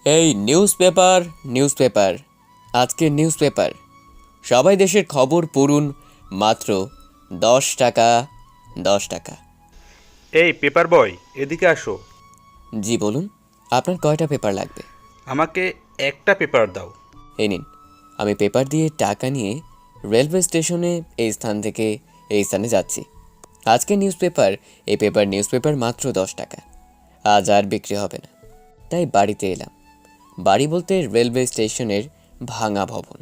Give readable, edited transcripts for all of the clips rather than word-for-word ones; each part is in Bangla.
এই নিউজপেপার নিউজপেপার আজকের নিউজপেপার সবাই দেশের খবর পড়ুন মাত্র 10 টাকা 10 টাকা। এই পেপার বয়, এদিকে আসো। জি বলুন, আপনার কয়টা পেপার লাগবে? আমাকে একটা পেপার দাও। এই নিন। আমি পেপার দিয়ে টাকা নিয়ে রেলওয়ে স্টেশনে এই স্থান থেকে এই স্থানে যাচ্ছি। আজকের নিউজপেপার নিউজপেপার মাত্র 10 টাকা। আজ আর বিক্রি হবে না, তাই বাড়িতে এলাম। বাড়ি বলতে রেলওয়ে স্টেশনের ভাঙা ভবন।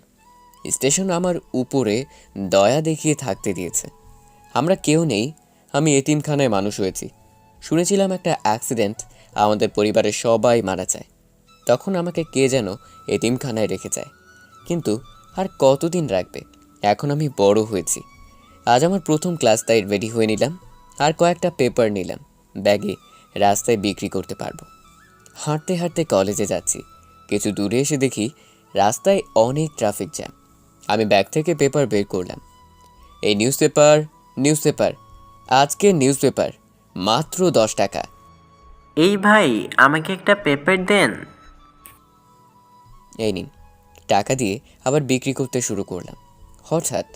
স্টেশন আমার উপরে দয়া দেখিয়ে থাকতে দিয়েছে। আমরা কেউ নেই, আমি এতিমখানায় মানুষ হয়েছি। শুনেছিলাম একটা অ্যাক্সিডেন্ট আমাদের পরিবারের সবাই মারা যায়, তখন আমাকে কে যেন এতিমখানায় রেখে যায়। কিন্তু আর কতদিন রাখবে? এখন আমি বড় হয়েছি। আজ আমার প্রথম ক্লাস, তাই রেডি হয়ে নিলাম। আর কয়েকটা পেপার নিলাম, ব্যাগে রাস্তায় বিক্রি করতে পারবো। হাঁটতে হাঁটতে কলেজে যাচ্ছি। কিছু দূরে এসে দেখি রাস্তায় অনেক ট্রাফিক জ্যাম। আমি ব্যাগ থেকে পেপার বের করলাম। এই নিউজপেপার আজকের নিউজপেপার মাত্র 10 টাকা। এই ভাই, আমাকে একটা পেপার দেন। এই নিন। টাকা দিয়ে আবার বিক্রি করতে শুরু করলাম। হঠাৎ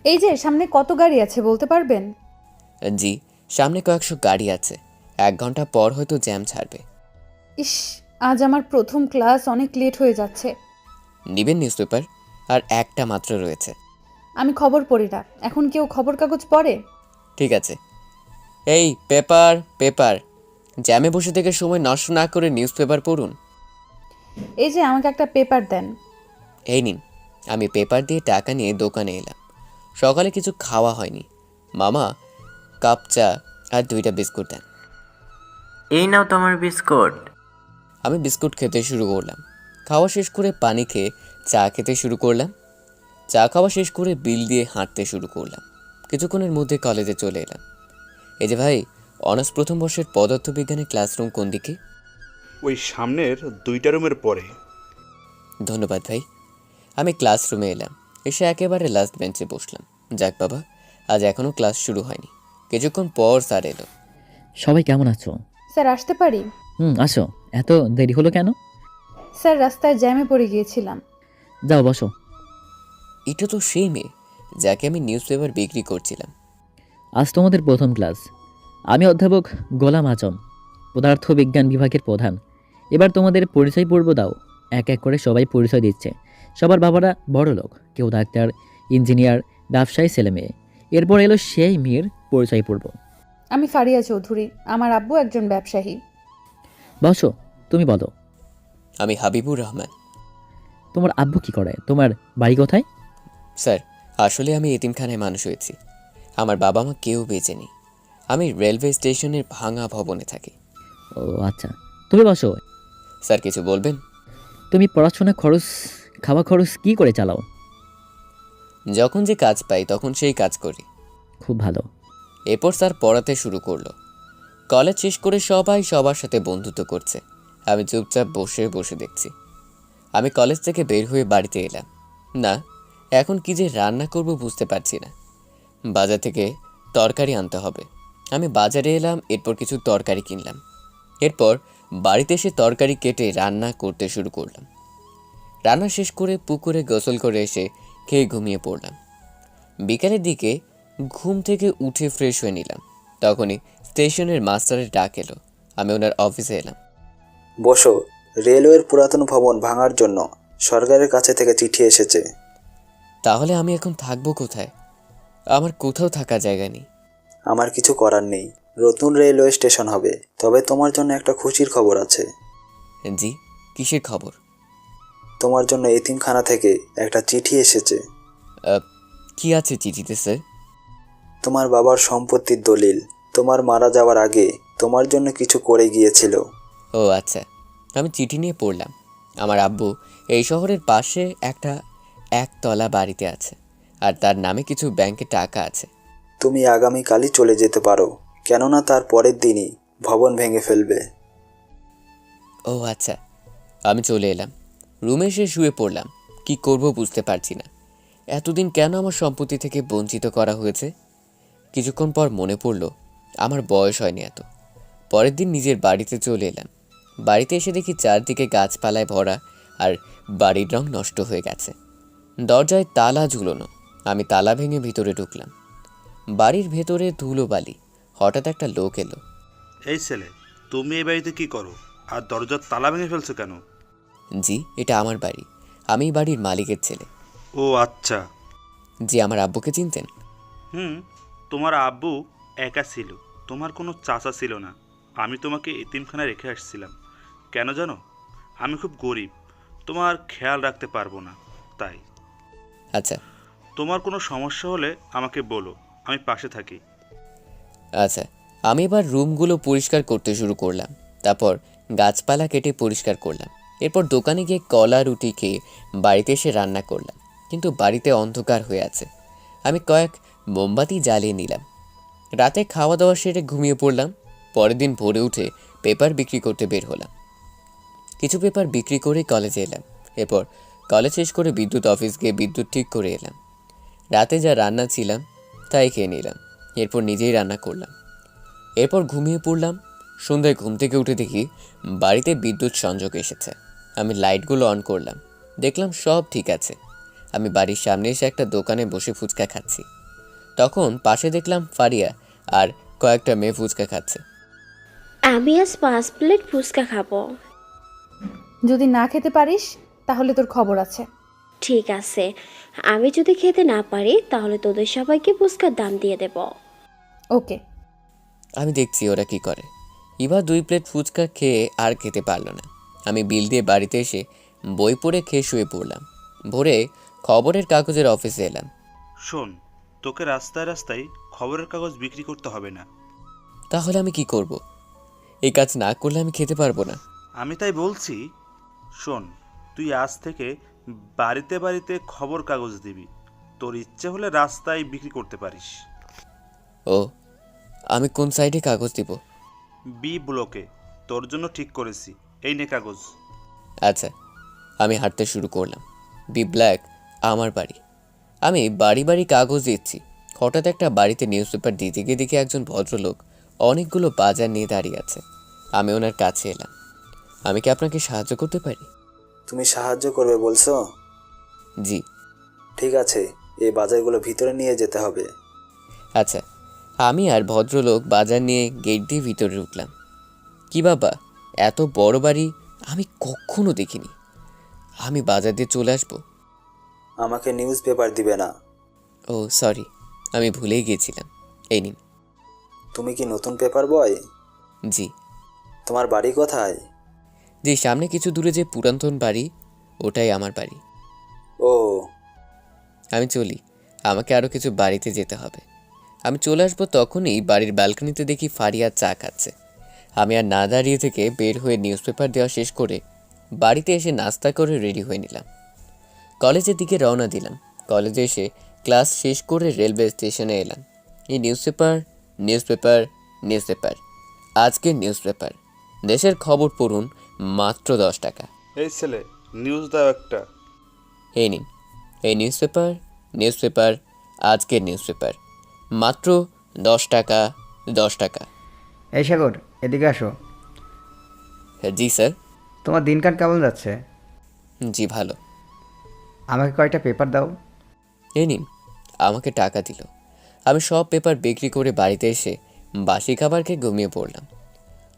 এই যে সামনে কত গাড়ি আছে বলতে পারবেন? জি, সামনে কয়েকশো গাড়ি আছে। 1 ঘন্টা পর হয়তো জ্যাম ছাড়বে। ইস, আজ আমার প্রথম ক্লাস, অনেক লেট হয়ে যাচ্ছে। নিবেন নিউজপেপার? আর একটা মাত্র রয়েছে। আমি খবর পড়ি না। এখন কেউ খবর কাগজ পড়ে? ঠিক আছে। এই পেপার পেপার জ্যামে বসে থেকে সময় নষ্ট না করে নিউজপেপার পড়ুন। এই যে আমাকে একটা পেপার দেন। এই নিন। আমি পেপার দিয়ে টাকা নিয়ে দোকানে এলাম। সকালে কিছু খাওয়া হয়নি। মামা কাপ চা আর 2টা বিস্কুট দেন। এই নাও তোমার বিস্কুট। আমি বিস্কুট খেতে শুরু করলাম। খাওয়া শেষ করে পানি খেয়ে চা খেতে শুরু করলাম। চা খাওয়া শেষ করে বিল দিয়ে হাঁটতে শুরু করলাম। কিছুক্ষণের মধ্যে কলেজে চলে এলাম। এই যে ভাই, অনার্স প্রথম বর্ষের পদার্থবিজ্ঞানের ক্লাসরুম কোন দিকে? ওই সামনের 2টা রুমের পরে। ধন্যবাদ ভাই। আমি ক্লাসরুমে এলাম। এসে একেবারে লাস্ট বেঞ্চে বসলাম। যাক বাবা, আজ এখনও ক্লাস শুরু হয়নি। কিছুক্ষণ পর স্যার এলো। সবাই কেমন আছো? স্যার আসতে পারি? আসো। এত দেরি হলো কেন? স্যার রাস্তায় জ্যামে পড়ে গিয়েছিলাম। যাও বসো। এটা তো সেই মেয়ে যাকে আমি নিউজপেপার বিক্রি করছিলাম। আজ তোমাদের প্রথম ক্লাস। আমি অধ্যাপক গোলাম আজম, পদার্থবিজ্ঞান বিভাগের প্রধান। এবার তোমাদের পরিচয় পর্ব দাও। এক এক করে সবাই পরিচয় দিচ্ছে। সবার বাবারা বড় লোক, কেউ ডাক্তার, ইঞ্জিনিয়ার, ব্যবসায়ী ছেলে মেয়ে। এরপর এলো সেই মেয়ের পরিচয় পর্ব। আমি ফারিয়া চৌধুরী, আমার আব্বু একজন ব্যবসায়ী। বসো, তুমি বলো। আমি হাবিবুর রহমান। তোমার আব্বু কি করে? তোমার বাড়ি কোথায়? স্যার, আসলে আমি এতিমখানায় মানুষ হয়েছি। আমার বাবা মা কেউ বেঁচে নেই। আমি রেলওয়ে স্টেশনের ভাঙা ভবনে থাকি। ও আচ্ছা, তুমি বসো। স্যার কিছু বলবেন? তুমি পড়াশোনা খরচ, খাওয়া খরচ কি করে চালাও? যখন যে কাজ পাই তখন সেই কাজ করি। খুব ভালো। এরপর স্যার পড়াতে শুরু করলো। কলেজ শেষ করে সবাই সবার সাথে বন্ধুত্ব করছে। আমি চুপচাপ বসে বসে দেখছি। আমি কলেজ থেকে বের হয়ে বাড়িতে এলাম। না, এখন কি যে রান্না করব বুঝতে পারছি না। বাজার থেকে তরকারি আনতে হবে। আমি বাজারে এলাম, এরপর কিছু তরকারি কিনলাম। এরপর বাড়িতে এসে তরকারি কেটে রান্না করতে শুরু করলাম। রান্না শেষ করে পুকুরে গোসল করে এসে খেয়ে ঘুমিয়ে পড়লাম। বিকালের দিকে ঘুম থেকে উঠে ফ্রেশ হয়ে নিলাম। তখনই স্টেশনের মাস্টারের ডাক এলো। আমি ওনার অফিসে এলাম। বসো। রেলওয়ের পুরাতন ভবন ভাঙার জন্য সরকারের কাছে থেকে চিঠি এসেছে। তাহলে আমি এখন থাকবো কোথায়? আমার কোথাও থাকার জায়গা নেই। আমার কিছু করার নেই। নতুন রেলওয়ে স্টেশন হবে, তবে তোমার জন্য একটা খুশির খবর আছে। জি, কিসের খবর? তোমার জন্য এতিমখানা থেকে একটা চিঠি এসেছে। কি আছে চিঠিতে স্যার? তোমার বাবার সম্পত্তির দলিল। তোমার মারা যাওয়ার আগে তোমার জন্য কিছু করে গিয়েছিল। ও আচ্ছা। আমি চিঠি নিয়ে পড়লাম। আমার আব্বু এই শহরের পাশে একটা একতলা বাড়িতে আছে, আর তার নামে কিছু ব্যাংকে টাকা আছে। তুমি আগামীকালই চলে যেতে পারো, কেননা তার পরের দিনই ভবন ভেঙে ফেলবে। ও আচ্ছা। আমি চলে এলাম। রুমে এসে শুয়ে পড়লাম। কি করব বুঝতে পারছি না। এতদিন কেন আমার সম্পত্তি থেকে বঞ্চিত করা হয়েছে? কিছুক্ষণ পর মনে পড়ল আমার বয়স হয়নি এত। পরের দিন নিজের বাড়িতে চলে এলাম। বাড়িতে এসে দেখি চারদিকে গাছপালায় ভরা আর বাড়ির রং নষ্ট হয়ে গেছে। দরজায় তালা ঝুলোনো। আমি তালা ভেঙে ভিতরে ঢুকলাম। বাড়ির ভেতরে ধুলোবালি। হঠাৎ একটা লোক এলো। এই ছেলে, তুমি এই বাড়িতে কি করো আর দরজার তালা ভেঙে ফেলছো কেন? জি, এটা আমার বাড়ি। আমি এই বাড়ির মালিকের ছেলে। ও আচ্ছা। জি, আমার আব্বুকে চিনতেন? তোমার আব্বু একা ছিল, তোমার কোনো চাচা ছিল না। আমি তোমাকে এতিমখানায় রেখে আসছিলাম। কেন জানো? আমি খুব গরিব, তোমার খেয়াল রাখতে পারবো না, তাই। আচ্ছা তোমার কোনো সমস্যা হলে আমাকে বলো, আমি পাশে থাকি। আচ্ছা। আমি এবার রুমগুলো পরিষ্কার করতে শুরু করলাম। তারপর গাছপালা কেটে পরিষ্কার করলাম। এরপর দোকানে গিয়ে কলা রুটি খেয়ে বাড়িতে এসে রান্না করলাম। কিন্তু বাড়িতে অন্ধকার হয়ে আছে। আমি কয়েক মোমবাতি জ্বালিয়ে নিলাম। রাতে খাওয়া দাওয়া সেরে ঘুমিয়ে পড়লাম। পরের দিন ভোরে উঠে পেপার বিক্রি করতে বের হলাম। কিছু পেপার বিক্রি করে কলেজে এলাম। এরপর কলেজ শেষ করে বিদ্যুৎ অফিস গিয়ে বিদ্যুৎ ঠিক করে এলাম। রাতে যা রান্না ছিলাম তাই খেয়ে নিলাম। এরপর নিজেই রান্না করলাম। এরপর ঘুমিয়ে পড়লাম। সন্ধ্যায় ঘুম থেকে উঠে দেখি বাড়িতে বিদ্যুৎ সংযোগ এসেছে। আমি লাইটগুলো অন করলাম। দেখলাম সব ঠিক আছে। আমি বাড়ির সামনে এসে একটা দোকানে বসে ফুচকা খাচ্ছি। তখন পাশে দেখলাম ফারিয়া আর কয়েকটা মেয়ে ফুচকা খাচ্ছে। আমি আজ 5 প্লেট ফুচকা খাবো। যদি না খেতে পারিস তাহলে তোর খবর আছে। ঠিক আছে, আমি যদি খেতে না পারি তাহলে তোদের সবাইকে ফুচকার দাম দিয়ে দেব। ওকে। আমি দেখছি ওরা কি করে। এবার 2 প্লেট ফুচকা খেয়ে আর খেতে পারলো না। আমি বিল দিয়ে বাড়িতে এসে বই পড়ে খেয়ে শুয়ে পড়লাম। ভোরে খবরের কাগজের অফিসে এলাম। শোন, তোকে রাস্তায় রাস্তায় খবরের কাগজ বিক্রি করতে হবে না। তাহলে আমি কি করব? এই কাজ না করলে আমি খেতে পারবো না। আমি তাই বলছি, শোন, তুই আজ থেকে বাড়িতে বাড়িতে খবর কাগজ দিবি। তোর ইচ্ছে হলে রাস্তায় বিক্রি করতে পারিস। ও, আমি কোন সাইডে কাগজ দিব? বি ব্লকে, তোর জন্য ঠিক করেছি। এই নে কাগজ। আচ্ছা। আমি হাঁটতে শুরু করলাম। বি ব্ল্যাক আমার বাড়ি। আমি বাড়ি বাড়ি কাগজ দিচ্ছি। হঠাৎ একটা বাড়িতে নিউজ পেপার দিতে গিয়ে দেখি একজন ভদ্রলোক অনেকগুলো বাজার নিয়ে দাঁড়িয়ে আছে। আমি ওনার কাছে এলাম। আমি কি আপনাকে সাহায্য করতে পারি? তুমি সাহায্য করবে বলছো? জি। ঠিক আছে, এই বাজারগুলো ভিতরে নিয়ে যেতে হবে। আচ্ছা। আমি আর ভদ্রলোক বাজার নিয়ে গেট দিয়ে ভিতরে ঢুকলাম। কি বাবা, এত বড় বাড়ি আমি কখনো দেখিনি। আমি বাজার দিয়ে চলে আসবো? আমাকে নিউজ পেপার দিবে না? ও সরি, আমি ভুলেই গিয়েছিলাম। এই নিন। তুমি কি নতুন পেপার বয়? জি। তোমার বাড়ি কোথায়? যে সামনে কিছু দূরে যে পুরাতন বাড়ি, ওটাই আমার বাড়ি। ও, আমি চলি, আমাকে আরও কিছু বাড়িতে যেতে হবে। আমি চলে আসবো তখনই বাড়ির ব্যালকনিতে দেখি ফারিয়া চা খাচ্ছে। আমি আর না দাঁড়িয়ে থেকে বের হয়ে নিউজ পেপার দেওয়া শেষ করে বাড়িতে এসে নাস্তা করে রেডি হয়ে নিলাম। কলেজের দিকে রওনা দিলাম। কলেজে এসে ক্লাস শেষ করে রেলওয়ে স্টেশনে এলাম। এই নিউজ পেপার, আজকের নিউজ পেপার, দেশের খবর পড়ুন মাত্র 10 টাকা। এই ছেলে, নিউজ দাও একটা। এই নিন, এই নিউজ পেপার, আজকের নিউজ পেপার, মাত্র 10 টাকা, 10 টাকা। এই সাগর, এদিকে আসো। জি স্যার। তোমার দিনকাল কেমন যাচ্ছে? জি ভালো। আমাকে কয়েকটা পেপার দাও। এই নিন। আমাকে টাকা দিল। আমি সব পেপার বিক্রি করে বাড়িতে এসে বাসি খাবার খেয়ে ঘুমিয়ে পড়লাম।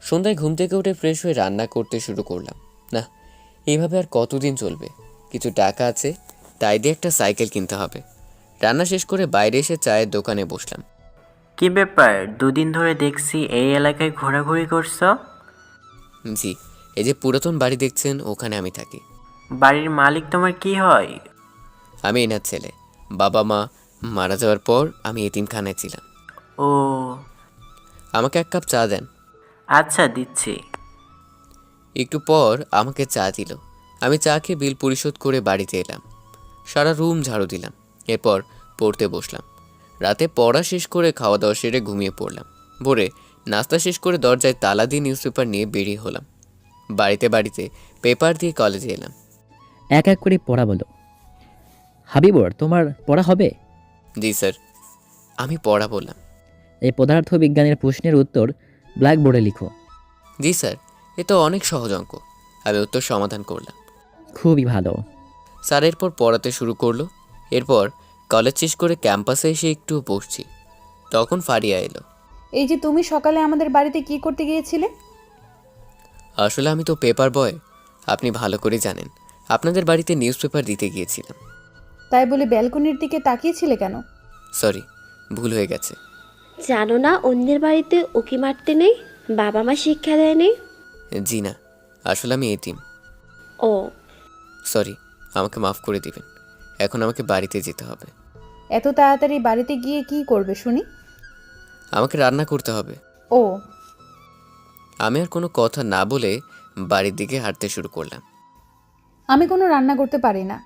সন্ধ্যায় ঘুম থেকে উঠে ফ্রেশ হয়ে রান্না করতে শুরু করলাম। না, এইভাবে আর কতদিন চলবে? কিছু টাকা আছে, তাই দিয়ে একটা সাইকেল কিনতে হবে। রান্না শেষ করে বাইরে এসে চায়ের দোকানে বসলাম। কি ব্যাপার, দুদিন ধরে দেখছি এই এলাকায় ঘোরাঘুরি করছো? জি, এই যে পুরাতন বাড়ি দেখছেন, ওখানে আমি থাকি। বাড়ির মালিক তোমার কি হয়? আমি এনার ছেলে। বাবা মা মারা যাওয়ার পর আমি এতিমখানায় ছিলাম। ও আমাকে 1 কাপ চা দেন। আচ্ছা, দিচ্ছি। একটু পর আমাকে চা দিল। আমি চা খেয়ে বিল পরিশোধ করে বাড়িতে এলাম। সারা রুম ঝাড়ু দিলাম। এরপর পড়তে বসলাম। রাতে পড়া শেষ করে খাওয়া দাওয়া সেরে ঘুমিয়ে পড়লাম। ভোরে নাস্তা শেষ করে দরজায় তালা দিয়ে নিউজ পেপার নিয়ে বেরিয়ে হলাম। বাড়িতে বাড়িতে পেপার দিয়ে কলেজে এলাম। এক এক করে পড়া বলো। হাবিবর, তোমার পড়া হবে? জি স্যার। আমি পড়া বললাম। এই পদার্থ বিজ্ঞানের প্রশ্নের উত্তর ব্ল্যাকবোর্ডে লিখো। জি স্যার, এ তো অনেক সহজ অঙ্ক। আমি উত্তর সমাধান করলাম। খুবই ভালো। স্যার এরপর পড়াতে শুরু করলো। এরপর কলেজ শেষ করে ক্যাম্পাসে এসে একটু বসছি, তখন ফারিয়া এলো। এই যে তুমি সকালে আমাদের বাড়িতে কি করতে গিয়েছিলে? আসলে আমি তো পেপার বয়, আপনি ভালো করে জানেন। আপনাদের বাড়িতে নিউজ পেপার দিতে গিয়েছিলাম। তাই বলে ব্যালকনির দিকে তাকিয়েছিলে কেন? সরি, ভুল হয়ে গেছে। জানো না অন্যের বাড়িতে উকি মারতে নেই, বাবা মা শিক্ষা দেয়নি? জি না, আসলে আমি এতিম। ও, সরি, আমাকে মাফ করে দিবেন। এখন আমাকে বাড়িতে যেতে হবে। এত তাড়াতাড়ি বাড়িতে গিয়ে কি করবে শুনি? আমাকে রান্না করতে হবে। ও, আমি আর কোনো কথা না বলে বাড়ির দিকে হাঁটতে শুরু করলাম। আমি কোনো রান্না করতে পারি না।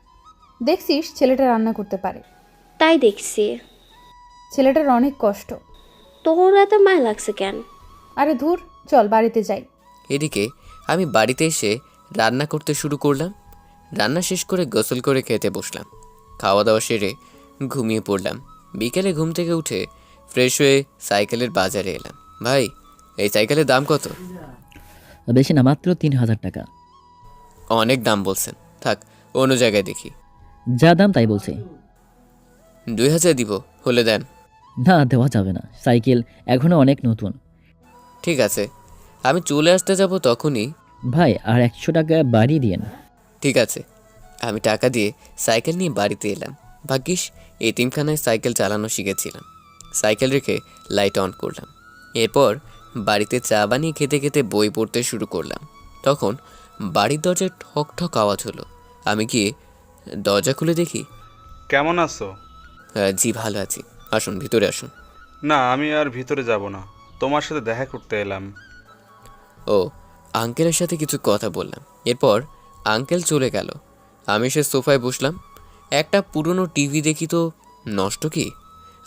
দেখছিস ছেলেটা রান্না করতে পারে। তাই দেখছি। ছেলেটার অনেক কষ্ট। তোর এত মায়া লাগছে কেন? আরে ধুর, চল বাড়িতে যাই। এদিকে আমি বাড়িতে এসে রান্না করতে শুরু করলাম। রান্না শেষ করে গোসল করে খেতে বসলাম। খাওয়া দাওয়া সেরে ঘুমিয়ে পড়লাম। বিকেলে ঘুম থেকে উঠে ফ্রেশ হয়ে সাইকেলের বাজারে এলাম। ভাই, এই সাইকেলের দাম কত? বেশি না, মাত্র 3,000 টাকা। অনেক দাম বলছেন, থাক অন্য জায়গায় দেখি। যা দাম তাই বলছি। 2,000 দিব, হলে দেন। না, দেওয়া যাবে না, সাইকেল এখনও অনেক নতুন। ঠিক আছে, আমি চলে আসতে যাব তখনই। ভাই, আর 100 টাকা বাড়িয়ে দিয়েন। ঠিক আছে, আমি টাকা দিয়ে সাইকেল নিয়ে বাড়িতে এলাম। ভাগ্যিস এতিমখানায় সাইকেল চালানো শিখেছিলাম। সাইকেল রেখে লাইট অন করলাম। এরপর বাড়িতে চা বানিয়ে খেতে খেতে বই পড়তে শুরু করলাম। তখন বাড়ির দরজায় ঠক ঠক আওয়াজ হলো। আমি গিয়ে দরজা খুলে দেখি। কেমন আছো? জি ভালো আছি, আসুন ভিতরে আসুন। না, আমি আর ভিতরে যাব না, তোমার সাথে দেখা করতে এলাম। ও, আঙ্কেলের সাথে কিছু কথা বললাম। এরপর আঙ্কেল চলে গেল। আমি সে সোফায় বসলাম। একটা পুরনো টিভি দেখি তো নষ্ট কি।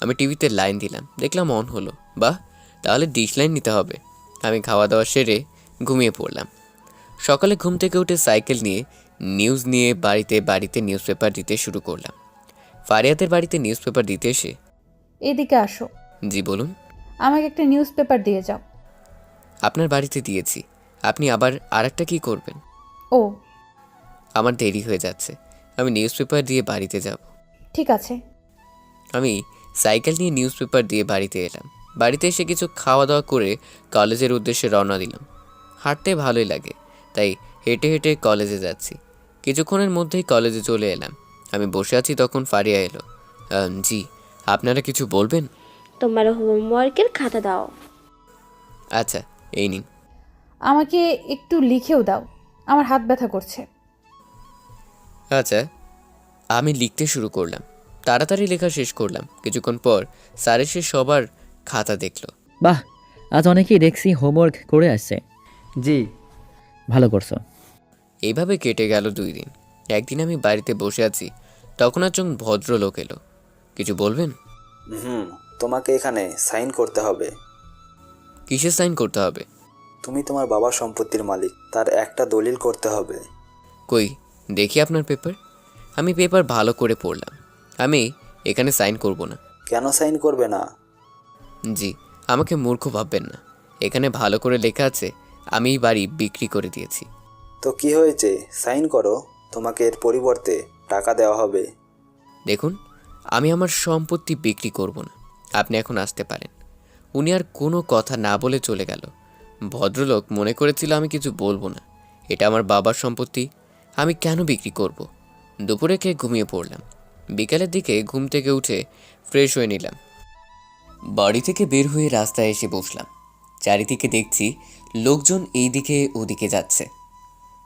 আমি টিভিতে লাইন দিলাম, দেখলাম অন হলো। বাহ, তাহলে ডিশ লাইন নিতে হবে। আমি খাওয়া দাওয়া সেরে ঘুমিয়ে পড়লাম। সকালে ঘুম থেকে উঠে সাইকেল নিয়ে নিউজ নিয়ে বাড়িতে নিউজ পেপার দিতে শুরু করলাম। ফারিয়াদের বাড়িতে নিউজ পেপার দিতে এসে। এদিকে আসো। জি বলুন। আমাকে একটা নিউজ পেপার দিয়ে যাও। আপনার বাড়িতে দিয়েছি, আপনি আবার আরেকটা কি করবেন? ও, আমার দেরি হয়ে যাচ্ছে, আমি নিউজ পেপার দিয়ে বাড়িতে যাব। ঠিক আছে। আমি সাইকেল নিয়ে নিউজ পেপার দিয়ে বাড়িতে এলাম। বাড়িতে এসে কিছু খাওয়া দাওয়া করে কলেজের উদ্দেশ্যে রওনা দিলাম। হাঁটতে ভালোই লাগে, তাই হেঁটে হেঁটে কলেজে যাচ্ছি। কিছুক্ষণের মধ্যেই কলেজে চলে এলাম। আমি বসে আছি, তখন ফারিয়া এলো। জি, আপনারা কিছু বলবেন? তোমার হোমওয়ার্কের খাতা দাও। আচ্ছা, এই নিন। আমাকে একটু লিখেও দাও, আমার হাত ব্যথা করছে। আচ্ছা, আমি লিখতে শুরু করলাম। তাড়াতাড়ি লেখা শেষ করলাম। কিছুক্ষণ পর স্যার এসে সবার খাতা দেখলো। বাহ, আজ অনেকেই দেখছি হোমওয়ার্ক করে আসছে। জি। ভালো করছো। এইভাবে কেটে গেল 2 দিন। একদিন আমি বাড়িতে বসে আছি, তখন একজন ভদ্রলোক এলো। কিছু বলবেন? তোমাকে এখানে সাইন করতে হবে। কিসের সাইন করতে হবে? তুমি তোমার বাবার সম্পত্তির মালিক, তার একটা দলিল করতে হবে। কই দেখি আপনার পেপার। আমি পেপার ভালো করে পড়লাম। আমি এখানে সাইন করব না। কেন সাইন করবে না? জি, আমাকে মূর্খ ভাববেন না। এখানে ভালো করে লেখা আছে আমি এই বাড়ি বিক্রি করে দিয়েছি। তো কি হয়েছে, সাইন করো, তোমাকে এর পরিবর্তে টাকা দেওয়া হবে। দেখুন, আমি আমার সম্পত্তি বিক্রি করব না। আপনি এখন আসতে পারেন। উনি আর কোনো কথা না বলে চলে গেল। ভদ্রলোক মনে করেছিল আমি কিছু বলবো না। এটা আমার বাবার সম্পত্তি, আমি কেন বিক্রি করব? দুপুরে খেয়ে ঘুমিয়ে পড়লাম। বিকালের দিকে ঘুম থেকে উঠে ফ্রেশ হয়ে নিলাম। বাড়ি থেকে বের হয়ে রাস্তায় এসে বসলাম। চারিদিকে দেখছি লোকজন এই দিকে ওদিকে যাচ্ছে।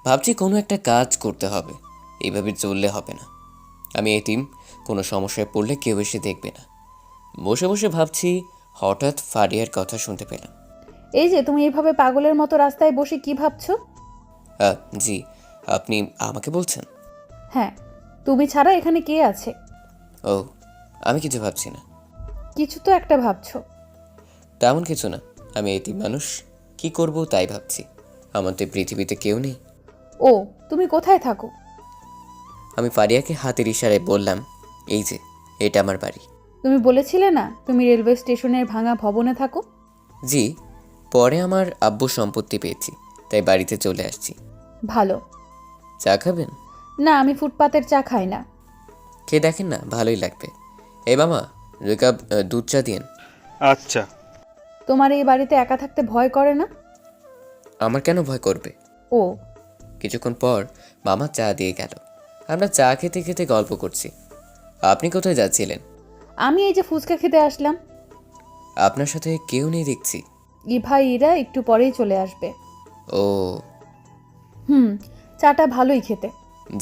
ভাবছি কোনো একটা কাজ করতে হবে, এইভাবে চললে হবে না। আমি এতিম, কোনো সমস্যায় পড়লে কেউ এসে দেখবে না। বসে বসে ভাবছি, হঠাৎ ফারিয়ার কথা শুনতে পেলাম। এই যে তুমি এইভাবে পাগলের মতো রাস্তায় বসে কি ভাবছো? জি, আপনি আমাকে বলছেন? হ্যাঁ, তুমি ছাড়া এখানে কে আছে? ও, আমি কিছু ভাবছি না। কিছু তো একটা ভাবছো। তেমন কিছু না, আমি এতিম মানুষ, কি করব তাই ভাবছি। আমার তো পৃথিবীতে কেউ নেই। ও, তুমি কোথায় থাকো? আমি ফারিয়াকে হাতের ইশারায় বললাম, এই যে এটা আমার বাড়ি। তুমি বলেছিলে না তুমি রেলওয়ে স্টেশনের ভাঙা ভবনে থাকো? জি, পরে আমার আব্বুর সম্পত্তি পেয়েছি, তাই বাড়িতে চলে আসছি। ভালো। চা খাবেন? না, আমি ফুটপাতের চা খাই না। খেয়ে দেখেন না, ভালোই লাগবে। এই মামা, 2 কাপ দুধ চা দিন। আচ্ছা। তোমার এই বাড়িতে একা থাকতে ভয় করে না? আমার কেন ভয় করবে? ও, কিছুক্ষণ পর মামা চা দিয়ে গেল। আমরা চা খেতে খেতে গল্প করছি। আপনি কোথায় যাচ্ছিলেন? আমি এই যে ফুচকা খেতে আসলাম। আপনার সাথে কেউ নেই দেখছি। ইভা ইরা একটু পরেই চলে আসবে। ও চাটা ভালোই খেতে।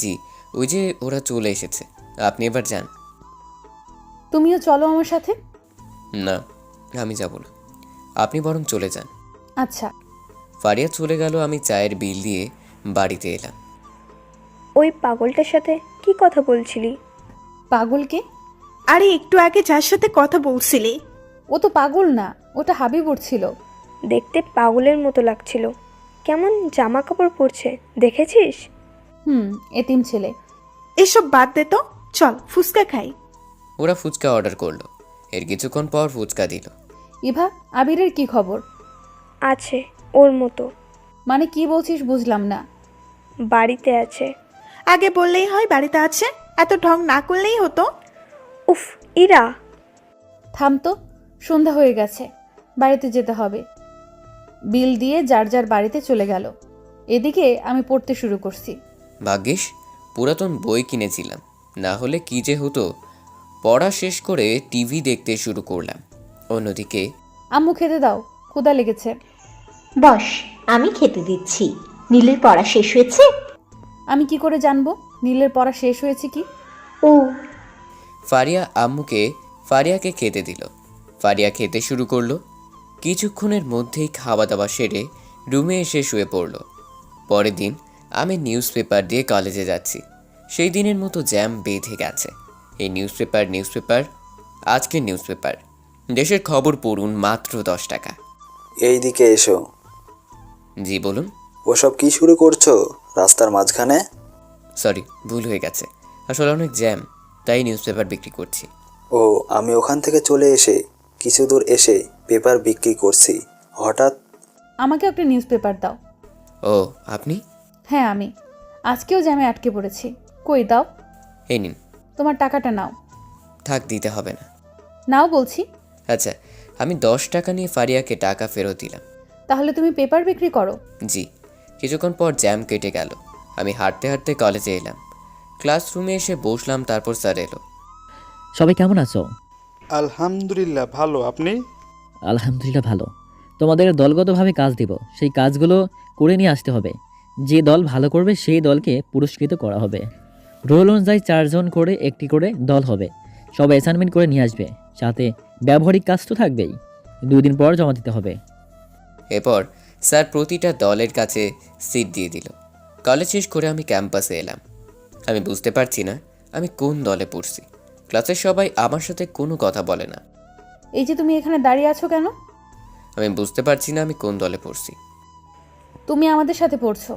জি, ওই যে ওরা চলে এসেছে। আপনি এবার যান। তুমিও চলো আমার সাথে। না, আমি যাব না, আপনি বরং চলে যান। আচ্ছা। ফারিয়া চলে গেল। আমি চায়ের বিল দিয়ে বাড়িতে এলাম। ওই পাগলটার সাথে কি কথা বলছিলি? পাগলকে? আরে একটু আগে যার সাথে কথা বলছিলি। ও তো পাগল না, ওটা হাবিবুর ছিল। দেখতে পাগলের মতো লাগছিল। কেমন জামা কাপড় পরছে দেখেছিস? এতিম ছেলে। এসব বাদ দে তো, চল ফুচকা খাই। ওরা ফুচকা অর্ডার করলো। এর কিছুক্ষণ পর ফুচকা দিল। ইভা, আবিরের কি খবর? আছে ওর মতো। মানে কি বলছিস বুঝলাম না। বাড়িতে আছে। আগে বললেই হয় বাড়িতে আছে, এত ঢং না করলেই হতো। উফ, ইরা থাম তো, সন্ধ্যা হয়ে গেছে, বাড়িতে যেতে হবে। বিল দিয়ে যার যার বাড়িতে চলে গেল। এদিকে আমি পড়তে শুরু করছি। ভাগ্যিস পুরাতন বই কিনেছিলাম, না হলে কি যে হতো। পড়া শেষ করে টিভি দেখতে শুরু করলাম। অন্যদিকে আম্মু খেতে দাও, ক্ষুধা লেগেছে। বস, আমি খেতে দিচ্ছি। নীলের পড়া শেষ হয়েছে? আমি কি করে জানবো নীলের পড়া শেষ হয়েছে কি? ও, ফারিয়া আম্মুকে ফারিয়াকে খেতে দিল। ফারিয়া খেতে শুরু করলো। কিছুক্ষণের মধ্যেই খাওয়া দাওয়া সেরে রুমে এসে শুয়ে পড়ল। পরের দিন আমি নিউজ পেপার দিয়ে কলেজে যাচ্ছি। সেই দিনের মতো জ্যাম বেঁধে গেছে। এই নিউজ পেপার, আজকের নিউজ পেপার। দেশের খবর পড়ুন মাত্র 10 টাকা। এই দিকে এসো। জি বলুন। ওসব কি শুরু করছো রাস্তার মাঝখানে? সরি, ভুল হয়ে গেছে। আসলে অনেক জ্যাম, তাই নিউজ পেপার বিক্রি করছি। ও, আমি ওখান থেকে চলে এসে কিছু দূর এসে পেপার বিক্রি করছি, হঠাৎ। আমাকে একটা নিউজ পেপার দাও। ও, আপনি? হ্যাঁ আমি। আজকেও জ্যামে আটকে পড়েছি। কই দাও। এই নিন। তোমার টাকাটা নাও। থাক, দিতে হবে না। নাও বলছি। আচ্ছা, আমি 10 টাকা নিয়ে ফারিয়াকে টাকা ফেরত দিলাম। তাহলে তুমি পেপার বিক্রি করো? জি। কিছুক্ষণ পর জ্যাম কেটে গেল। আমি হাঁটতে হাঁটতে কলেজে এলাম। ক্লাসরুমে এসে বসলাম, তারপর স্যার এলো। সবাই কেমন আছো? আলহামদুলিল্লাহ ভালো, আপনি? আলহামদুলিল্লাহ ভালো। তোমাদের দলগতভাবে কাজ দিব, সেই কাজগুলো করে নিয়ে আসতে হবে। যে দল ভালো করবে সেই দলকে পুরস্কৃত করা হবে। রোল অনুযায়ী 4 জন করে একটি করে দল হবে। সব অ্যাসাইনমেন্ট করে নিয়ে আসবে, সাথে ব্যবহারিক কাজ তো থাকবেই। 2 দিন পর জমা দিতে হবে। এরপর স্যার প্রতিটা দলের কাছে সিট দিয়ে দিল। কলেজ শেষ করে আমি ক্যাম্পাসে এলাম। আমি বুঝতে পারছি না আমি কোন দলে পড়ছি। ক্লাসের সবাই আমার সাথে কোনো কথা বলে না। এই যে তুমি এখানে দাঁড়িয়ে আছো কেন? আমি বুঝতে পারছি না আমি কোন দলে পড়ছি। তুমি আমাদের সাথে পড়ছো।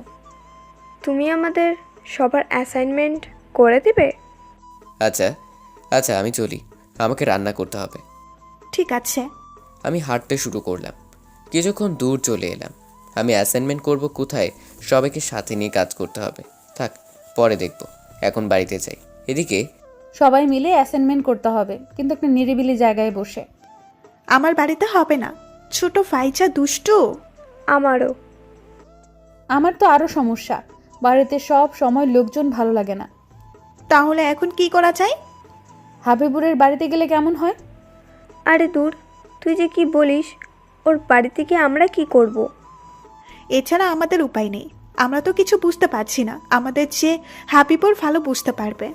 তুমি আমাদের সবার অ্যাসাইনমেন্ট করে দিবে? আচ্ছা আচ্ছা, আমি চলি, আমাকে রান্না করতে হবে। ঠিক আছে। আমি হাঁটতে শুরু করলাম। কিছুক্ষণ দূর চলে এলাম। আমি অ্যাসাইনমেন্ট করব কোথায়, সবাইকে সাথে নিয়ে কাজ করতে হবে। থাক, পরে দেখব, এখন বাড়িতে যাই। এদিকে সবাই মিলে অ্যাসাইনমেন্ট করতে হবে, কিন্তু একটা নিরিবিলি জায়গায় বসে। আমার বাড়িতে হবে না, ছোট ফাইজা দুষ্টু। আমারও। আমার তো আরও সমস্যা, বাড়িতে সব সময় লোকজন ভালো লাগে না। তাহলে এখন কি করা যায়? হাবিবুরের বাড়িতে গেলে কেমন হয়? আরে দূর, তুই যে কি বলিস, ওর বাড়িতে গিয়ে আমরা কি করব? এছাড়া আমাদের উপায় নেই, আমরা তো কিছু বুঝতে পারছি না, আমাদের যে হাবিবুর ভালো বুঝতে পারবে।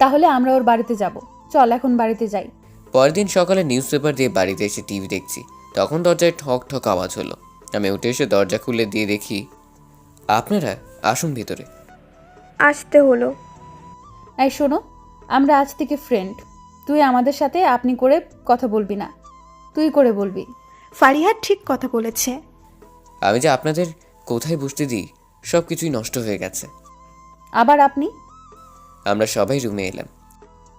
তাহলে আমরা ওর বাড়িতে যাব। চল এখন বাড়িতে যাই। পরের দিন সকালে নিউজ পেপার দিয়ে বাড়িতে এসে টিভি দেখছি। তখন দরজায় ঠক ঠক আওয়াজ হলো। আমি উঠে এসে দরজা খুলে দিয়ে দেখি আপনারা, আসুন ভিতরে। আসতে হলো। এই শোনো, আমরা আজ থেকে ফ্রেন্ড। তুই আমাদের সাথে আপনি করে কথা বলবি না, তুই করে বলবি। ফারিহা ঠিক কথা বলেছে। আমি যে আপনাদের কোথায় বসতে দিই, সব কিছুই নষ্ট হয়ে গেছে। আবার আপনি? আমরা সবাই রুমে এলাম।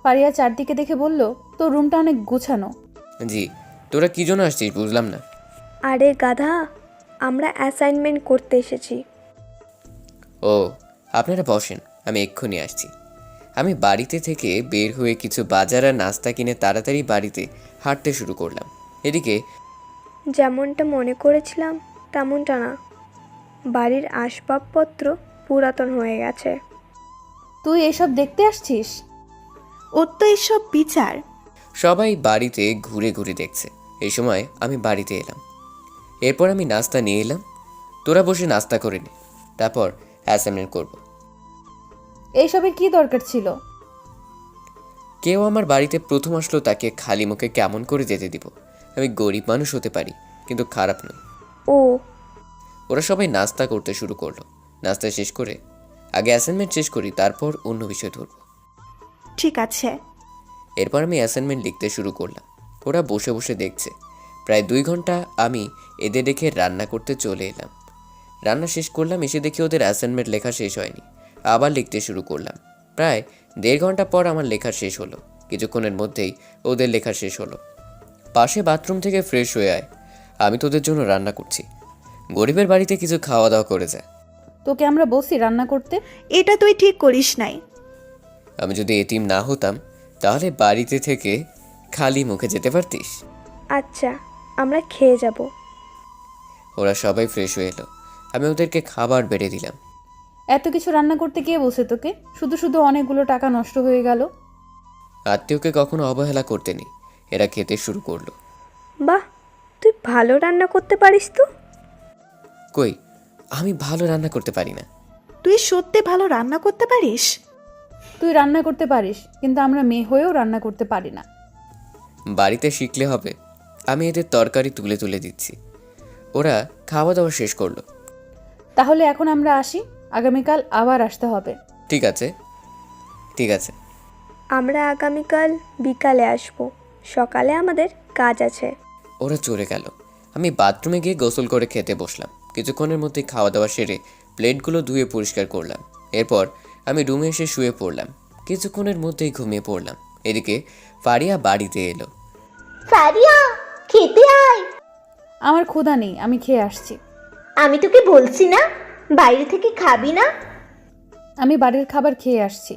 ফারিয়া চারদিকে দেখে বলল, তোর রুমটা অনেক গোছানো। জি, তোরা কি জন্য আসছিস বুঝলাম না। আরে গাধা, আমরা অ্যাসাইনমেন্ট করতে এসেছি। ও, আপনারা বসেন, আমি এক্ষুনি আসছি। আমি বাড়িতে থেকে বের হয়ে কিছু বাজার আর নাস্তা কিনে তাড়াতাড়ি বাড়িতে হাঁটতে শুরু করলাম। এদিকে যেমনটা মনে করেছিলাম তেমনটা না, বাড়ির আসবাবপত্র পুরাতন হয়ে গেছে। তুই এসব দেখতে আসছিস? ওর তো এসব বিচার। সবাই বাড়িতে ঘুরে ঘুরে দেখছে। এই সময় আমি বাড়িতে এলাম। এরপর আমি নাস্তা নিয়ে এলাম। তোরা বসে নাস্তা করে নে, তারপর অ্যাসাইনমেন্ট করব। এইসবের কি দরকার ছিল? কেউ আমার বাড়িতে প্রথম আসলো, তাকে খালি মুখে কেমন করে যেতে দিব? আমি গরিব মানুষ হতে পারি, কিন্তু খারাপ নই। ও, ওরা সবাই নাস্তা করতে শুরু করলো। নাস্তা শেষ করে আগে অ্যাসাইনমেন্ট শেষ করি, তারপর অন্য বিষয় ধরব। ঠিক আছে। এরপর আমি অ্যাসাইনমেন্ট লিখতে শুরু করলাম। ওরা বসে বসে দেখছে। প্রায় 2 ঘন্টা আমি এদের দেখে রান্না করতে চলে এলাম। রান্না শেষ করলাম, এসে দেখি ওদের অ্যাসাইনমেন্ট লেখা শেষ হয়নি। আবার লিখতে শুরু করলাম। প্রায় 1.5 ঘন্টা পর আমার লেখা শেষ হলো। কিছুক্ষণের মধ্যেই ওদের লেখা শেষ হলো। পাশে বাথরুম থেকে ফ্রেশ হয়ে আয়, আমি তোদের জন্য রান্না করছি। গরিবের বাড়িতে কিছু খাওয়া দাওয়া করে যায়। তোকে আমরা বলছি রান্না করতে? এটা তুই ঠিক করিস নাই। আমি যদি এতিম না হতাম তাহলে বাড়িতে থেকে খালি মুখে যেতে পারতিস। আচ্ছা, আমরা খেয়ে যাব। ওরা সবাই ফ্রেশ হয়ে এলো। আমি ওদেরকে খাবার বেড়ে দিলাম। এত কিছু রান্না করতে কে বসে তোকে? শুধু শুধু অনেকগুলো টাকা নষ্ট হয়ে গেল। আত্মীয়কে কখনো অবহেলা করতে নেই। এরা খেতে শুরু করলো। বাহ, তুই ভালো রান্না করতে পারিস তো। কই, আমি ভালো রান্না করতে পারি না। তুই সত্যি ভালো রান্না করতে পারিস? তুই রান্না করতে পারিস, কিন্তু আমরা মেয়ে হয়েও রান্না করতে পারি না। বাড়িতে শিখলে হবে। আমি এদের তরকারি তুলে তুলে দিচ্ছি। ওরা খাওয়া দাওয়া শেষ করলো। তাহলে এখন আমরা আসি, আগামীকাল আবার আসতে হবে। ঠিক আছে, ঠিক আছে। আমরা আগামীকাল বিকালে আসব, সকালে আমাদের কাজ আছে। ওরা চলে গেল। আমি বাথরুমে গিয়ে গোসল করে খেতে বসলাম। কিছুক্ষণের মধ্যে খাওয়া দাওয়া সেরে প্লেটগুলো ধুয়ে পরিষ্কার করলাম। এরপর আমি রুমে এসে শুয়ে পড়লাম। কিছুক্ষণের মধ্যেই ঘুমিয়ে পড়লাম। এদিকে ফারিয়া বাড়িতে এলো। ফারিয়া, খেতে আয়। আমার ক্ষুধা নেই, আমি খেয়ে আসছি। আমি তোকে বলছি না বাইরে থেকে খাবি না। আমি বাড়ির খাবার খেয়ে আসছি।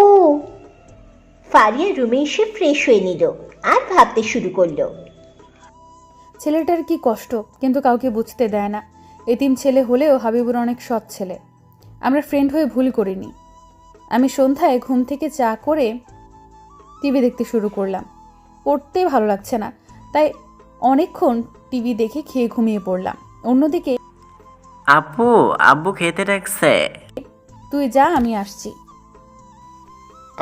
ও, ফারিয়া রুমে এসে ফ্রেশ হয়ে নিল আর ভাবতে শুরু করলো। ছেলেটার কি কষ্ট, কিন্তু কাউকে বুঝতে দেয় না। এতিম ছেলে হলেও হাবিবুর অনেক সৎ ছেলে। আমরা ফ্রেন্ড হয়ে ভুল করিনি। আমি সন্ধ্যায় ঘুম থেকে চা করে টিভি দেখতে শুরু করলাম। পড়তে ভালো লাগছে না, তাই অনেকক্ষণ টিভি দেখে খেয়ে ঘুমিয়ে পড়লাম। অন্যদিকে আব্বু খেতে ডাকছে। তুই যা, আমি আসছি।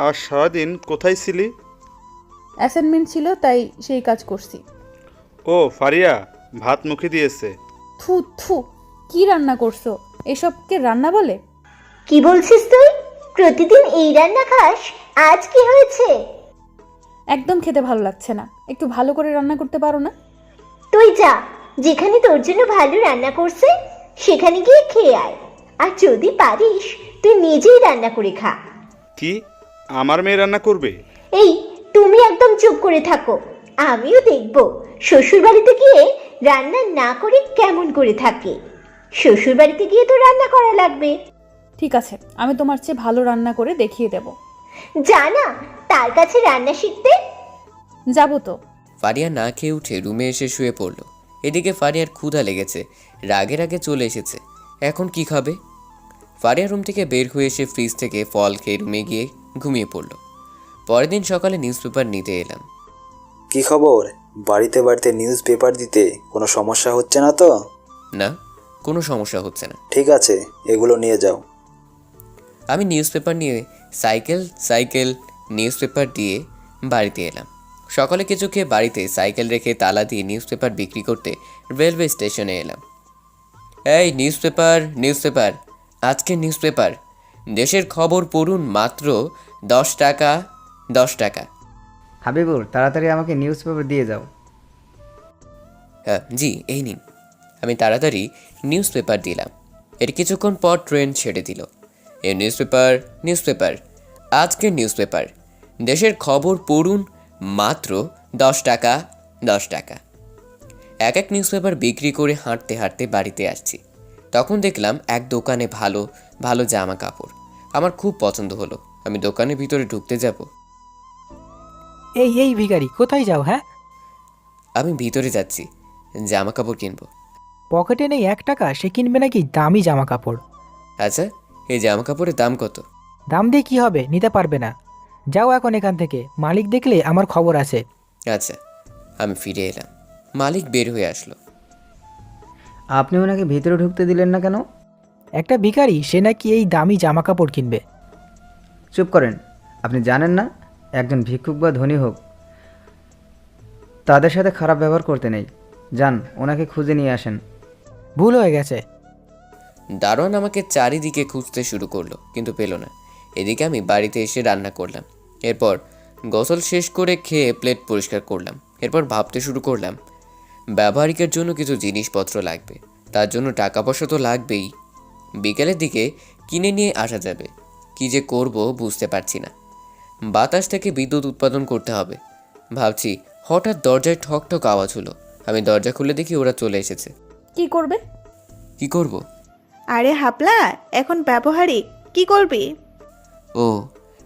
আর সারাদিন কোথায় ছিলি? অ্যাসাইনমেন্ট ছিল, তাই সেই কাজ করছি। ও ফারিয়া, ভাত মুখে দিয়েছে। থু থু, কি রান্না করছো? এসবকে রান্না বলে? কি বলছিস তুই? প্রতিদিন এই রান্না খাস? আজ কি হয়েছে? একদম খেতে ভালো লাগছে না। একটু ভালো করে রান্না করতে পারো না? তুই যা, যেখানে তোর জন্য ভালো রান্না করছে সেখানে গিয়ে খেয়ে আয়। আর যদি পারিস তুই নিজেই রান্না করে খা। কি, আমার মেয়ে রান্না করবে? এই, তুমি একদম চুপ করে থাকো। আমিও দেখব শ্বশুর বাড়িতে গিয়ে রান্না না করে কেমন করে থাকে। শ্বশুর বাড়িতে গিয়ে তো রান্না করা লাগবে। ঠিক আছে, আমি তোমার চেয়ে ভালো রান্না করে দেখিয়ে দেব। জানা তার কাছে রান্না শিখতে। যাবো তো। ফারিয়া না খেয়ে উঠে রুমে এসে শুয়ে পড়ল। এদিকে ফারিয়ার ক্ষুধা লেগেছে, রাগের আগে চলে এসেছে। এখন কি খাবে? ফারিয়া রুম থেকে বের হয়ে এসে ফ্রিজ থেকে ফল খেয়ে রুমে গিয়ে ঘুমিয়ে পড়ল। পরের দিন সকালে নিউজ পেপার নিতে এলাম। কি খবর? বাড়িতে বাড়িতে নিউজ পেপার দিতে কোনো সমস্যা হচ্ছে না তো? না, কোনো সমস্যা হচ্ছে না। ঠিক আছে, এগুলো নিয়ে যাও। আমি নিউজ পেপার নিয়ে সাইকেল নিউজ পেপার দিয়ে বাড়িতে এলাম। সকালে কিছু খেয়ে বাড়িতে সাইকেল রেখে তালা দিয়ে নিউজ পেপার বিক্রি করতে রেলওয়ে স্টেশনে এলাম। এই নিউজ পেপার, আজকের নিউজ পেপার, দেশের খবর পড়ুন, মাত্র 10 টাকা, 10 টাকা। হাবিবুর, তাড়াতাড়ি আমাকে নিউজ পেপার দিয়ে যাও। হ্যাঁ জি, এই নিন। আমি তাড়াতাড়ি নিউজ পেপার দিলাম। এর কিছুক্ষণ পর ট্রেন ছেড়ে দিল। এই নিউজ পেপার, আজকের নিউজ পেপার, দেশের খবর পড়ুন, মাত্র 10 টাকা, 10 টাকা। এক এক নিউজ পেপার বিক্রি করে হাঁটতে হাঁটতে বাড়িতে আসছি। তখন দেখলাম এক দোকানে ভালো ভালো জামা কাপড়। আমার খুব পছন্দ হলো। আমি দোকানের ভিতরে ঢুকতে যাব। এই এই ভিখারি, কোথায় যাও? হ্যাঁ, আমি ভিতরে যাচ্ছি, জামা কাপড় কিনবো। পকেটে নেই 1 টাকা, সে কিনবে নাকি দামি জামা কাপড়? আচ্ছা, এই জামা কাপড়ের দাম কত? দাম দিয়ে কি হবে, নিতে পারবে না। যাও এখন এখান থেকে, মালিক দেখলে আমার খবর আছে। আচ্ছা, আমি ফিরে এলাম। মালিক বের হয়ে আসলো। আপনি ওনাকে ভিতরে ঢুকতে দিলেন না কেন? একটা ভিখারি, সে নাকি এই দামি জামা কাপড় কিনবে। চুপ করেন। আপনি জানেন না, একজন ভিক্ষুক বা ধনী হোক, তাদের সাথে খারাপ ব্যবহার করতে নেই। যান, ওনাকে খুঁজে নিয়ে আসেন। ভুল হয়ে গেছে। দারোয়ান আমাকে চারিদিকে খুঁজতে শুরু করলো, কিন্তু পেল না। এদিকে আমি বাড়িতে এসে রান্না করলাম। এরপর গোসল শেষ করে খেয়ে প্লেট পরিষ্কার করলাম। এরপর ভাবতে শুরু করলাম, ব্যবহারিকের জন্য কিছু জিনিসপত্র লাগবে, তার জন্য টাকা পয়সা তো লাগবেই। বিকেলের দিকে কিনে নিয়ে আসা যাবে। কি যে করব বুঝতে পারছি না। বাতাস থেকে বিদ্যুৎ উৎপাদন করতে হবে ভাবছি। হঠাৎ দরজায় ঠক ঠক আওয়াজ হলো। আমি দরজা খুলে দেখি ওরা চলে এসেছে। কি করবে? কি করব? আরে হাপলা, এখন ব্যবহারিক কি করবি? ও,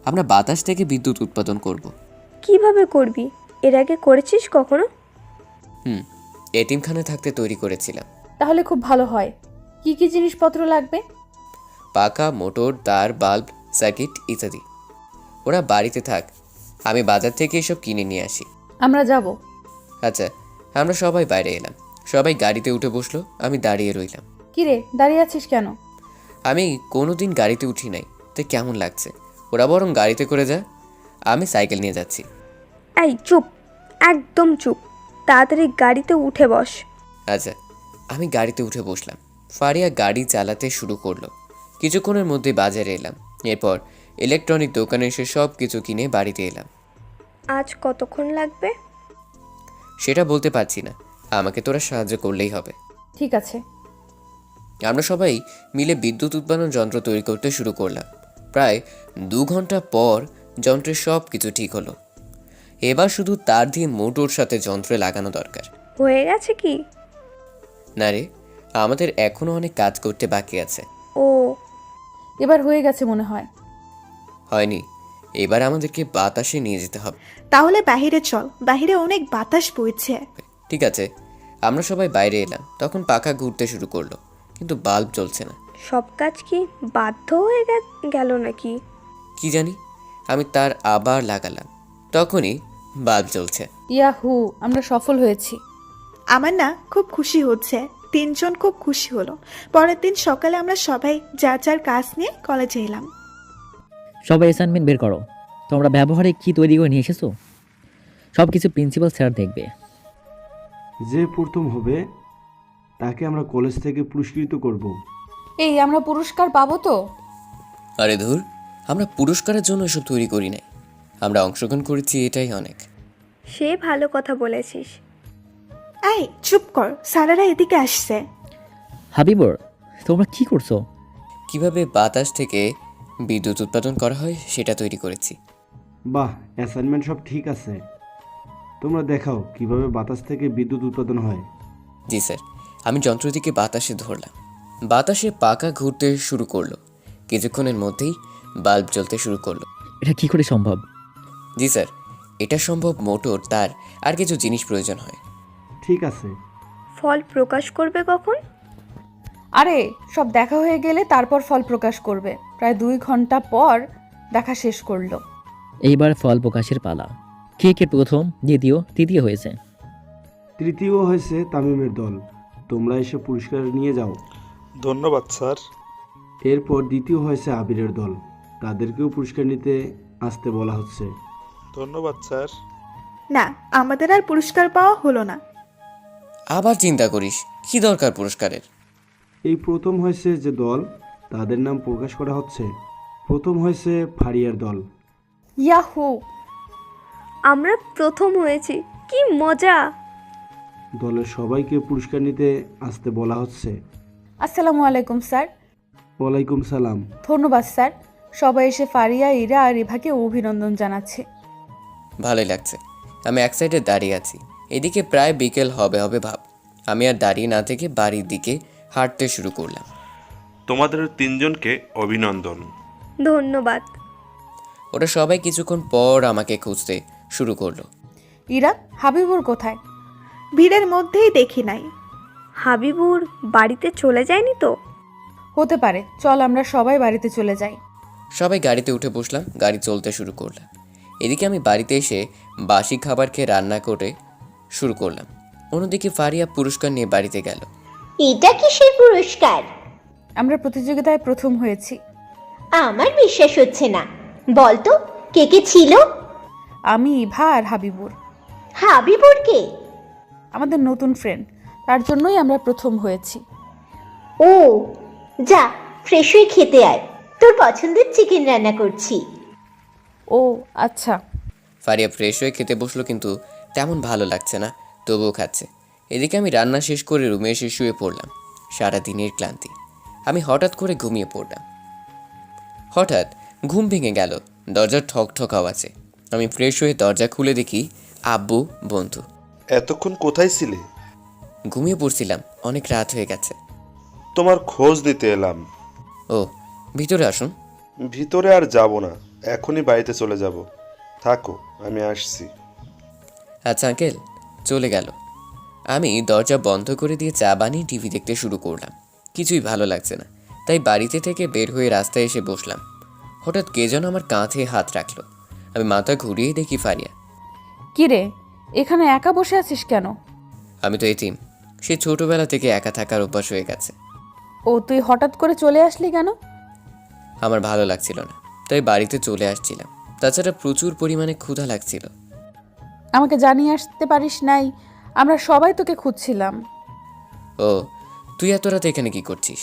আমরা বাতাস থেকে বিদ্যুৎ উৎপাদন করব। কিভাবে করবি? এর আগে করেছিস কখনো? এতিমখানা থাকতে তৈরি করেছিলাম। তাহলে খুব ভালো হয়। কি কি জিনিসপত্র লাগবে? পাকা, মোটর, তার, বাল্ব, সার্কিট ইত্যাদি। ওরা বাড়িতে থাক, আমি বাজার থেকে এসব কিনে নিয়ে আসি। আমরা যাব। আচ্ছা, আমরা সবাই বাইরে এলাম। সবাই গাড়িতে উঠে বসলো, আমি দাঁড়িয়ে রইলাম। কিরে, দাঁড়িয়ে আছিস কেন? আমি কোনোদিন গাড়িতে উঠি নাই, তাই কেমন লাগছে। ওরা বরং গাড়িতে করে যা, আমি সাইকেল নিয়ে যাচ্ছি। এই চুপ, একদম চুপ। তাড়াতাড়ি গাড়িতে উঠে বস। আচ্ছা, আমি গাড়িতে উঠে বসলাম। ফারিয়া গাড়ি চালাতে শুরু করলো। কিছুক্ষণের মধ্যে বাজারে এলাম। এরপর ইলেকট্রনিক দোকানে এসে সব কিছু কিনে বাড়িতে এলাম। আজ কতক্ষণ লাগবে? সেটা বলতে পারছি না, আমাকে তোরা সাহায্য করলেই হবে। ঠিক আছে। আমরা সবাই মিলে বিদ্যুৎ উৎপাদন যন্ত্র তৈরি করতে শুরু করলাম। প্রায় 2 ঘন্টা পর যন্ত্রের সব কিছু ঠিক হলো। এবার শুধু তার দিয়ে মোটর সাথে যন্ত্রে লাগানো দরকার। হয়ে গেছে কি? না রে, আমাদের এখনো অনেক কাজ করতে বাকি আছে। ও, এবার হয়ে গেছে মনে হয়। হয়নি, এবার আমাদেরকে বাতাসে নিয়ে যেতে হবে। তাহলে বাহিরে চল, বাহিরে অনেক বাতাস বইছে। ঠিক আছে, আমরা সবাই বাইরে এলাম। তখন পাখা ঘুরতে শুরু করলো, কিন্তু বাল্ব জ্বলছে না। সব কাজ কি বাধ্য হয়ে গেল নাকি? কি জানি। আমি তার আবার লাগালাম, তখনই বাল্ব জ্বলছে। ইয়াহু, আমরা সফল হয়েছি। আমার না খুব খুশি হচ্ছে। 3 জন খুব খুশি হলো। পরের দিন সকালে আমরা সবাই যার যার কাজ নিয়ে কলেজে এলাম। সবাই অ্যাসাইনমেন্ট বের করো। তোমরা ব্যবহারিক কি তৈরি করে নিয়ে এসেছো? সব কিছু প্রিন্সিপাল স্যার দেখবে। যে প্রথম হবে তাকে আমরা কলেজ থেকে পুরস্কৃত করব। এই, আমরা পুরস্কার পাবো তো? আরে ধুর, আমরা পুরস্কারের জন্য এসব তৈরি করি নাই। আমরা অংশগ্রহণ করেছি, এটাই অনেক। সে ভালো কথা বলেছিস। এই চুপ কর, স্যারেরা এদিকে আসছে। হাবিবর, তোমরা কি করছো? কিভাবে বাতাস থেকে বিদ্যুৎ উৎপাদন করা হয় সেটা তৈরি করেছি। বাহ, অ্যাসাইনমেন্ট সব ঠিক আছে। তোমরা দেখাও কিভাবে বাতাস থেকে বিদ্যুৎ উৎপাদন হয়। জি স্যার। আমি যন্ত্রটিকে বাতাসে ধরলাম। বাতাসে পাখা ঘুরতে শুরু করলো। কিছুক্ষণের মধ্যেই বাল্ব জ্বলতে শুরু করলো। এটা কি করে সম্ভব? জি স্যার, এটা সম্ভব। মোটর, তার আর কিছু জিনিস প্রয়োজন হয়। ঠিক আছে। ফল প্রকাশ করবে কখন? আরে, সব দেখা হয়ে গেলে তারপর ফল প্রকাশ করবে। প্রায় 2 ঘন্টা পর দেখা শেষ করলো। এইবার ফল প্রকাশের পালা। কে কে প্রথম, দ্বিতীয়, তৃতীয় হয়েছে? তৃতীয় হয়েছে তামিমের দল। তোমরা এসে পুরস্কার নিয়ে যাও। ধন্যবাদ স্যার। এরপর দ্বিতীয় হয়েছে আবিরের দল। তাদেরকেও পুরস্কার নিতে আসতে বলা হচ্ছে। ধন্যবাদ স্যার। না, আমাদের আর পুরস্কার পাওয়া হলো না। আবার চিন্তা করিস, কি দরকার পুরস্কারের? এই প্রথম হয়েছে যে দল, তাদের নাম প্রকাশ করা হচ্ছে। প্রথম হয়েছে ফারিয়ার দল। ইয়াহু, আমরা প্রথম হয়েছি, কি মজা! দলের সবাইকে পুরস্কার নিতে আসতে বলা হচ্ছে। আসসালামু আলাইকুম স্যার। ওয়ালাইকুম সালাম। ধন্যবাদ স্যার। সবাই এসে ফারিয়া, ইরা আর রিভাকে অভিনন্দন জানাচ্ছে। ভালোই লাগছে। আমি এক সাইডে দাঁড়িয়ে আছি। এদিকে প্রায় বিকেল হবে হবে ভাব। আমি আর দাঁড়িয়ে না থেকে বাড়ির দিকে হাঁটতে শুরু করলাম। তোমাদের তিনজনকে অভিনন্দন। ধন্যবাদ। ওরা সবাই কিছুক্ষণ পর আমাকে খুঁজতে শুরু করলো। ইরা, হাবিবুর কোথায়? ভিড়ের মধ্যেই দেখি নাই। হাবিবুর বাড়িতে চলে যায়নি তো? হতে পারে, চল আমরা সবাই বাড়িতে চলে যাই। সবাই গাড়িতে উঠে বসলাম, গাড়ি চলতে শুরু করলাম। এদিকে আমি বাড়িতে এসে বাসি খাবার খেয়ে রান্না করে শুরু করলাম। অন্যদিকে ফারিয়া পুরস্কার নিয়ে বাড়িতে গেল। এটা কিসের পুরস্কার? আমরা প্রতিযোগিতায় প্রথম হয়েছি। আমার বিশ্বাস হচ্ছে না, বলতো কে কে ছিল? আমি, ইভা আর হাবিবুর। হাবিবুর কে? আমাদের নতুন ফ্রেন্ড, তার জন্যই আমরা প্রথম হয়েছি। ও যা, ফ্রেশ হয়ে খেতে আয়, তোর পছন্দের চিকেন রান্না করছি। ও আচ্ছা। ফারিয়া ফ্রেশ হয়ে খেতে বসলো, কিন্তু তেমন ভালো লাগছে না, তবুও খাচ্ছে। এদিকে আমি রান্না শেষ করে রুমে এসে শুয়ে পড়লাম। সারাদিনের ক্লান্তি, আমি হঠাৎ করে ঘুমিয়ে পড়লাম। হঠাৎ ঘুম ভেঙে গেল, দরজার ঠক ঠক আওয়াজে। আমি ফ্রেশ হয়ে দরজা খুলে দেখি আব্বু, বন্ধু। এতক্ষণ কোথায় ছিলে? ঘুমিয়ে পড়ছিলাম, অনেক রাত হয়ে গেছে। তোমার খোঁজ দিতে এলাম। ও, ভিতরে আসুন। ভিতরে আর যাব না, এখনই বাড়িতে চলে যাব। থাকো, আমি আসছি। আচ্ছা আঙ্কেল, চলে গেল। আমি দরজা বন্ধ করে দিয়ে চা বানিয়ে টিভি দেখতে শুরু করলাম। কিছুই ভালো লাগছে না, তাই বাড়িতে থেকে বের হয়ে রাস্তায় এসে বসলাম। হঠাৎ কে যেন আমার কাঁধে হাত রাখলো। আমি মাথা ঘুরিয়ে দেখি ফারিয়া। কি রে, এখানে একা বসে আছিস কেন? আমি তো এতিম, সে ছোটবেলা থেকে একা থাকার অভ্যাস হয়ে গেছে। ও, তুই হঠাৎ করে চলে আসলি কেন? আমার ভালো লাগছিল না, তাই বাড়িতে চলে আসছিলাম। তাছাড়া প্রচুর পরিমাণে ক্ষুধা লাগছিল। আমাকে জানিয়ে আসতে পারিস নাই? আমরা সবাই তোকে খুঁজছিলাম। ও, তুই এত রাতে এখানে কি করছিস?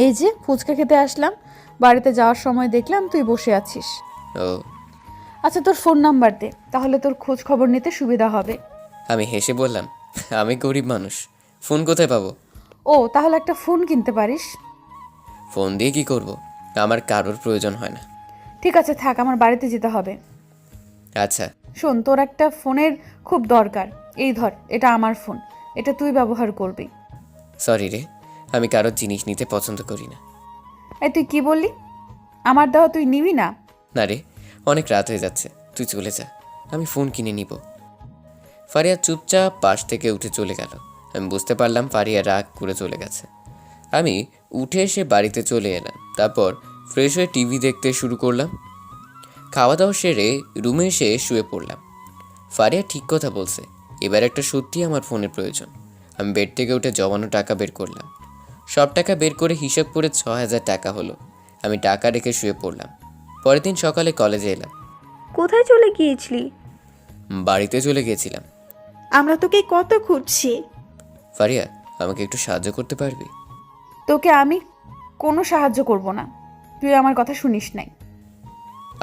এই যে ফুচকা খেতে আসলাম, বাড়িতে যাওয়ার সময় দেখলাম তুই বসে আছিস। ও আচ্ছা, তোর ফোন নাম্বার দে, তাহলে তোর খোঁজ খবর নিতে সুবিধা হবে। আমি হেসে বললাম, আমি গরিব মানুষ, ফোন কোথায় পাবো? ও, তাহলে একটা ফোন কিনতে পারিস। ফোন দিয়ে কি করব? আমার কারোর প্রয়োজন হয় না। ঠিক আছে, থাক, আমার বাড়িতে যেতে হবে। আচ্ছা শোন, তোর একটা ফোনের খুব দরকার। এই ধর, এটা আমার ফোন, এটা তুই ব্যবহার করবি। সরি রে, আমি কারোর জিনিস নিতে পছন্দ করি না। এই তুই কি বললি? আমার দেওয়া তুই নিবি না? না রে, অনেক রাত হয়ে যাচ্ছে, তুই চলে যা, আমি ফোন কিনে নিব। ফারিয়া চুপচাপ পাশ থেকে উঠে চলে গেল। আমি বুঝতে পারলাম ফারিয়া রাগ করে চলে গেছে। আমি উঠে এসে বাড়িতে চলে এলাম। তারপর ফ্রেশ হয়ে টিভি দেখতে শুরু করলাম। খাওয়া দাওয়া সেরে রুমে এসে শুয়ে পড়লাম। ফারিয়া ঠিক কথা বলছে, এবার একটা সত্যি আমার ফোনের প্রয়োজন। আমি বেড থেকে উঠে জমানো টাকা বের করলাম। সব টাকা বের করে হিসাব করে ৬,০০০ টাকা হলো। আমি টাকা রেখে শুয়ে পড়লাম। পরের দিন সকালে কলেজে এলাম। কোথায় চলে গিয়েছিলি? বাড়িতে চলে গিয়েছিলাম। আমরা তোকে কত খুঁজছি। ফারিয়া, আমাকে একটু সাহায্য করতে পারবি? তোকে আমি কোনো সাহায্য করব না, তুই আমার কথা শুনিস নাই।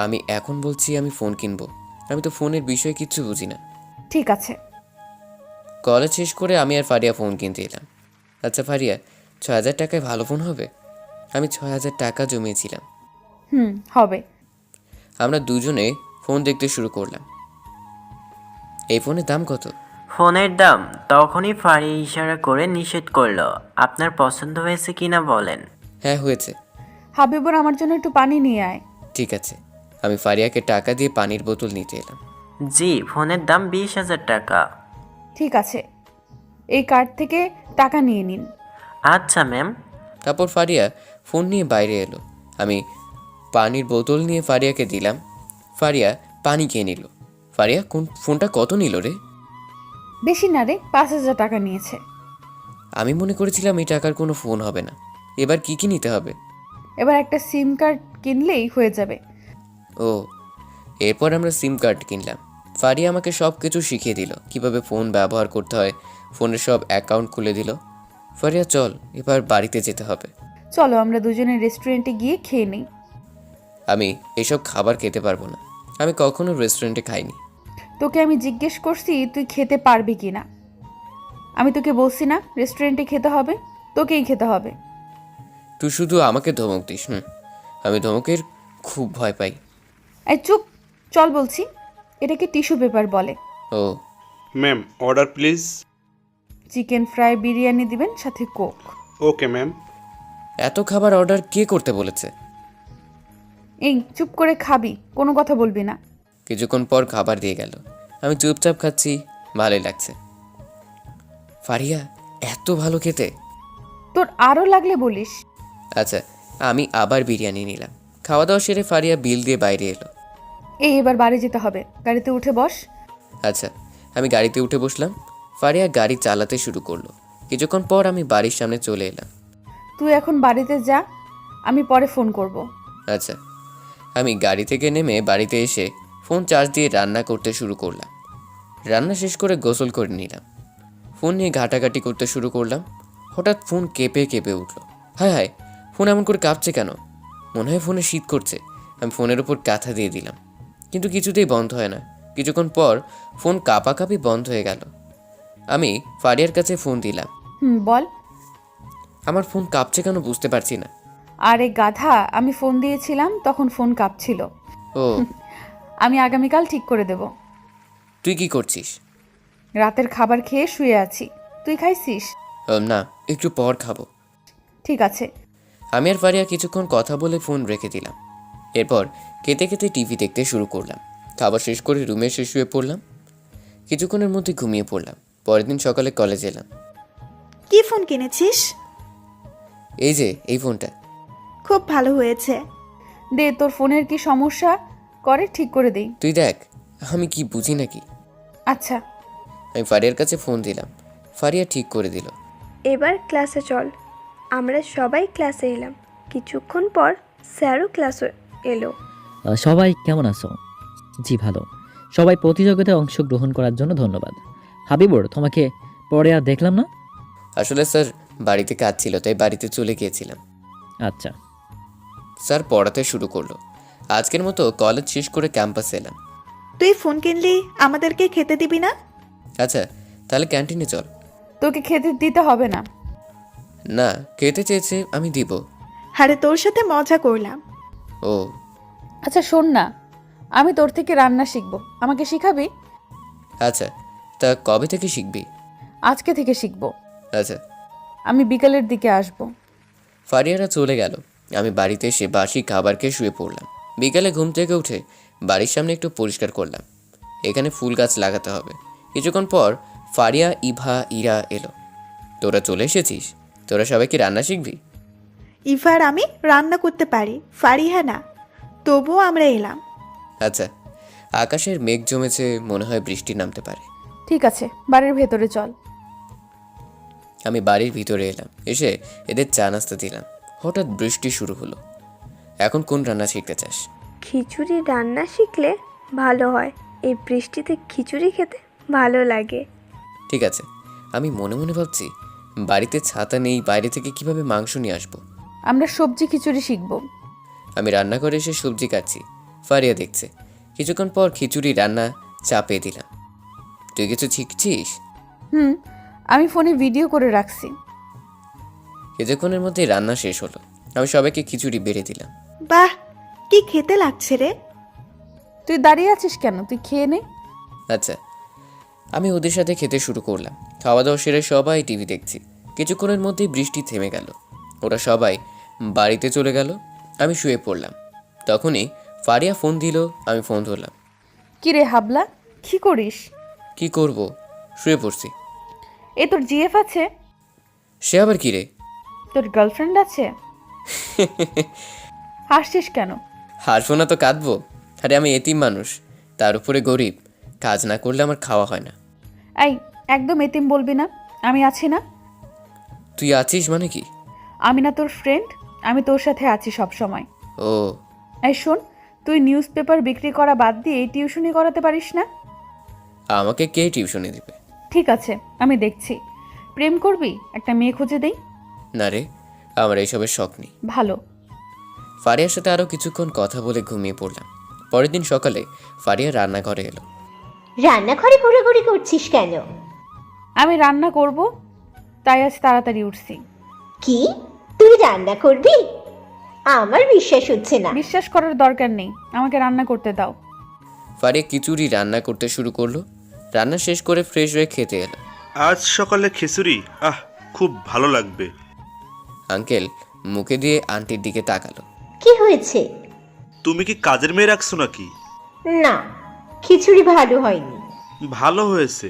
আমি এখন বলছি আমি ফোন কিনবো, আমি তো ফোনের বিষয়ে কিচ্ছু বুঝি না। ঠিক আছে। কলেজ শেষ করে আমি আর ফারিয়া ফোন কিনতে এলাম। আচ্ছা ফারিয়া, ৬,০০০ টাকায় ভালো ফোন হবে? আমি ৬,০০০ টাকা জমিয়েছিলাম। হবে। আমরা দুজনে ফোন দেখতে শুরু করলাম। এই ফোনের দাম কত? ফোনের দাম তখনই ফারিয়া ইশারা করে নিষেধ করলো। আপনার পছন্দ হয়েছে কিনা বলেন। হ্যাঁ হয়েছে। হাবিবুর, আমার জন্য একটু পানি নিয়ে আয়। ঠিক আছে। আমি ফারিয়াকে টাকা দিয়ে পানির বোতল নিতে এলাম। জি, ফোনের দাম 20,000 টাকা। ঠিক আছে, এই কার্ড থেকে টাকা নিয়ে নিন। আচ্ছা ম্যাম। তারপর ফারিয়া ফোন নিয়ে বাইরে এলো। আমি পানির বোতল নিয়ে ফারিয়াকে দিলাম। ফারিয়া পানি খেয়ে নিল। ফারিয়া, ফোনটা কত নিল রে? বেশি না রে, 5,000 টাকা নিয়েছে। আমি মনে করেছিলাম এই টাকার কোনো ফোন হবে না। এবার কি কি নিতে হবে? এবার একটা সিম কার্ড কিনলেই হয়ে যাবে। ও, এরপর আমরা সিম কার্ড কিনলাম। ফারিয়া আমাকে সব কিছু শিখিয়ে দিল, কিভাবে ফোন ব্যবহার করতে হয়। ফোনের সব অ্যাকাউন্ট খুলে দিল। ফারিয়া চল, এবার বাড়িতে যেতে হবে। চলো আমরা দুজনে রেস্টুরেন্টে গিয়ে খেয়ে নিই। আমি এসব খাবার খেতে পারবো না, আমি কখনো রেস্টুরেন্টে খাইনি। তোকে আমি জিজ্ঞেস করছি তুই খেতে পারবি কি না। আমি তোকে বলছি না রেস্টুরেন্টে খেতে হবে, তোকেই খেতে হবে। তুই শুধু আমাকে ধমক দিস। আমি ধমকের খুব ভয় পাই। এই চুপ, চল বলছি। এটাকে টিস্যু পেপার বলে। ও ma'am, order please. Chicken fry biryani দিবেন, সাথে কোক। Okay ma'am. এত খাবার অর্ডার কে করতে বলেছে? এই চুপ করে খাবি, কোনো কথা বলবি না। কিছুক্ষণ পর খাবার দিয়ে গেল। আমি চুপচাপ খাচ্ছি, ভালোই লাগছে। ফারিয়া এত ভালো খেতে। তোর আরও লাগলে বলিস। আচ্ছা, আমি আবার বিরিয়ানি নিলাম। খাওয়া দাওয়া সেরে ফারিয়া বিল দিয়ে বাইরে এলো। এই এবার বাড়ি যেতে হবে, গাড়িতে উঠে বস। আচ্ছা, আমি গাড়িতে উঠে বসলাম। ফারিয়া গাড়ি চালাতে শুরু করলো। কিছুক্ষণ পর আমি বাড়ির সামনে চলে এলাম। তুই এখন বাড়িতে যা, আমি পরে ফোন করব। আচ্ছা, আমি গাড়ি থেকে নেমে বাড়িতে এসে ফোন চার্জ দিয়ে রান্না করতে শুরু করলাম। রান্না শেষ করে গোসল করে নিলাম। ফোন নিয়ে ঘাটাঘাটি করতে শুরু করলাম। হঠাৎ ফোন কেঁপে কেঁপে উঠলো। হায় হায়, ফোন এমন করে কাঁপছে কেন? মনে হয় ফোনে শীত করছে। আমি ফোনের ওপর কাঁথা দিয়ে দিলাম, কিন্তু কিছুতেই বন্ধ হয় না। কিছুক্ষণ পর ফোন কাঁপাকাঁপি বন্ধ হয়ে গেল। আমি ফারিয়ার কাছে ফোন দিলাম। বল। আমার ফোন কাঁপছে কেন বুঝতে পারছি না। আরে গাধা, আমি ফোন দিয়েছিলাম তখন ফোন কাঁপছিল। ও, আমি আগামীকাল ঠিক করে দেব। তুই কি করছিস? রাতের খাবার খেয়ে শুয়ে আছি, তুই খাইছিস? না, একটু পর খাবো। ঠিক আছে। আমি আর ফারিয়া কিছুক্ষণ কথা বলে ফোন রেখে দিলাম। এরপর খেতে খেতে টিভি দেখতে শুরু করলাম। খাবার শেষ করে রুমে এসে শুয়ে পড়লাম। কিছুক্ষণের মধ্যে ঘুমিয়ে পড়লাম। পরের দিন সকালে কলেজ এলাম। কি ফোন কিনেছিস? এই যে এই ফোনটা। খুব ভালো হয়েছে। দে, তোর ফোনের কি সমস্যা করে ঠিক করে দেই। তুই দেখ, আমি কি বুঝি নাকি। আচ্ছা। আমি ফারিয়ার কাছে ফোন দিলাম। ফারিয়া ঠিক করে দিল। এবার ক্লাসে চল। আমরা সবাই ক্লাসে এলাম। কিছুক্ষণ পর স্যারও ক্লাসে এলো। সবাই কেমন আছো? জি ভালো। সবাই প্রতিযোগিতায় অংশগ্রহণ করার জন্য ধন্যবাদ। হাবিবুর, তোমাকে পরে আর দেখলাম না। আসলে স্যার বাড়িতে কাজ ছিল, তাই বাড়িতে চলে গিয়েছিলাম। আচ্ছা। স্যার পড়াতে শুরু করলো। আজকের মতো কলেজ শেষ করে ক্যাম্পাসে এলাম। তুই ফোন কিনলি, আমাদেরকে খেতে দিবি না? আচ্ছা, তাহলে ক্যান্টিনে চল। তোকে খেতে দিতে হবে না। না, খেতে চেয়েছে, আমি দিব। আরে তোর সাথে মজা করলাম। ও আচ্ছা শোন না, আমি তোর থেকে রান্না শিখবো, আমাকে শিখাবি? আচ্ছা, তা কবে থেকে শিখবি? আজকে থেকে শিখবো। আচ্ছা। আমি বিকালের দিকে আসবো। ফারিয়ারা চলে গেল। আমি বাড়িতে এসে বাসি খাবার খেয়ে শুয়ে পড়লাম। বিকালে ঘুম থেকে উঠে বাড়ির সামনে একটু পরিষ্কার করলাম। এখানে ফুল গাছ লাগাতে হবে। কিছুক্ষণ পর ফারিয়া, ইভা, ইরা এলো। তোরা চলে এসেছিস? তোরা সবাই কি রান্না শিখবি? ইভার আমি রান্না করতে পারি, ফারিহা না। তবুও আমরা এলাম। আচ্ছা, আকাশের মেঘ জমেছে, মনে হয় বৃষ্টি নামতে পারে। ঠিক আছে, বাড়ির ভেতরে চল। আমি বাড়ির ভিতরে এলাম। এসে এদের চা নাস্তা দিলাম। হঠাৎ বৃষ্টি শুরু হলো। এখন কোন রান্না শিখতে চাস? খিচুড়ি রান্না শিখলে ভালো হয়। এই বৃষ্টিতে খিচুড়ি খেতে ভালো লাগে। ঠিক আছে। আমি মনে মনে ভাবছি, বাড়িতে ছাতা নেই, বাইরে থেকে কিভাবে মাংস নিয়ে আসবো। আমরা সবজি খিচুড়ি শিখবো। আমি রান্না করে এসে সবজি কাটছি। ফারিয়া দেখছে। কিছুক্ষণ পর খিচুড়ি রান্না চাপিয়ে দিলাম। তুই কিছু শিখছিস? আমি ফোনে ভিডিও করে রাখছি। কিছুক্ষণের মধ্যে রান্না শেষ হলো। আমি সবাইকে খিচুড়ি বেড়ে দিলাম। বাহ, কি খেতে লাগছে রে। তুই দাঁড়িয়ে আছিস কেন? তুই খেয়ে নে। আচ্ছা। আমি ওদের সাথে খেতে শুরু করলাম। খাওয়া দাওয়া সেরে সবাই টিভি দেখছি। কিছুক্ষণের মধ্যেই বৃষ্টি থেমে গেল। ওরা সবাই বাড়িতে চলে গেল। আমি শুয়ে পড়লাম। তখনই ফারিয়া ফোন দিল। আমি ফোন ধরলাম। কি রে হাবলা, কি করিস? কি করব, শুয়ে পড়ছি। এ তোর জিএফ আছে? সে আবার কি রে? তোর গার্লফ্রেন্ড আছে? হাসছিস কেন? হাসবো না তো কাঁদবো? আরে আমি এতিম মানুষ, তার উপরে গরিব। কাজ না করলে আমার খাওয়া হয় না। এই একদম এতিম বলবি না, আমি আছি না। তুই আছিস মানে কি? আমি না তোর ফ্রেন্ড, আমি তোর সাথে আছি সব সময়। ও, এই শোন, তুই নিউজ পেপার বিক্রি করা বাদ দিয়ে টিউশনি করাতে পারিস না? আমাকে কে টিউশনি দিবে? ঠিক আছে, আমি দেখছি। প্রেম করবি? একটা মেয়ে খুঁজে দেই। না রে, আমার এইসবের শখ নেই। ভালো। ফারিয়ার সাথে আরও কিছুক্ষণ কথা বলে ঘুমিয়ে পড়লাম। পরের দিন সকালে ফারিয়া রান্নাঘরে এলো। রান্নাঘরে ঘোরাঘুরি করছিস কেন? আমি রান্না করব, তাই আজ তাড়াতাড়ি উঠছি। কি, তুই রান্না করবি? আমার বিশ্বাস হচ্ছে না। বিশ্বাস করার দরকার নেই, আমাকে রান্না করতে দাও। ফারিয়া খিচুড়ি রান্না করতে শুরু করলো। রান্না শেষ করে ফ্রেশ হয়ে খেতে এলো। আজ সকালে খিচুড়ি, খুব ভালো লাগবে। আঙ্কেল মুখে দিয়ে আন্টির দিকে তাকালো। কি হয়েছে? তুমি কি কাজের মেয়ে রাখছো নাকি? না, খিচুড়ি ভালো হয়নি। ভালো হয়েছে,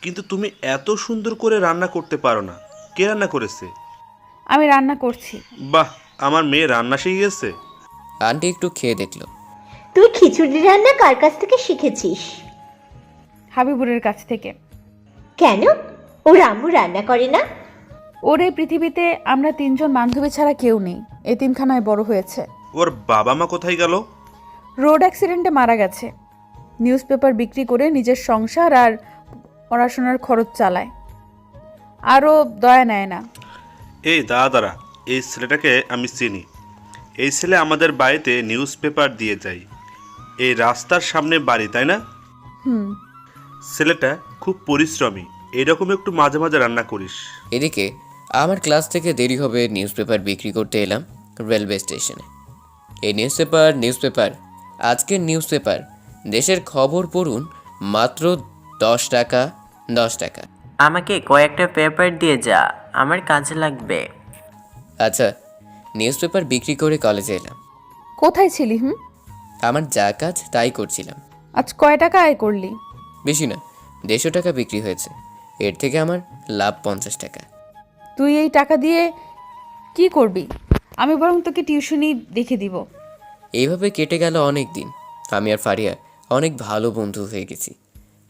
কিন্তু তুমি এত সুন্দর করে রান্না করতে পারো না। কে রান্না করেছে? আমি রান্না করছি। বাহ, আমার মেয়ে রান্না শিখে গেছে। আন্টি একটু খেয়ে দেখলো। তুই খিচুড়ি রান্না কার কাছ থেকে শিখেছিস? হাবিবুরের কাছ থেকে। কেন? ওর আম্মু রান্না করে না? ওর এই পৃথিবীতে আমরা 3 জন বান্ধবী ছাড়া কেউ নেই। এতিমখানায় বড় হয়েছে। ওর বাবা মা কোথায় গেল? রোড অ্যাক্সিডেন্টে মারা গেছে। নিউজ পেপার বিক্রি করে নিজের সংসার আর পড়াশোনার খরচ চালায়। আরও দয়া নেয় না। এই দাদা, এই ছেলেটাকে আমি চিনি। এই ছেলে আমাদের বাড়িতে নিউজ পেপার দিয়ে যায়। এই রাস্তার সামনে বাড়ি, তাই না? হুম। ছেলেটা খুব পরিশ্রমী। এরকম একটু মাঝে মাঝে রান্না করিস। এদিকে আমার ক্লাস থেকে দেরি হবে, নিউজ পেপার বিক্রি করতে এলাম রেলওয়ে স্টেশনে। এই নিউজ পেপার আজকের নিউজ পেপার, দেশের খবর পড়ুন মাত্র 10 টাকা। 10 টাকা। আমাকে কয়েকটা পেপার দিয়ে যা, আমার কাজে লাগবে। আচ্ছা, নিউজ পেপার বিক্রি করে কলেজে এলাম। কোথায় ছিলি? আমার যা কাজ তাই করছিলাম। আজ কয় টাকা আয় করলি? বেশি না, 150 টাকা বিক্রি হয়েছে। এর থেকে আমার লাভ 50 টাকা। তুই এই টাকা দিয়ে কি করবি? আমি বরং তোকে টিউশনি দেখে দিব। এইভাবে কেটে গেল অনেক দিন। আমি আর ফারিয়া অনেক ভালো বন্ধু হয়ে গেছি।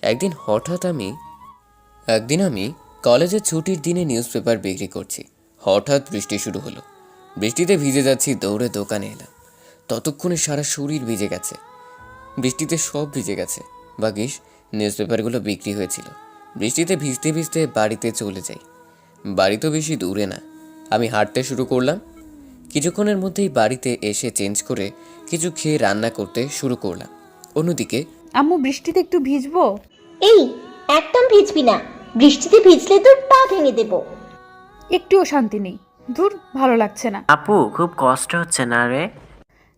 একদিন আমি কলেজের ছুটির দিনে নিউজ পেপার বিক্রি করছি। হঠাৎ বৃষ্টি শুরু হলো। বৃষ্টিতে ভিজে যাচ্ছি, দৌড়ে দোকানে এলাম। ততক্ষণে সারা শরীর ভিজে গেছে। বৃষ্টিতে সব ভিজে গেছে। ভাগ্যিস নিউজ পেপারগুলো বিক্রি হয়েছিল। বৃষ্টিতে ভিজতে ভিজতে বাড়িতে চলে যাই। বাড়ি তো বেশি দূরে না। আমি হাঁটতে শুরু করলাম। কিছুক্ষণের মধ্যেই বাড়িতে এসে চেঞ্জ করে কিছু খেয়ে রান্না করতে শুরু করলাম। অন্যদিকে আম্মু, বৃষ্টিতে একটু ভিজবো? এই, একদম ভিজবি না। বৃষ্টিতে ভিজলে তোর পা ভেঙে দেব। একটুও শান্তি নেই। দূর, ভালো লাগছে না। আপু, খুব কষ্ট হচ্ছে না রে?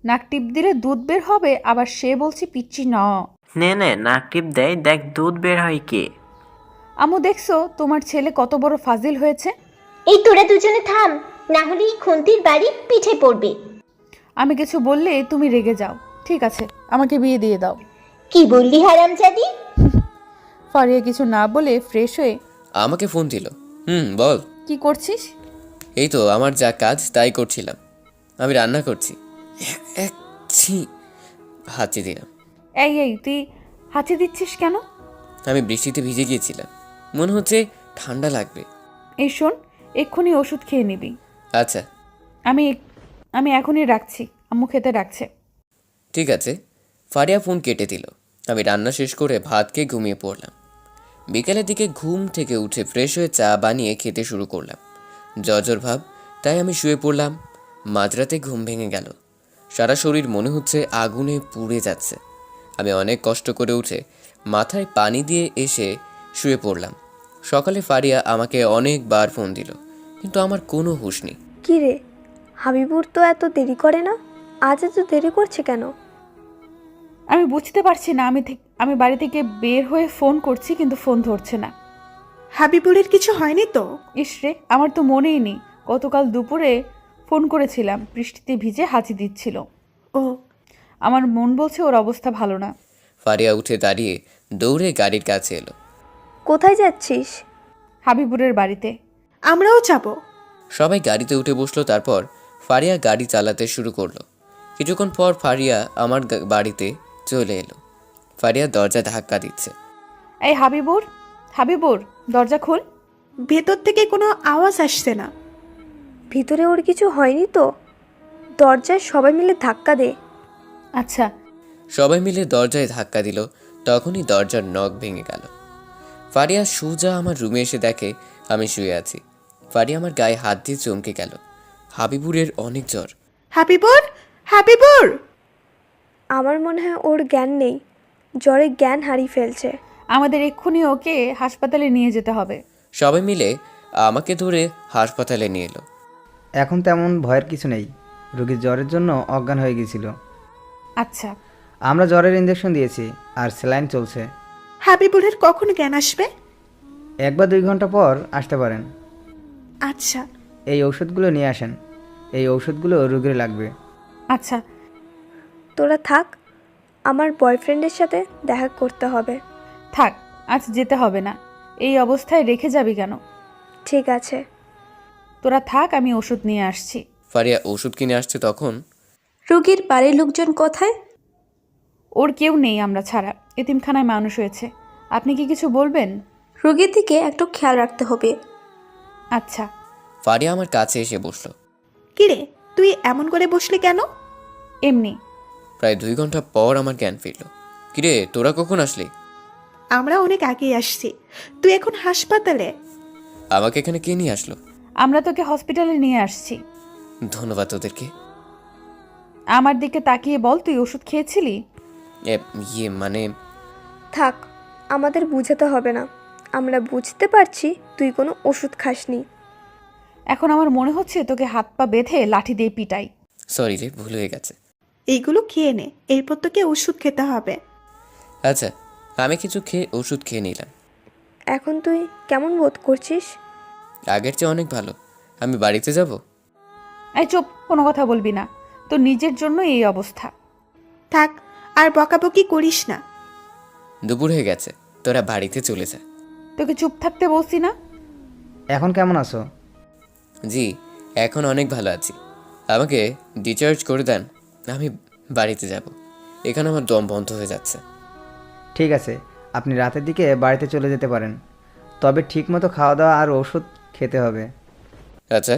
নাক টিপ দিলে দুধ বের হবে, আবার সে বলছি পিচ্ছি ন। নে নাক টিপ দেয়, দেখ দুধ বের হয় কি। আম্মু, দেখছো তোমার ছেলে কত বড় ফাজিল হয়েছে? এই তোরা দুজনে থাম, না হলে এই খুন্তির বাড়ি পিঠে পড়বে। আমি কিছু বললে তুমি রেগে যাও। ঠিক আছে, আমাকে বিয়ে দিয়ে দাও। কি বললি হারামজাদি? ফারিয়া কিছু না বলে ফ্রেশ হয়ে আমাকে ফোন দিল। বল। কি করছিস? এই তো আমার যা কাজ তাই করছিলাম। আমি রান্না করছি। হাঁচি দিলাম। এই তুই হাঁচি দিচ্ছিস কেন? আমি বৃষ্টিতে ভিজে গিয়েছিলাম, মনে হচ্ছে ঠান্ডা লাগবে। এই শোন, এক্ষুনি ওষুধ খেয়ে নিবি। আচ্ছা। আমি এখনই রাখছি, আম্মু খেতে রাখছে। ঠিক আছে। ফারিয়া ফোন কেটে দিল। আমি রান্না শেষ করে ভাত খেয়ে ঘুমিয়ে পড়লাম। বিকেলের দিকে ঘুম থেকে উঠে ফ্রেশ হয়ে চা বানিয়ে খেতে শুরু করলাম। জ্বর ভাব, তাই আমি শুয়ে পড়লাম। মাঝরাতে ঘুম ভেঙে গেল। সারা শরীর মনে হচ্ছে আগুনে পুড়ে যাচ্ছে। আমি অনেক কষ্ট করে উঠে মাথায় পানি দিয়ে এসে শুয়ে পড়লাম। সকালে ফারিয়া আমাকে অনেকবার ফোন দিল, কিন্তু আমার কোনো হুঁশ নেই। কি রে, হাবিবুর তো এত দেরি করে না, আজ এত দেরি করছে কেন? আমি বুঝতে পারছি না। আমি বাড়ি থেকে বের হয়ে ফোন করছি, কিন্তু ফোন ধরছে না। হাবিবুরের কিছু হয়নি তো? ইসরে, আমার তো মনেই নেই। গতকাল দুপুরে ফোন করেছিলাম, বৃষ্টিতে ভিজে হাঁচি দিচ্ছিল। ও, আমার মন বলছে ওর অবস্থা ভালো না। ফারিয়া উঠে দাঁড়িয়ে দৌড়ে গাড়ির কাছে এলো। কোথায় যাচ্ছিস? হাবিবুরের বাড়িতে। আমরাও যাব। সবাই গাড়িতে উঠে বসলো। তারপর ফারিয়া গাড়ি চালাতে শুরু করলো। কিছুক্ষণ পর ফারিয়া আমার বাড়িতে চলে এলো। ফারিয়া দরজা ধাক্কা দিচ্ছে। এই হাবিবুর, দরজা খোল। ভেতর থেকে কোনো আওয়াজ আসছে না। ভিতরে ওর কিছু হয়নি তো? দরজায় সবাই মিলে ধাক্কা দে। আচ্ছা। সবাই মিলে দরজায় ধাক্কা দিল। তখনই দরজার নখ ভেঙে গেল। ফারিয়া সুজা আমার রুমে এসে দেখে আমি শুয়ে আছি। ফারিয়া আমার গায়ে হাত দিয়ে চমকে গেল। হাবিবুরের অনেক জ্বর। হাবিবুর! আমার মনে হয় ওর জ্ঞান নেই, জ্বরে জ্ঞান হারিয়ে ফেলছে। আমাদের এক্ষুনি ওকে হাসপাতালে নিয়ে যেতে হবে। সবাই মিলে আমাকে ধরে হাসপাতালে নিয়ে এলো। এখন তেমন ভয়ের কিছু নেই, রোগীর জ্বরের জন্য অজ্ঞান হয়ে গিয়েছিল। আচ্ছা। আমরা জ্বরের ইঞ্জেকশন দিয়েছি আর স্যালাইন চলছে। হাবিবুরের কখন জ্ঞান আসবে? 1 বা 2 ঘন্টা পর আসতে পারেন। আচ্ছা। এই ঔষধগুলো নিয়ে আসেন। এই ঔষধগুলো রোগীর লাগবে। আচ্ছা। তোরা থাক, আমার বয়ফ্রেন্ডের সাথে দেখা করতে হবে। থাক, আজ যেতে হবে না। এই অবস্থায় রেখে যাবি কেন? ঠিক আছে। তোরা থাক, আমি ওষুধ নিয়ে আসছি। ফারিয়া ওষুধ কিনে আসছে তখন রোগীর বাড়ির লোকজন কোথায়? ওর কেউ নেই আমরা ছাড়া, এতিমখানায় মানুষ হয়েছে। আপনি কি কিছু বলবেন? রোগীর দিকে একটু খেয়াল রাখতে হবে। আচ্ছা। ফারিয়া আমার কাছে এসে বসলো। কিরে, তুই এমন করে বসলি কেন? এমনি। প্রায় 2 ঘন্টা পর আমার জ্ঞান ফিরল। কিরে, তোরা কখন আসলি? আমরা অনেক আগেই আসছি। তুই এখন হাসপাতালে। আমাকে এখানে কে নিয়ে আসলো? আমরা তোকে হসপিটালে নিয়ে আসছি। ধন্যবাদ তোদেরকে। আমার দিকে তাকিয়ে বল, তুই ওষুধ খেয়েছিলি? মানে থাক, আমাদের বুঝাতে হবে না। আমরা বুঝতে পারছি তুই কোনো ওষুধ খাসনি। এখন আমার মনে হচ্ছে তোকে হাত পা বেঁধে লাঠি দিয়ে পিটাই। সরি রে, ভুল হয়ে গেছে। এইগুলো খেয়ে নে, এরপর তোকে ওষুধ খেতে হবে। আচ্ছা, আমি কিছু খেয়ে ওষুধ খেয়ে নিলাম। এখন তুই কেমন বোধ করছিস? আগের চেয়ে অনেক ভালো। আমি বাড়িতে যাব। এই চুপ, কোনো কথা বলবি না। তোর নিজের জন্য এই অবস্থা। থাক, আর বকাবকি করিস না। দুপুর হয়ে গেছে, তোরা বাড়িতে চলে যা। তোকে চুপ থাকতে বলছি না? এখন কেমন আছো? জি, এখন অনেক ভালো আছি। আমাকে ডিসচার্জ করে দেন, আমি বাড়িতে যাব। এখানে আমার দম বন্ধ হয়ে যাচ্ছে। ঠিক আছে, আপনি রাতের দিকে বাড়িতে চলে যেতে পারেন। তবে ঠিকমতো খাওয়া দাওয়া আর ওষুধ খেতে হবে। আচ্ছা।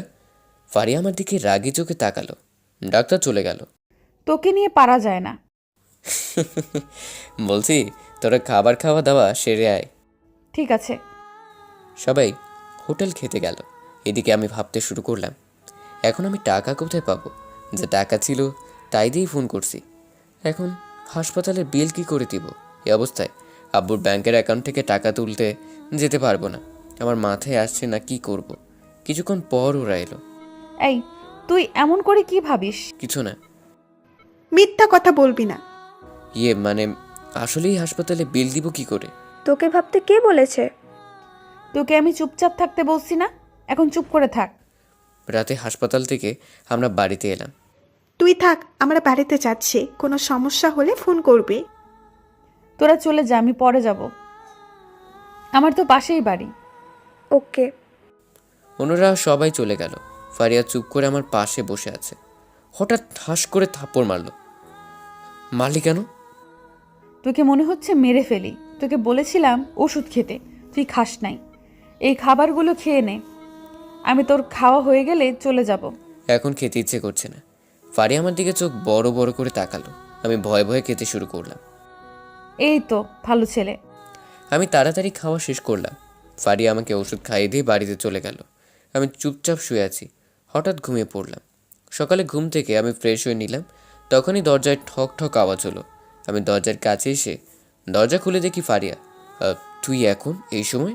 ফারিয়া আমার দিকে রাগি চোখে তাকালো। ডাক্তার চলে গেল। তোকে নিয়ে পারা যায় না। বলছি, তোরা খাবার খাওয়া দাওয়া সেরে আয়। ঠিক আছে। সবাই হোটেল খেতে গেল। এদিকে আমি ভাবতে শুরু করলাম, এখন আমি টাকা কোথায় পাবো? যে টাকা ছিল তাই দিয়েই ফোন করছি। এখন হাসপাতালের বিল কি করে দিব? এই অবস্থায় আব্বুর ব্যাংকের অ্যাকাউন্ট থেকে টাকা তুলতে যেতে পারবো না। আমার মাথায় আসছে না কি করব। কিছুক্ষণ পর ওরা এলো। এই, তুই এমন করে কি ভাবিস? কিছু না। মিথ্যা কথা বলবি না। মানে আসলেই হাসপাতালে বিল দিব কি করে? তোকে ভাবতে কে বলেছে? তোকে আমি চুপচাপ থাকতে বলছি না? এখন চুপ করে থাক। রাতে হাসপাতাল থেকে আমরা বাড়িতে এলাম। তুই থাক, আমরা বাড়িতে যাচ্ছি। কোনো সমস্যা হলে ফোন করবি। তোরা চলে যা, আমি পরে যাব। আমার তো পাশেই বাড়ি। ওকে। অন্যরা সবাই চলে গেল। ফারিয়া চুপ করে আমার পাশে বসে আছে। হঠাৎ ঠাস করে থাপ্পড় মারল। মারলি কেন? তোকে মনে হচ্ছে মেরে ফেলি। তোকে বলেছিলাম ওষুধ খেতে, তুই খাস নাই। এই খাবারগুলো খেয়ে নে, আমি তোর খাওয়া হয়ে গেলে চলে যাব। এখন খেতে ইচ্ছে করছে না। ফারিয়া আমার দিকে চোখ বড় বড় করে তাকালো। আমি ভয়ে ভয়ে খেতে শুরু করলাম। এই তো ভালো ছেলে। আমি তাড়াতাড়ি খাওয়া শেষ করলাম। ফারিয়া আমাকে ওষুধ খাইয়ে দিয়ে বাড়িতে চলে গেল। আমি চুপচাপ শুয়ে আছি। হঠাৎ ঘুমিয়ে পড়লাম। সকালে ঘুম থেকে আমি ফ্রেশ হয়ে নিলাম। তখনই দরজায় ঠক ঠক আওয়াজ হলো। আমি দরজার কাছে এসে দরজা খুলে দেখি ফারিয়া। তুই এখন এই সময়?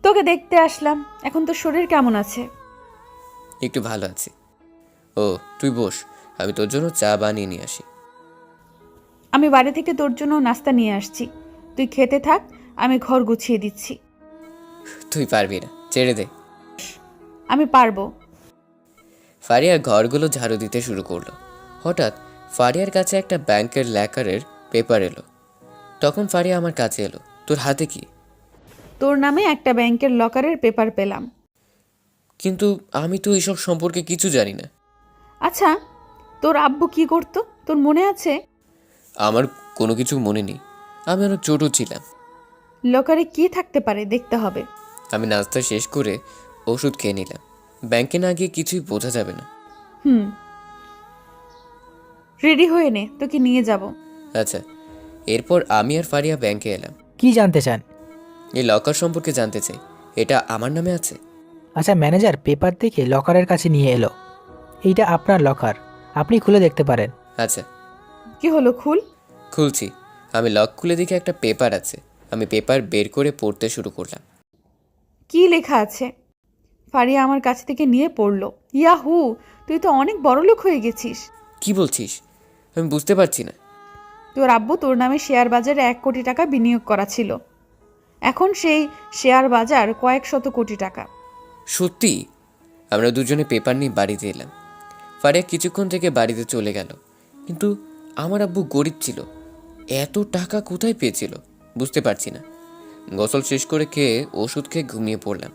তোকে দেখতে আসলাম। এখন তোর শরীর কেমন আছে? একটু ভালো আছি। ও, তুই বস, আমি তোর জন্য চা বানিয়ে নিয়ে আসি। আমি বাড়ি থেকে তোর জন্য নাস্তা নিয়ে আসছি, তুই খেতে থাক, আমি ঘর গুছিয়ে দিচ্ছি। তুই পারবি না, ছেড়ে দে। আমি পারবো। ফারিয়া ঘরগুলো ঝাড়ু দিতে শুরু করলো। হঠাৎ ফারিয়ার কাছে একটা ব্যাংকের লেকারের পেপার এলো। তখন ফারিয়া আমার কাছে এলো। তোর হাতে কি? তোর নামে একটা ব্যাংকের লকারের পেপার পেলাম। কিন্তু আমি তো এসব সম্পর্কে কিছু জানি না। আচ্ছা, তোর আব্বু কি করতো তোর মনে আছে? আমার কোনো কিছু মনে নেই, আমি অনেক ছোট ছিলাম। লকারে কি থাকতে পারে দেখতে হবে। আমি নাস্তা শেষ করে ওষুধ খেয়ে নিলাম। ব্যাংকে না গিয়ে কিছুই বোঝা যাবে না। রেডি হয়ে নে, তোকে নিয়ে যাব। আচ্ছা। এরপর আমি আর ফারিয়া ব্যাংকে এলাম। কি জানতে চান? এই লকার সম্পর্কে জানতে চাই। এটা আমার নামে আছে? আচ্ছা, ম্যানেজার পেপার দেখে লকারের কাছে নিয়ে এলো। এইটা আপনার লকার, আপনি খুলে দেখতে পারেন। আচ্ছা। কি হলো, খুল। খুলছি। আমি লক খুলে দেখে একটা পেপার আছে। আমি পেপার বের করে পড়তে শুরু করলাম। কি লেখা আছে? ফারিয়া আমার কাছ থেকে নিয়ে পড়লো। ইয়াহু, তুই তো অনেক বড় লোক হয়ে গেছিস। কি বলছিস? আমি বুঝতে পারছি না। তোর আব্বু তোর নামে শেয়ার বাজারে 1 কোটি টাকা বিনিয়োগ করা ছিল। এখন সেই শেয়ার বাজার কয়েক শত কোটি টাকা। সত্যি? আমরা দুজনে পেপার নিয়ে বাড়িতে এলাম। ফারিয়া কিছুক্ষণ থেকে বাড়িতে চলে গেল, কিন্তু আমার আব্বু গরিব ছিল, এত টাকা কোথায় পেয়েছিল বুঝতে পারছি না। গোসল শেষ করে খেয়ে ওষুধ খেয়ে ঘুমিয়ে পড়লাম।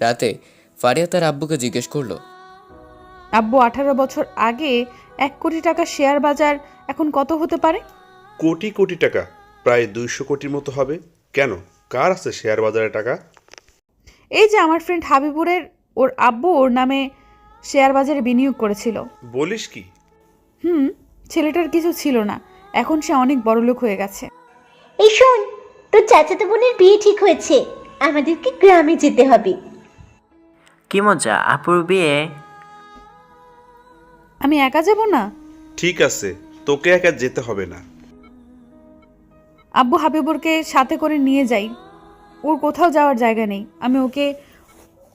রাতে ফারিয়া তার আব্বুকে জিজ্ঞেস করলো, আব্বু 18 বছর আগে 1 কোটি টাকা শেয়ার বাজার এখন কত হতে পারে? কোটি কোটি টাকা, প্রায় 200 কোটির মতো হবে। কেন, কার আছে শেয়ার বাজারে টাকা? এই যে আমার ফ্রেন্ড হাবিবুরের, ওর আব্বু ওর নামে শেয়ার বাজারে বিনিয়োগ করেছিল। বলিস কি? ছেলেটার কিছু ছিল না, এখন সে অনেক বড়লোক হয়ে গেছে। এই শোন, তোর চাচাতো বোনের বিয়ে ঠিক হয়েছে, আমাদেরকে গ্রামে যেতে হবে। কি মজা, আপুর বিয়ে? আমি একা যাব না? ঠিক আছে, তোকে একা যেতে হবে না। আব্বু হাবিবুরকে সাথে করে নিয়ে যাই, ওর কোথাও যাওয়ার জায়গা নেই, আমি ওকে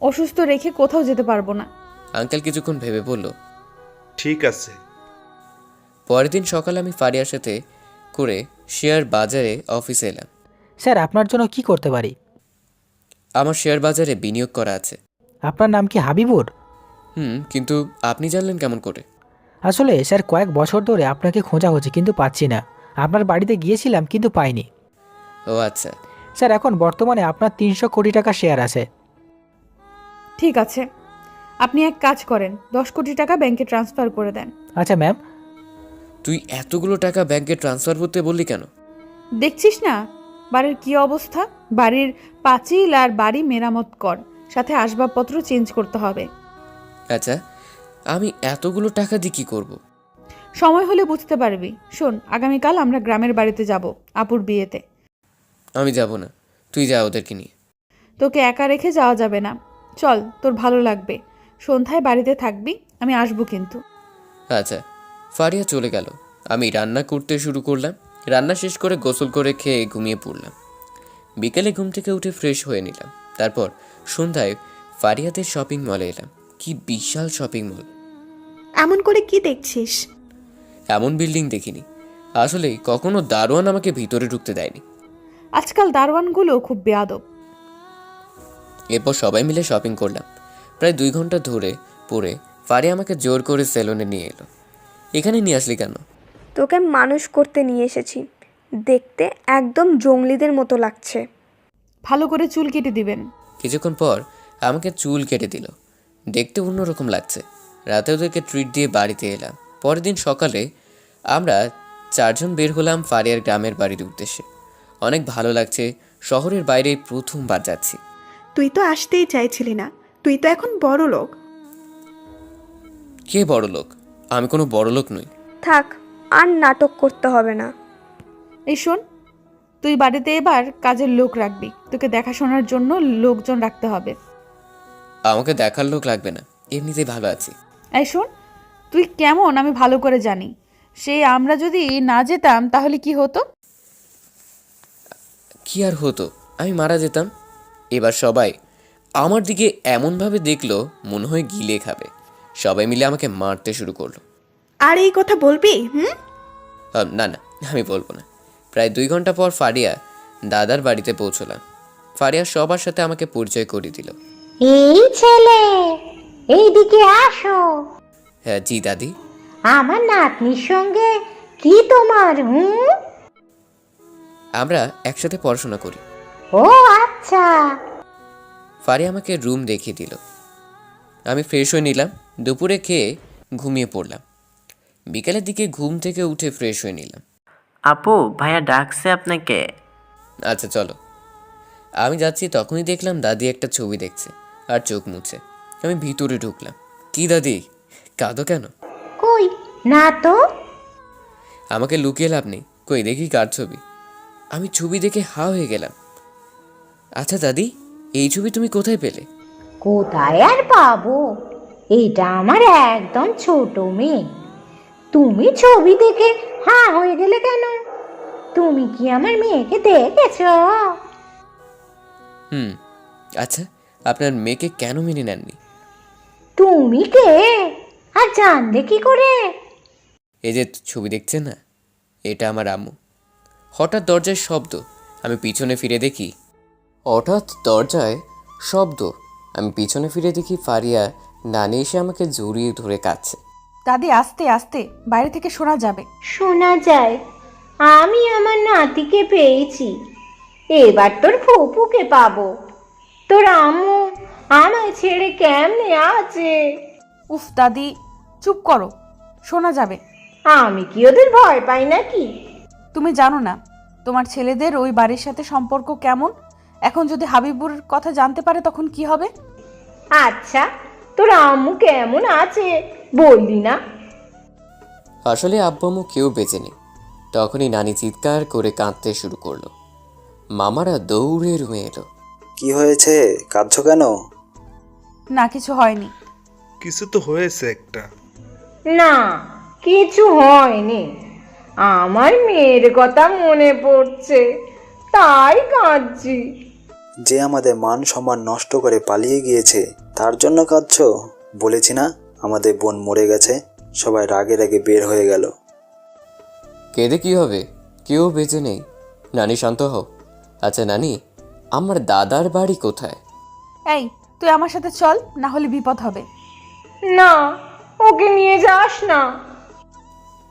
অসুস্থ রেখে কোথাও যেতে পারবো না। আঙ্কেল কিছুক্ষণ ভেবে বলল, ঠিক আছে। পরের দিন সকালে আমি ফারিয়ার সাথে করে শেয়ার বাজারে অফিসে এলাম। স্যার, আপনার জন্য কি করতে পারি? আমার শেয়ার বাজারে বিনিয়োগ করা আছে। আপনার নাম কি হাবিবুর? কিন্তু আপনি জানলেন কেমন করে? আসলে স্যার, কয়েক বছর ধরে আপনাকে খোঁজা হচ্ছে কিন্তু পাচ্ছি না। আপনার বাড়িতে গিয়েছিলাম কিন্তু পাইনি। ও আচ্ছা। স্যার, এখন বর্তমানে আপনার 300 কোটি টাকা শেয়ার আছে। ঠিক আছে, আপনি এক কাজ করেন, 10 কোটি টাকা ব্যাংকে ট্রান্সফার করে দেন। আচ্ছা ম্যাম। তুই এতগুলো টাকা ব্যাংকে ট্রান্সফার করতে বললি কেন? দেখছিস না বাড়ির কি অবস্থা? বাড়ির পাঁচিল আর বাড়ি মেরামত কর, সাথে আসবাবপত্র চেঞ্জ করতে হবে। আচ্ছা, আমি এতগুলো টাকা দিয়ে কি করব? সময় হলে বুঝতে পারবি। শোন, আগামীকাল আমরা গ্রামের বাড়িতে যাব আপুর বিয়েতে। আমি যাব না, তুই যা ওদেরকে নিয়ে। তোকে একা রেখে যাওয়া যাবে না, চল, তোর ভালো লাগবে। সন্ধ্যায় বাড়িতে থাকবি, আমি আসবো কিন্তু। আচ্ছা। ফারিয়া চলে গেল, আমি রান্না করতে শুরু করলাম। রান্না শেষ করে গোসল করে খেয়ে ঘুমিয়ে পড়লাম। বিকেলে ঘুম থেকে উঠে ফ্রেশ হয়ে নিলাম। তারপর সন্ধ্যায় ফারিয়াদের শপিং মলে এলাম। কি বিশাল শপিং মল! এমন করে কি দেখছিস? এমন বিল্ডিং দেখিনি। আসলে কখনো দারোয়ান আমাকে ভিতরে ঢুকতে দেয়নি। আজকাল দারোয়ানগুলো খুব বেয়াদব। এরপর সবাই মিলে শপিং করলাম। প্রায় 2 ঘন্টা ধরে পরে ফারিয়া আমাকে জোর করে সেলুনে নিয়ে এলো। এখানে নিয়ে আসলি কেন? তোকে মানুষ করতে নিয়ে এসেছি, দেখতে একদম জঙ্গলিদের মতো লাগছে। ভালো করে চুল কেটে দিবেন। কিছুক্ষণ পর আমাকে চুল কেটে দিল, দেখতে অন্যরকম লাগছে। রাতে ওদেরকে ট্রিট দিয়ে বাড়িতে এলাম। পরের দিন সকালে আমরা 4 জন বের হলাম ফারিয়ার গ্রামের বাড়ির উদ্দেশ্যে। অনেক ভালো লাগছে, শহরের বাইরে প্রথমবার যাচ্ছি। তুই তো আসতেই চাইছিলি না, তুই তো এখন বড় লোক। কে বড় লোক? আমি কোনো বড় লোক নই। থাক, আর নাটক করতে হবে না। এই শোন, তুই বাড়িতে এবার কাজের লোক রাখবি, তোকে দেখাশোনার জন্য লোকজন রাখতে হবে। আমাকে দেখার লোক লাগবে না, এমনিতেই ভালো আছি। এই শোন, তুই কেমন আমি ভালো করে জানি। সেই আমরা যদি না যেতাম তাহলে কি হতো? কি আর হতো, আমি মারা যেতাম। এবার সবাই আমার দিকে এমনভাবে দেখলো মনে হয় গিলে খাবে। সবাই মিলে আমাকে মারতে শুরু করলো। আর এই কথা বলবি? না না, আমি বলবো না। প্রায় 2 ঘন্টা পর ফারিয়া দাদার বাড়িতে পৌঁছলাম। ফারিয়া সবার সাথে আমাকে পরিচয় করিয়ে দিল। এই ছেলে, এইদিকে আসো। হ্যাঁ জি দাদি। আমার নাতনির সঙ্গে কি তোমার? আমরা একসাথে পড়াশোনা করি। ও আচ্ছা। ফারিয়া আমাকে রুম দেখিয়ে দিল। আমি ফ্রেশ হয়ে নিলাম। দুপুরে খেয়ে ঘুমিয়ে পড়লাম। বিকেলের দিকে ঘুম থেকে উঠে ফ্রেশ হয়ে নিলাম। আপু, ভাইয়া ডাকছে আপনাকে। আচ্ছা চলো। আমি যাচ্ছি তখনই দেখলাম দাদি একটা ছবি দেখছে আর চোখ মুছে। আমি ভিতরে ঢুকলাম। কি দাদি, কাঁদো কেন? কই না তো। আমাকে লুকিয়ে লাভ নেই, কই দেখি কার ছবি। আমি ছবি দেখে হা হয়ে গেলাম। আচ্ছা দাদি, এই ছবি তুমি কোথায় পেলে? কোথায় আর পাবো, এটা আমার একদম ছোট মেয়ে। তুমি ছবি দেখে হা হয়ে গেলে কেন? তুমি কি আমার মেয়েকে দেখেছো? আচ্ছা, আপনার মেয়েকে কেন মেনে নেননি? তুমি কে আর জানলে কি করে? এই যে ছবি দেখছেন না, এটা আমার আম্মু। হঠাৎ দরজায় শব্দ। আমি পিছনে ফিরে দেখি হঠাৎ দরজায় শব্দ। আমি পিছনে ফিরে দেখি ফারিয়া নানি এসে আমাকে জড়িয়ে ধরে কাঁদছে। দাদি আস্তে আস্তে, বাইরে থেকে শোনা যাবে। শোনা যায়? আমি আমার নাতিকে পেয়েছি, এবার তোর ফুপুকে পাবো। তোর আম্মু আমায় ছেড়ে কেমনে আছে? উফ দাদি চুপ করো, শোনা যাবে। আমি কি ওদের ভয় পাই নাকি? তুমি জানো না তোমার ছেলেদের ওই বাড়ির সাথে সম্পর্ক কেমন? এখন যদি হাবিবুর কথা জানতে পারে তখন কি হবে? আচ্ছা, তোর আম্মু কেমন আছে বললি না? আসলে আব্বু আম্মু কেউ বেঁচে নেই। তখনই নানি চিৎকার করে কাঁদতে শুরু করলো। মামারা দৌড়ে রুমে এলো। কি হয়েছে, কাঁদছো কেন? না কিছু হয়নি। কিছু তো হয়েছে একটা। না, কিছু হয়নি। আমার মেয়ের কথা মনে পড়ছে, তাই কাঁদছি। যে আমাদের মান সম্মান নষ্ট করে পালিয়ে গিয়েছে তার জন্য কাঁদছো? বলেছি না আমাদের বোন মরে গেছে। সবাই রাগে রাগে বের হয়ে গেল। কেঁদে কি হবে? কেউ বেঁচে নেই। নানি শান্ত হও। আচ্ছা নানি, আমার দাদার বাড়ি কোথায়? এই তুই আমার সাথে চল, না হলে বিপদ হবে। না, ওকে নিয়ে যাস না।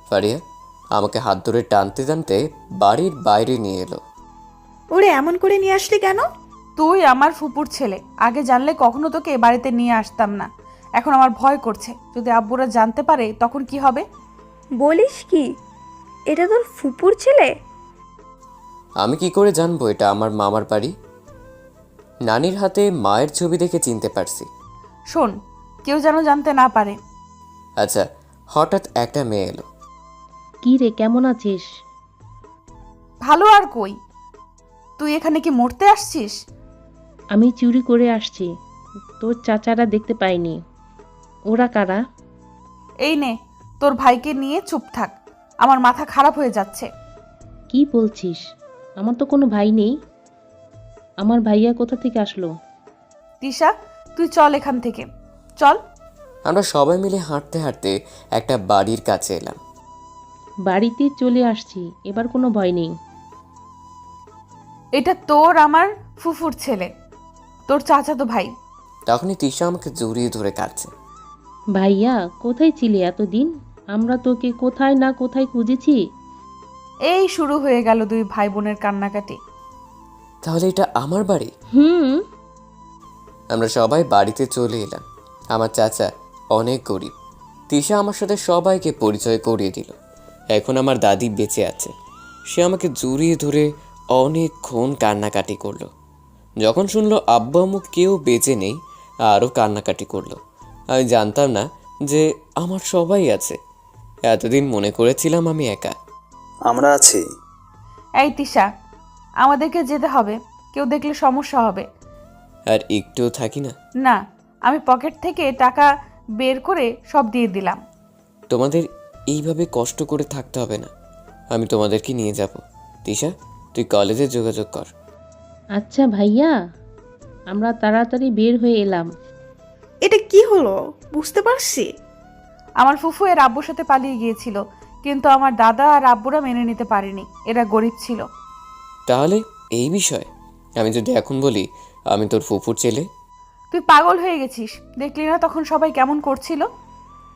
ফারিয়া আমাকে হাত ধরে টানতে টানতে বাড়ির বাইরে নিয়ে এলো। ওরে এমন করে নিয়ে আসলি কেন? তুই আমার ফুপুর ছেলে, আগে জানলে কখনো তোকে এ বাড়িতে নিয়ে আসতাম না। এখন আমার ভয় করছে, যদি আব্বুরা জানতে পারে তখন কি হবে? বলিস কি, এটা তোর ফুপুর ছেলে? আমি কি করে জানবো এটা আমার মামার বাড়ি? নানির হাতে মায়ের ছবি দেখে চিনতে পারছি। শোন, কেউ যেন জানতে না পারে। আচ্ছা, হঠাৎ একটা মেয়ে এলো। কি রে, কেমন আছিস? ভালো আর কই, তুই এখানে কি মরতে আসছিস? আমি চুরি করে আসছি, তোর চাচারা দেখতে পাইনি। ওরা কারা? এই নে, তোর ভাইকে নিয়ে চুপ থাক, আমার মাথা খারাপ হয়ে যাচ্ছে। কি বলছিস? আমার তো কোনো ভাই নেই। আমার ভাইয়া কোথা থেকে আসলো? তিশা, তুই চল এখান থেকে, চল। আমরা সবাই মিলে হাঁটতে হাঁটতে একটা বাড়ির কাছে এলাম। বাড়িতে চলে আসছি, এবার কোনো ভয় নেই। এটা তোর আমার ফুফুর ছেলে, তোর চাচাতো ভাই। তখনই তিশা আমাকে জড়িয়ে ধরে কাঁদছে। ভাইয়া কোথায় ছিলি এতদিন? আমরা তোকে কোথায় না কোথায় খুঁজেছি। এই শুরু হয়ে গেল দুই ভাই বোনের কান্নাকাটি। তাহলে এটা আমার বাড়ি? আমরা সবাই বাড়িতে চলে এলাম। আমার চাচা অনেক গরিব। তিশা আমার সাথে সবাইকে পরিচয় করিয়ে দিল। এখন আমার দাদি বেঁচে আছে। সে আমাকে জড়িয়ে ধরে অনেকক্ষণ কান্নাকাটি করলো। যখন শুনলো আব্বু আম্মু কেউ বেঁচে নেই, আরও কান্নাকাটি করলো। আমি জানতাম না যে আমার সবাই আছে। এতদিন মনে করেছিলাম আমি একা। আমরা আছি। এই তিশা, আমাদেরকে যেতে হবে, কেউ দেখলে সমস্যা হবে। আর একটুও থাকি না? না, আমি পকেট থেকে টাকা বের করে সব দিয়ে দিলাম। তোমাদের এইভাবে কষ্ট করে থাকতে হবে না, আমি তোমাদেরকে নিয়ে যাব। তিশা, তুই কলেজে যোগাযোগ কর। আচ্ছা ভাইয়া, আমরা তাড়াতাড়ি বের হয়ে এলাম। এটা কি হলো বুঝতে পারছি। আমার ফুফু এর আব্বুর সাথে পালিয়ে গিয়েছিল, কিন্তু আমার দাদা আর আব্বুরা মেনে নিতে পারেনি, এরা গরিব ছিল। তাহলে এই বিষয় আমি যদি এখন বলি আমি তোর ফুফুর ছেলে? তুই পাগল হয়ে গেছিস, দেখলি না তখন সবাই কেমন করছিল।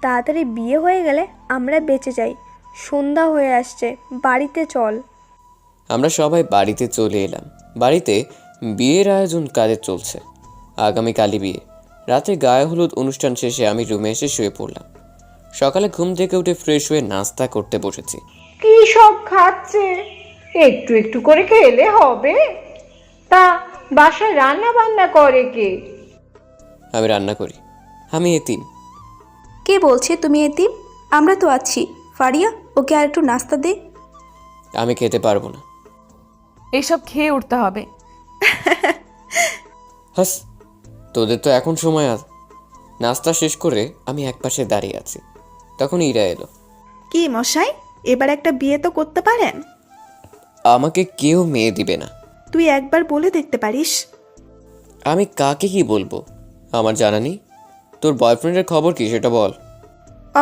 তাড়াতাড়ি বিয়ে হয়ে গেলে আমরা বেঁচে যাই। সন্ধ্যা হয়ে আসছে, বাড়িতে চল। আমরা সবাই বাড়িতে চলে এলাম। বাড়িতে বিয়ের আয়োজন কাজে চলছে। আগামীকালই বিয়ে। রাতে গায়ে হলুদ অনুষ্ঠান শেষে আমি রুমে এসে শুয়ে পড়লাম। সকালে ঘুম থেকে উঠে ফ্রেশ হয়ে নাস্তা করতে বসেছি। কি সব খাচ্ছে? একটু একটু করে খেলে হবে? তা বাসায় রান্না বান্না করে কে? আমি রান্না করি। আমি এতিম। কে বলছে তুমি এতিম? আমরা তো আছি। ফারিয়া, ওকে আর একটু নাস্তা দে। আমি খেতে পারবো না। এইসব খেয়ে উঠতে হবে। হাস, তোদের তো এখন সময় আছে। নাস্তা শেষ করে আমি একপাশে দাঁড়িয়ে আছি। তখন ইরা এলো। কি মশাই, এবার একটা বিয়ে তো করতে পারেন। আমাকে কেউ মেয়ে দিবে না। তুই একবার বলে দেখতে পারিস। আমি কাকে কি বলবো আমার জানা নেই। তোর বয়ফ্রেন্ডের খবর কি সেটা বল।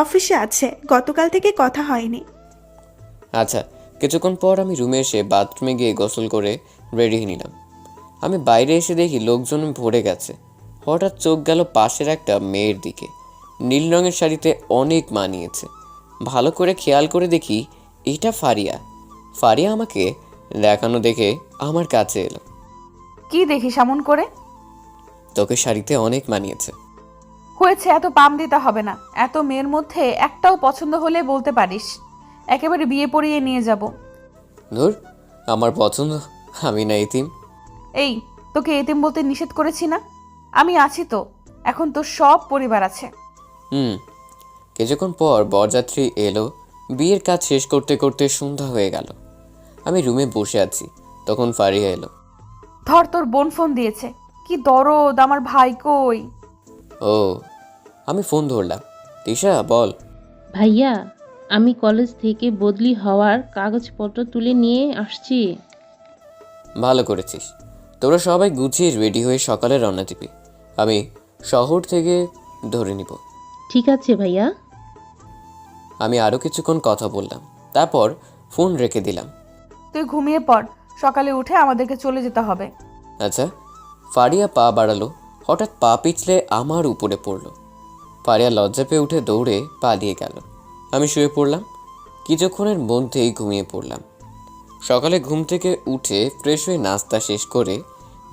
অফিসে আছে, গতকাল থেকে কথা হয়নি। আচ্ছা, কিছুক্ষণ পর আমি রুমে এসে বাথরুমে গিয়ে গোসল করে রেডি হয়ে নিলাম। আমি বাইরে এসে দেখি লোকজন ভরে গেছে। হঠাৎ চোখ গেল পাশের একটা মেয়ের দিকে। নীল রঙের শাড়িতে অনেক মানিয়েছে। ভালো করে খেয়াল করে দেখি এটা ফারিয়া। ফারিয়া আমাকে দেখানো দেখে আমার কাছে এলো। কি দেখিস এমন করে? তোকে শাড়িতে অনেক মানিয়েছে। হয়েছে, এত পাম দিতে হবে না। এত মেয়ের মধ্যে একটাও পছন্দ হলে বলতে পারিস, একেবারে বিয়ে পড়িয়ে নিয়ে যাব। ধুর, আমার পছন্দ, আমি না এতিম। এই, তোকে এতিম বলতে নিষেধ করেছি না? আমি আছি তো, এখন তোর সব পরিবার আছে। কিছুক্ষণ পর বরযাত্রী এলো। বিয়ের কাজ শেষ করতে করতে সন্ধ্যা হয়ে গেল। আমি রুমে বসে আছি, তখন ফারিয়া এলো। ধর, তোর বোন ফোন দিয়েছে। কি দরদ, আমার ভাই কই? ও, আমি ফোন ধরলাম। তিশা, বল। ভাইয়া, আমি কলেজ থেকে বদলি হওয়ার কাগজপত্র তুলে নিয়ে আসছি। ভালো করেছিস। তোরা সবাই গুছিয়ে রেডি হয়ে সকালে রওনা দিবি। আমি শহর থেকে ধরে নিব। ঠিক আছে ভাইয়া। আমি আরও কিছুক্ষণ কথা বললাম, তারপর ফোন রেখে দিলাম। তুই ঘুমিয়ে পড়, সকালে উঠে আমাদেরকে চলে যেতে হবে। আচ্ছা। ফারিয়া পা বাড়ালো। হঠাৎ পা পিছলে আমার উপরে পড়লো। ফারিয়া লজ্জা পেয়ে উঠে দৌড়ে পালিয়ে গেল। আমি শুয়ে পড়লাম। কিছুক্ষণের মধ্যেই ঘুমিয়ে পড়লাম। সকালে ঘুম থেকে উঠে ফ্রেশ হয়ে নাস্তা শেষ করে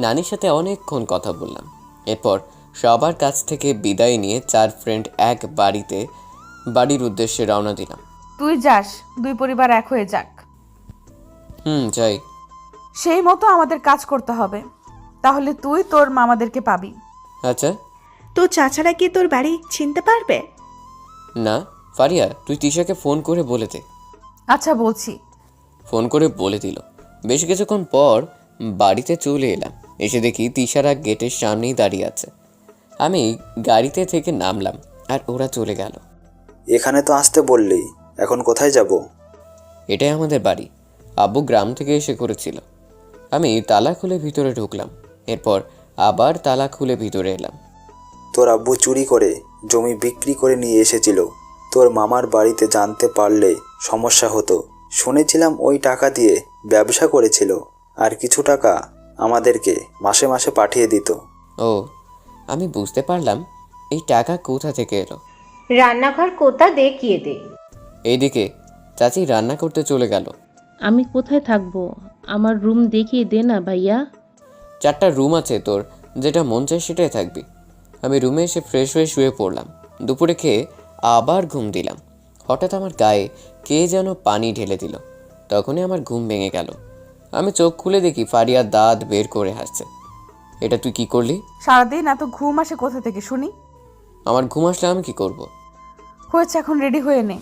নানির সাথে অনেকক্ষণ কথা বললাম। এরপর সবার কাছ থেকে বিদায় নিয়ে 4 ফ্রেন্ড এক বাড়ির উদ্দেশ্যে রওনা দিলাম। তুই যাস, দুই পরিবার এক হয়ে যাক। যাই। সেই মতো আমাদের কাজ করতে হবে, তাহলে তুই তোর মামাদেরকে পাবি। আচ্ছা। তোর চাচারা কি তোর বাড়ি চিনতে পারবে? না, ফারিয়া, তুই তিশাকে ফোন করে বলে দে। আচ্ছা, বলছি। ফোন করে বলে দিল। বেশ কিছুক্ষণ পর বাড়িতে চলে এলাম। এসে দেখি তিশারা গেটের সামনেই দাঁড়িয়ে আছে। আমি গাড়িতে থেকে নামলাম আর ওরা চলে গেল। এখানে তো আসতে বললেই, এখন কোথায় যাব? এটাই আমাদের বাড়ি। আব্বু গ্রাম থেকে এসে করেছিল। আমি তালা খুলে ভিতরে ঢুকলাম। এরপর আবার তালা খুলে ভিতরে এলাম। তোর আব্বু চুরি করে জমি বিক্রি করে নিয়ে এসেছিল। তোর মামার বাড়িতে জানতে পারলে সমস্যা হতো। শুনেছিলাম ওই টাকা দিয়ে ব্যবসা করেছিল, আর কিছু টাকা আমাদেরকে মাসে মাসে পাঠিয়ে দিত। ও, আমি বুঝতে পারলাম এই টাকা কোথা থেকে এলো। রান্নাঘর কোথা দেখিয়ে দে। এইদিকে। চাচি রান্না করতে চলে গেল। আমি কোথায় থাকবো? আমার রুম দেখিয়ে দে না ভাইয়া। 4টা রুম আছে তোর, যেটা মন চায় সেটাই থাকবি। আমি রুমে এসে ফ্রেশ হয়ে শুয়ে পড়লাম। দুপুরে খেয়ে আবার ঘুম দিলাম। হঠাৎ আমার গায়ে কে যেন পানি ঢেলে দিল। তখনই আমার ঘুম ভেঙে গেল। আমি চোখ খুলে দেখি ফারিয়া দাঁত বের করে হাসছে। এটা তুই কি করলি? সারাদিন এত ঘুম আসে কোথা থেকে শুনি? আমার ঘুম আসলে আমি কি করব? হয়েছে, এখন রেডি হয়ে নে।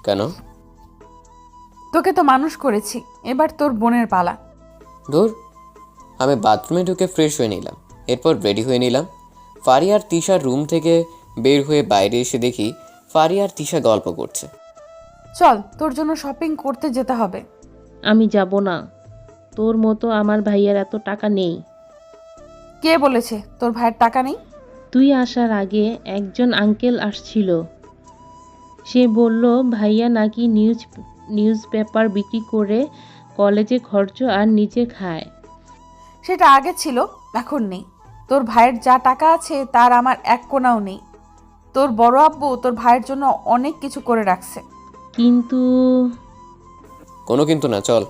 কেন? তোকে তো মানুষ করেছি, এবার তোর বোনের পালা। ধুর। আমি বাথরুমে ঢুকে ফ্রেশ হয়ে নিলাম। এরপর রেডি হয়ে নিলাম। ফারিয়ার তিশার রুম থেকে বের হয়ে বাইরে এসে দেখি ফারিয়ার তিশা গল্প করছে। চল, তোর জন্য শপিং করতে যেতে হবে। আমি যাব না। তোর মতো আমার ভাইয়ার এত টাকা নেই। কে বলেছে তোর ভাইয়ের টাকা নেই? তুই আসার আগে একজন আঙ্কেল আসছিল। সে বলল ভাইয়া নাকি নিউজ পেপার বিক্রি করে কলেজে খরচ আর নিজে খায়। সেটা আগে ছিল, এখন নেই। তোর ভাইয়ের যা টাকা আছে তার আমার এক কোনাও নেই। তোর বড় আব্বু তোর ভাইয়ের জন্য অনেক কিছু করে রাখছে। কিন্তু কোনো কিন্তু না, চল।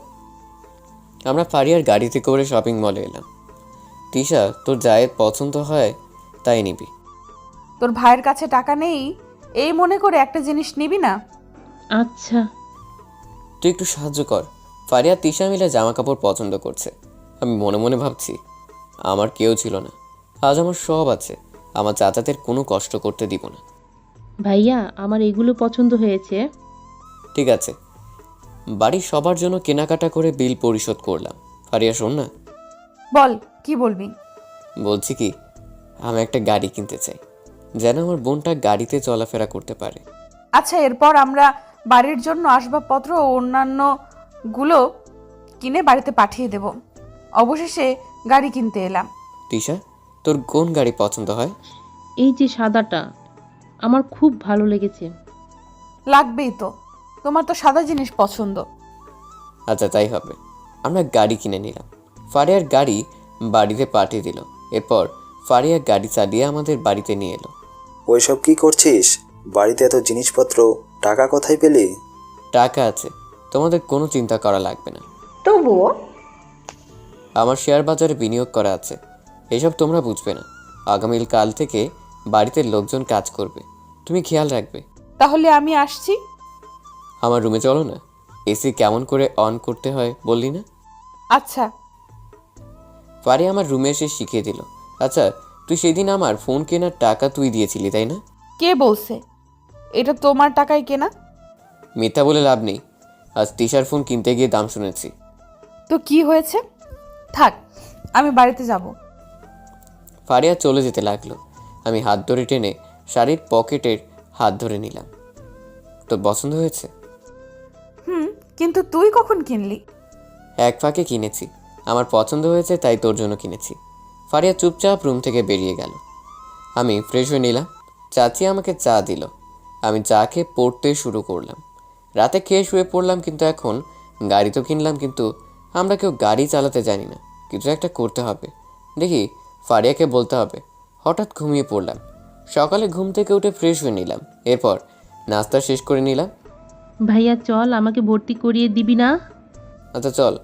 আমরা ফারিয়ার গাড়িতে করে শপিং মলে এলাম। তিশা, তোর যায়ের পছন্দ হয় তাই নিবি। তোর ভাইয়ের কাছে টাকা নেই এই মনে করে একটা জিনিস নিবি না? আচ্ছা। তুই একটু সাহায্য কর। ফারিয়া তিশা মিলে জামা কাপড় পছন্দ করছে। আমি মনে মনে ভাবছি, আমার কেউ ছিল না, আজ আমার সব আছে। আমার চাচাদের কোনো কষ্ট করতে দিব না। ভাইয়া, আমার এগুলো পছন্দ হয়েছে। ঠিক আছে। বাড়ির সবার জন্য কেনাকাটা করে বিল পরিশোধ করলাম। ফারিয়া, শোন না। বল, কি বলবি? বলছি কি, আমি একটা গাড়ি কিনতে চাই, যেন আমার বোনটা গাড়িতে চলাফেরা করতে পারে। আচ্ছা, এরপর আমরা বাড়ির জন্য আসবাবপত্র ও অন্যান্য গুলো কিনে বাড়িতে পাঠিয়ে দেব। অবশেষে গাড়ি কিনতে এলাম। তিশা, তোর কোন গাড়ি পছন্দ হয়? এই যে সাদাটা, আমার খুব ভালো লেগেছে। লাগবেই তো, তোমার তো সাদা জিনিস পছন্দ। আচ্ছা, তাই হবে। আমরা গাড়ি কিনে নিলাম। ফারিয়ার গাড়ি বাড়িতে পাঠিয়ে দিল। এরপর ফারিয়া গাড়ি চালিয়ে আমাদের বাড়িতে নিয়ে এলো। ওইসব কি করছিস? বাড়িতে এত জিনিসপত্র, টাকা কোথায় পেলি? টাকা আছে, তোমাদের কোনো চিন্তা করা লাগবে না। তবুও আমার শেয়ার বাজারে বিনিয়োগ করা আছে, এসব তোমরা বুঝবে না। আগামীকাল থেকে বাড়িতে লোকজন কাজ করবে, তুমি খেয়াল রাখবে। তাহলে আমি আসছি। আমার রুমে চলো না, এসি কেমন করে অন করতে হয় বললি না? আচ্ছা। ফারিয়া আমার রুমে এসে শিখিয়ে দিল। আচ্ছা, তুই সেদিন আমার ফোন কেনার টাকা তুই দিয়েছিলি তাই না? কে বলছে? এটা তোমার টাকায় কেনা। মিথ্যা বলে লাভ নেই, আজ তিশার ফোন কিনতে গিয়ে দাম শুনেছি। তো কি হয়েছে? থাক, আমি বাড়িতে যাব। ফারিয়া চলে যেতে লাগলো। আমি হাত ধরে টেনে শাড়ির পকেটের হাত ধরে নিলাম। তোর পছন্দ হয়েছে? কিন্তু তুই কখন কিনলি? এক ফাঁকে কিনেছি, আমার পছন্দ হয়েছে তাই তোর জন্য কিনেছি। ফারিয়া চুপচাপ রুম থেকে বেরিয়ে গেল। আমি ফ্রেশ হয়ে নিলাম। চাচি আমাকে চা দিল। আমি চা খেয়ে পড়তে শুরু করলাম। রাতে খেয়ে শুয়ে পড়লাম, কিন্তু এখন গাড়ি তো কিনলাম, কিন্তু আমরা কেউ গাড়ি চালাতে জানি না। কিছু একটা করতে হবে, দেখি ফারিয়াকে বলতে হবে। হঠাৎ ঘুমিয়ে পড়লাম। সকালে ঘুম থেকে উঠে ফ্রেশ হয়ে নিলাম। এরপর নাস্তা শেষ করে নিলাম। ভাইয়া চল, আমাকে ভর্তি করিয়ে দিবি না? আচ্ছা চল।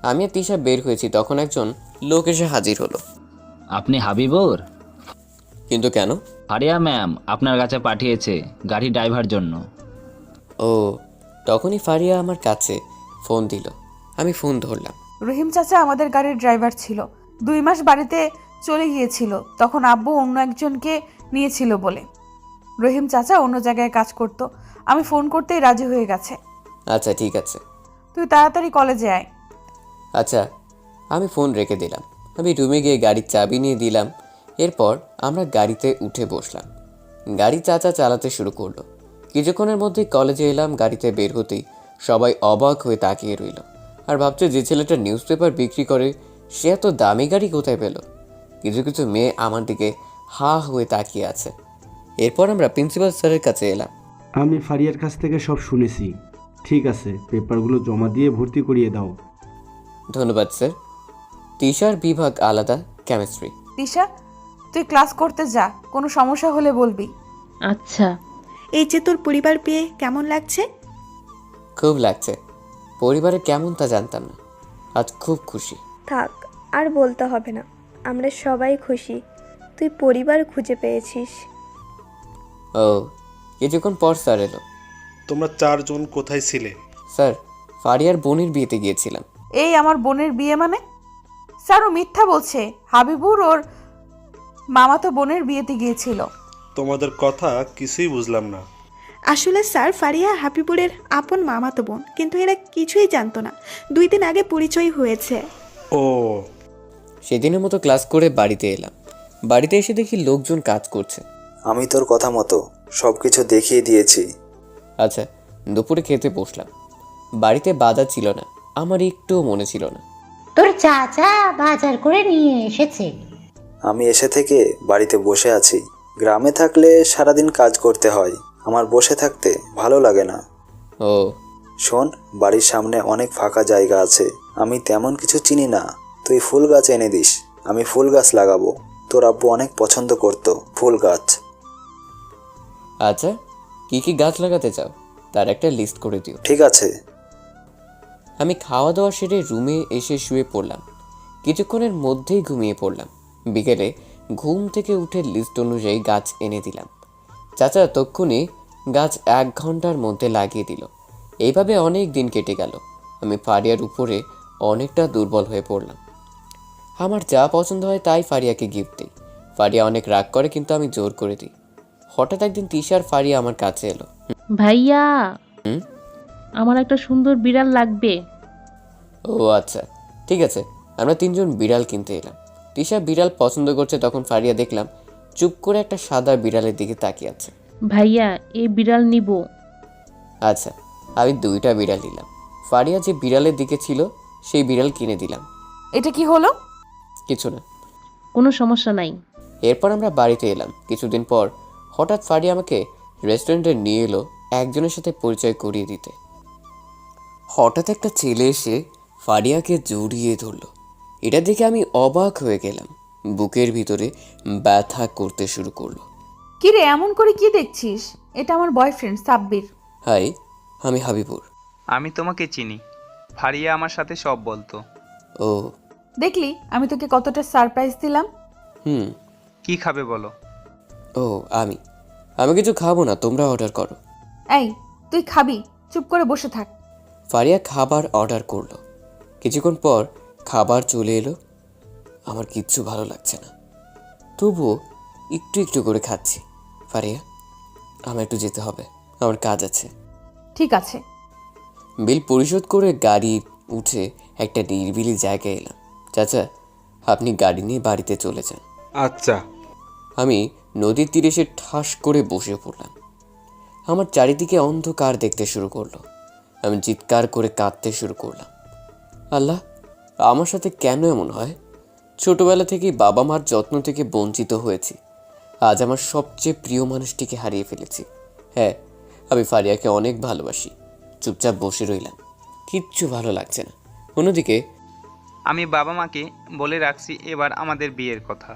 আমি আর তিশা বের হয়েছি, তখন একজন লোক এসে হাজির হলো। আপনি হাবিবুর? কিন্তু কেন? ফারিয়া ম্যাম আপনার কাছে পাঠিয়েছে গাড়ি ড্রাইভার জন্য। ও, তখনই ফারিয়া আমার কাছে ফোন দিল। আমি ফোন ধরলাম। রহিম চাচা আমাদের গাড়ির ড্রাইভার ছিল। 2 মাস বাড়িতে চলে গিয়েছিল, তখন আব্বু অন্য একজনকে নিয়েছিল বলে। রহিম চাচা অন্য জায়গায় কাজ করত। আমি ফোন করতেই রাজি হয়ে গেছে। আচ্ছা ঠিক আছে, তুই তাড়াতাড়ি কলেজে আয়। আচ্ছা। আমি ফোন রেখে দিলাম। আমি রুমে গিয়ে গাড়ির চাবি নিয়ে দিলাম। এরপর আমরা গাড়িতে উঠে বসলাম। গাড়ি চাচা চালাতে শুরু করলো। কিছুক্ষণের মধ্যেই কলেজে এলাম। গাড়িতে বের হতেই সবাই অবাক হয়ে তাকিয়ে রইল, আর ভাবছে যে ছেলেটা নিউজ পেপার বিক্রি করে সে এত দামি গাড়ি কোথায় পেল। কিছু কিছু মেয়ে আমার দিকে হা হয়ে তাকিয়ে আছে। এরপর আমরা প্রিন্সিপাল স্যারের কাছে এলাম। আমি ফারিয়ার কাছ থেকে সব শুনেছি। ঠিক আছে, পেপারগুলো জমা দিয়ে ভর্তি করিয়ে দাও। ধন্যবাদ স্যার। তিশার বিভাগ আলাদা, কেমিস্ট্রি। তিশা, তুই ক্লাস করতে যা, কোনো সমস্যা হলে বলবি। আচ্ছা। এই যে তোর পরিবার পেয়ে কেমন লাগছে? খুব লাগছে। পরিবারে কেমন তা জানতাম না, আজ খুব খুশি। থাক, আর বলতে হবে না, আমরা সবাই খুশি তুই পরিবার খুঁজে পেয়েছিস। ও, কিছুক্ষণ পর স্যার এলো। তোমরা 4 জন কোথায় ছিলে? স্যার, ফারিয়ার বোনের বিয়েতে গিয়েছিলাম। এই আমার বোনের বিয়ে মানে? স্যার ও মিথ্যা বলছে। হাবিবুর ওর মামাতো বোনের বিয়েতে গিয়েছিল। তোমাদের কথা কিছুই বুঝলাম না। আসলে স্যার, ফারিয়া হাবিবুরের আপন মামাতো বোন, কিন্তু এরা কিছুই জানতো না। 2 দিন আগে পরিচয় হয়েছে। ও, সেদিনের মতো ক্লাস করে বাড়িতে এলাম। বাড়িতে এসে দেখি লোকজন কাজ করছে। আমি তোর কথা মতো সব কিছু দেখিয়ে দিয়েছি। আচ্ছা, দুপুরে খেতে বসলাম। বাড়িতে বাজার ছিল না, আমার একটুও মনে ছিল না। তোর চাচা বাজার করে নিয়ে এসেছে। আমি এসে থেকে বাড়িতে বসে আছি। গ্রামে থাকলে সারাদিন কাজ করতে হয়, আমার বসে থাকতে ভালো লাগে না। ও শোন, বাড়ির সামনে অনেক ফাঁকা জায়গা আছে, আমি তেমন কিছু চিনি না। তুই ফুল গাছ এনে দিস, আমি ফুল গাছ লাগাবো। তোর আব্বু অনেক পছন্দ করতো ফুল গাছ। আচ্ছা, কি কি গাছ লাগাতে চাও তার একটা লিস্ট করে দিও। ঠিক আছে। আমি খাওয়া দাওয়া সেরে রুমে এসে শুয়ে পড়লাম। কিছুক্ষণের মধ্যেই ঘুমিয়ে পড়লাম। বিকেলে ঘুম থেকে উঠে লিস্ট অনুযায়ী গাছ এনে দিলাম। চাচা তক্ষুনি গাছ 1 ঘন্টার মধ্যে লাগিয়ে দিল। এইভাবে অনেক দিন কেটে গেল। আমি ফারিয়ার উপরে অনেকটা দুর্বল হয়ে পড়লাম। আমার যা পছন্দ হয় তাই ফারিয়াকে গিফট দিই। ফারিয়া অনেক রাগ করে, কিন্তু আমি জোর করে দিই। হঠাৎ একদিন তিশার ফারিয়া আমার কাছে এলো। ভাইয়া, হুম? আমার একটা সুন্দর বিড়াল লাগবে। ও আচ্ছা, ঠিক আছে। আমরা 3 জন বিড়াল কিনতে এলাম। তিশা বিড়াল পছন্দ করছে, তখন ফারিয়া দেখলাম চুপ করে একটা সাদা বিড়ালের দিকে তাকিয়ে আছে। ভাইয়া, এই বিড়াল নিব। আচ্ছা, আমি 2টা বিড়াল নিলাম। ফারিয়া যে বিড়ালের দিকে ছিল সেই বিড়াল কিনে দিলাম। এটা কি হলো? কিছু না। কোনো সমস্যা নাই। এরপর আমরা বাড়িতে এলাম। কিছুদিন পর হঠাৎ ফারিয়া আমাকে রেস্টুরেন্টে নিয়ে এলো একজনের সাথে পরিচয় করিয়ে দিতে। হঠাৎ একটা ছেলে এসে ফারিয়াকে জড়িয়ে ধরলো। এটা দেখে আমি অবাক হয়ে গেলাম। বুকের ভিতরে ব্যথা করতে শুরু করলো। কি রে, এমন করে কি দেখছিস? এটা আমার বয়ফ্রেন্ড সাব্বির। হাই, আমি হাবিবুর। আমি তোমাকে চিনি, ফারিয়া আমার সাথে সব বলতো। ও, দেখলি আমি তোকে কতটা সারপ্রাইজ দিলাম। কি খাবে বলো? ও, আমি কিছু খাবো না, তোমরা অর্ডার করো। এই, তুই খাবি? চুপ করে বসে থাক। ফারিয়া খাবার অর্ডার করলো। কিছুক্ষণ পর খাবার চলে এলো। আমার কিচ্ছু ভালো লাগছে না, তবুও একটু একটু করে খাচ্ছি। ফারিয়া, আমার একটু যেতে হবে, আমার কাজ আছে। ঠিক আছে। বিল পরিশোধ করে গাড়ি উঠে একটা নিরিবিলি জায়গায় এলাম। চাচা, আপনি গাড়ি নিয়ে বাড়িতে চলে যান। আচ্ছা। আমি নদীর তীরে এসে ঠাস করে বসে পড়লাম। আমার চারিদিকে অন্ধকার দেখতে শুরু করলো। আমি চিৎকার করে কাঁদতে শুরু করলাম। আল্লাহ, আমার সাথে কেন এমন হয়? ছোটবেলা থেকেই বাবা মার যত্ন থেকে বঞ্চিত হয়েছি। আজ আমার সবচেয়ে প্রিয় মানুষটিকে হারিয়ে ফেলেছি। হ্যাঁ, আমি ফারিয়াকে অনেক ভালোবাসি। চুপচাপ বসে রইলাম, কিচ্ছু ভালো লাগছে না। অন্যদিকে আমি বাবা মাকে বলে রাখছি এবার আমাদের বিয়ের কথা।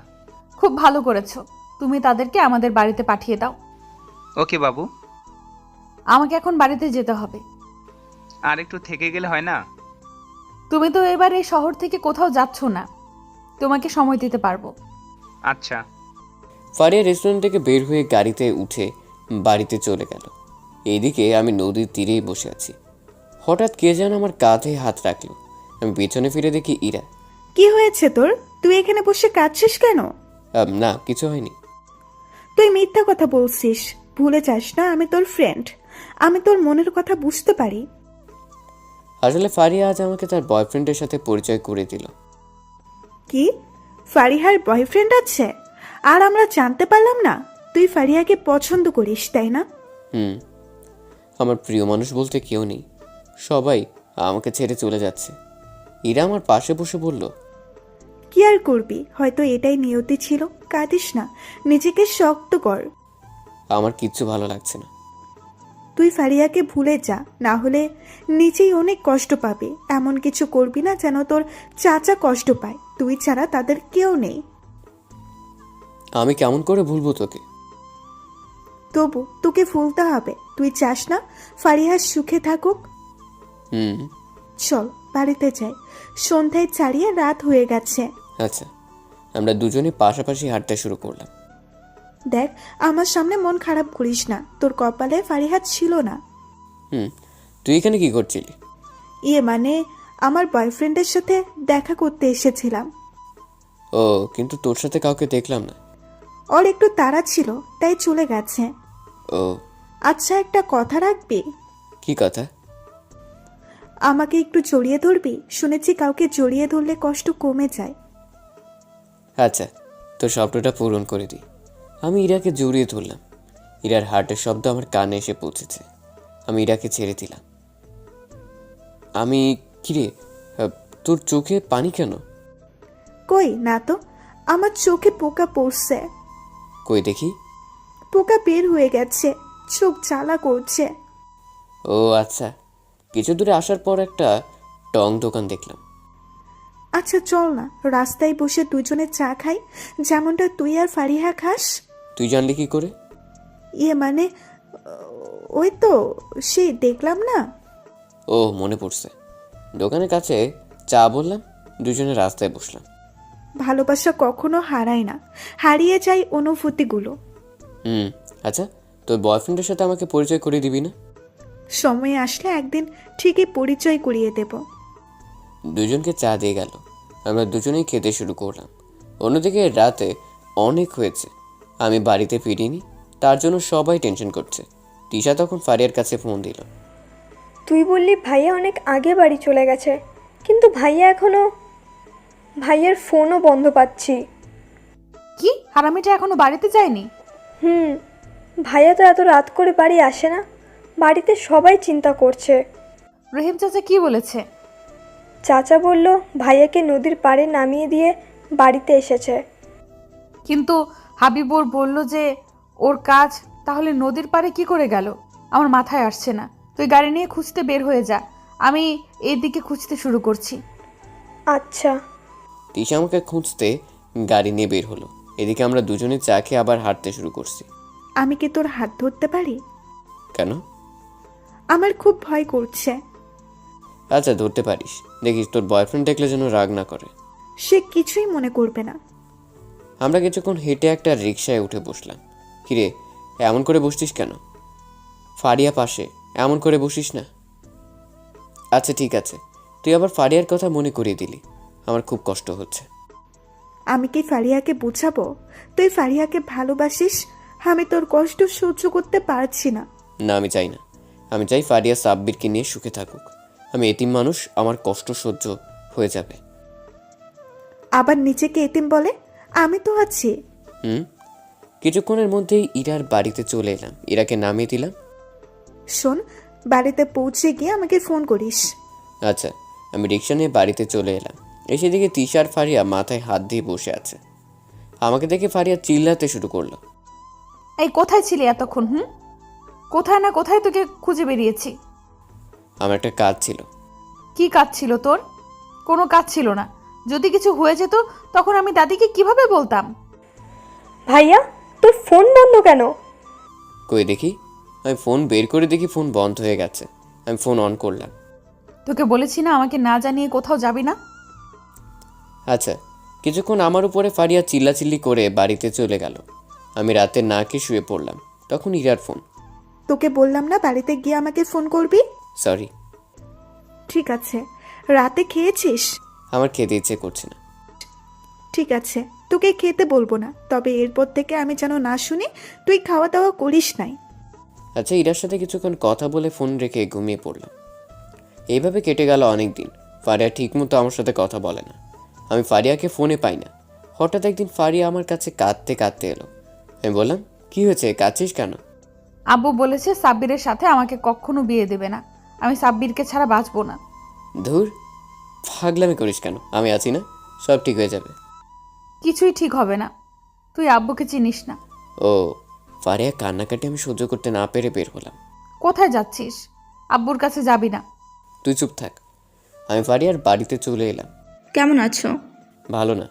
খুব ভালো করেছো। তুমি তাদেরকে আমাদের বাড়িতে পাঠিয়ে দাও। ওকে বাবু। আমাকে এখন বাড়িতে যেতে হবে। আর একটু থেকে গেলে হয় না? তুমি তো এবার এই শহর থেকে কোথাও যাচ্ছ না, তোমাকে সময় দিতে পারবো। আচ্ছা। ফারিয়া রেস্টুরেন্ট থেকে বের হয়ে গাড়িতে উঠে বাড়িতে চলে গেল। এইদিকে আমি নদীর তীরেই বসে আছি। হঠাৎ কে যেন আমার কাঁধে হাত রাখলো। আমি পেছনে ফিরে দেখি ইরা। কি হয়েছে তোর? তুই এখানে বসে কাঁদছিস কেন? না, কিছু হয়নি। তুই মিথ্যা কথা বলছিস। ভুলে যাস না আমি তোর ফ্রেন্ড। আমি তোর মনের কথা বুঝতে পারি। আসলে ফারিয়া আজ আমাকে তার বয়ফ্রেন্ডের সাথে পরিচয় করে দিল। কি? ফারিহার বয়ফ্রেন্ড আছে? আর আমরা জানতে পারলাম না? তুই ফারিহাকে পছন্দ করিস, তাই না? আমার প্রিয় মানুষ বলতে কেউ নেই, সবাই আমাকে ছেড়ে চলে যাচ্ছে। ইরা আমার পাশে বসে বলল, কি আর করবি, হয়তো এটাই নিয়তি ছিল। কাঁদিস না, নিজেকে শক্ত কর। আমার কিচ্ছু ভালো লাগছে না। তুই ফারিয়াকে ভুলে যা, না হলে নিজেই অনেক কষ্ট পাবি। এমন কিছু করবি না যেন তোর চাচা কষ্ট পায়। তুই ছাড়া তাদের কেউ নেই। আমি কেমন করে ভুলবো তোকে? তবু তোকে ভুলতে হবে। তুই চাস না ফারিহা সুখে থাকুক? চল বাড়িতে যাই, সন্ধ্যায় ছাড়িয়ে রাত হয়ে গেছে। আচ্ছা। আমরা দুজনে পাশাপাশি হাঁটতে শুরু করলাম। দেখ, আমার সামনে মন খারাপ করিস না। তোর কপালে ফারিহা ছিল না। তুই এখানে কি করছিলি? মানে আমার বয়ফ্রেন্ডের সাথে দেখা করতে এসেছিলাম। ও, কিন্তু তোর সাথে কাউকে দেখলাম না। ওর একটু তাড়া ছিল, তাই চলে গেছে। ও আচ্ছা, একটা কথা রাখবি? কি কথা? আমাকে একটু জড়িয়ে ধরবি? শুনেছি কাউকে জড়িয়ে ধরলে কষ্ট কমে যায়। আচ্ছা, তোর স্বপ্নটা পূরণ করে দিই। আমি ইরাকে জড়িয়ে ধরলাম। ইরার হার্টের শব্দ আমার কানে এসে পৌঁছেছে। আমি ইরাকে ছেড়ে দিলাম। আমি কিরে, তোর চোখে পানি কেন? কই না তো, আমার চোখে পোকা পড়ছে। কই দেখি। পোকা বের হয়ে গেছে, চোখ জ্বালা করছে। ও আচ্ছা। কিছু দূরে আসার পর একটা টং দোকান দেখলাম। আচ্ছা চল না, রাস্তায় বসে দুজনে চা খাই, যেমনটা তুই আর ফারিহা খাস। তুই জানলি কি করে? মানে ওই তো সেই দেখলাম না। ও মনে পড়ছে। দোকানের কাছে চা বললাম, দুজনে রাস্তায় বসলাম। ভালোবাসা কখনো হারায় না, হারিয়ে যায় অনুভূতিগুলো। আচ্ছা, তোর বয়ফ্রেন্ডের সাথে আমাকে পরিচয় করিয়ে দিবি না? সময় আসলে একদিন ঠিকই পরিচয় করিয়ে দেব। দুজনকে চা দিয়ে গেল। আমরা দুজনেই খেতে শুরু করলাম। অন্যদিকে রাতে অনেক হয়েছে, আমি বাড়িতে ফিরিনি। তার জন্য সবাই টেনশন করছে। তিশা তখন ফারিয়ার কাছে ফোন দিল। তুই বললি ভাইয়া অনেক আগে বাড়ি চলে গেছে, কিন্তু ভাইয়ার ফোনও বন্ধ পাচ্ছি। কি, হারামিটা এখনো বাড়িতে যায়নি? ভাইয়া তো এত রাত করে বাড়ি আসে না। বাড়িতে সবাই চিন্তা করছে। রহিম চাচা কি বলেছে? চাচা বলল ভাইয়াকে নদীর পাড়ে নামিয়ে দিয়ে বাড়িতে এসেছে। কিন্তু হাবিবুর বলল যে ওর কাজ, তাহলে নদীর পাড়ে কি করে গেল? আমার মাথায় আসছে না। তুই গাড়ি নিয়ে খুঁজতে বের হয়ে যা, আমি এদিকে খুঁজতে শুরু করছি। আচ্ছা। তিশা আমাকে খুঁজতে গাড়ি নিয়ে বের হলো। এদিকে আমরা দুজনে চা খেয়ে আবার হাঁটতে শুরু করছি। আমি কি তোর হাত ধরতে পারি? কেন? আমার খুব ভয় করছে। আচ্ছা ধরতে পারিস, দেখিস তোর বয়ফ্রেন্ড দেখলে যেন রাগ না করে। সে কিছুই মনে করবে না। আমরা কিছুক্ষণ হেঁটে একটা রিকশায় উঠে বসলাম। কিরে এমন করে বসছিস কেন? ফারিয়া পাশে, এমন করে বসিস না। আচ্ছা ঠিক আছে, তুই আবার ফারিয়ার কথা মনে করিয়ে দিলি, আমার খুব কষ্ট হচ্ছে। আমি কি ফারিয়াকে বুঝাবো তুই ফারিয়াকে ভালোবাসিস? আমি তোর কষ্ট সহ্য করতে পারছি না। না আমি চাই না, আমি চাই ফারিয়া সাব্বিরকে নিয়ে সুখে থাকুক। আমি এতিম মানুষ, আমার কষ্ট সহ্য হয়ে যাবে। আবার নিজেকে এতিম বলে? আমি তো আছি। কিছুক্ষণের মধ্যেই ইরার বাড়িতে চলে এলাম। ইরাকে নামিয়ে দিলাম। শোন, বাড়িতে পৌঁছে গিয়ে আমাকে ফোন করিস। আচ্ছা। আমি রিক্সা নিয়ে বাড়িতে চলে এলাম। এসে দিকে তিশার ফারিয়া মাথায় হাত দিয়ে বসে আছে। আমাকে দেখে ফারিয়া চিল্লাতে শুরু করলো। এই কোথায় ছিলি এতক্ষণ? কোথায় না কোথায় তোকে খুঁজে বেরিয়েছি। আমার একটা কাজ ছিল। কি কাজ ছিল তোর? কোনো কাজ ছিল না। যদি কিছু হয়ে যেত তখন আমি দাদিকে কিভাবে বলতাম? ভাইয়া, তোর ফোন বন্ধ কেন? কই দেখি। আমি ফোন বের করে দেখি ফোন বন্ধ হয়ে গেছে। আমি ফোন অন করলাম। তোকে বলেছি না আমাকে না জানিয়ে কোথাও যাবি না। আচ্ছা। কিছুক্ষণ আমার উপরে ফারিয়া চিল্লাচিল্লি করে বাড়িতে চলে গেল। আমি রাতে না খেয়ে শুয়ে পড়লাম। তখন ইরার ফোন। তোকে বললাম না বাড়িতে গিয়ে আমাকে ফোন করবি? সরি। ঠিক আছে। রাতে খেয়েছিস? আমার খেতে ইচ্ছে করছে না। ঠিক আছে, তোকে খেতে বলবো না, তবে এরপর থেকে আমি যেন না শুনি তুই খাওয়া দাওয়া করিস নাই। আচ্ছা। ইরার সাথে কিছুক্ষণ কথা বলে ফোন রেখে ঘুমিয়ে পড়লাম। এইভাবে কেটে গেল অনেক দিন। ফারিয়া ঠিকমতো আমার সাথে কথা বলে না। আমি ফারিয়াকে ফোনে পাই না। হঠাৎ একদিন ফারিয়া আমার কাছে কাঁদতে কাঁদতে এলো। আমি বললাম, কি হয়েছে, কাঁদছিস কেন? আব্বু বলেছে সাব্বিরের সাথে আমাকে কখনো বিয়ে দেবে না। আমি সাব্বিরকে ছাড়া বাঁচবো না। ধুর, পাগলামি করিস কেন? আমি আছি না, সব ঠিক হয়ে যাবে। কিছুই ঠিক হবে না। তুই আব্বুকে চিনিস না। ও, ফারিয়া কান্নাকাটি আমি সহ্য করতে না পেরে বের হলাম। কোথায় যাচ্ছিস? আব্বুর কাছে যাবি না। তুই চুপ থাক। আমি ফারিয়ার বাড়িতে চলে এলাম। কেমন আছো? ভালো না।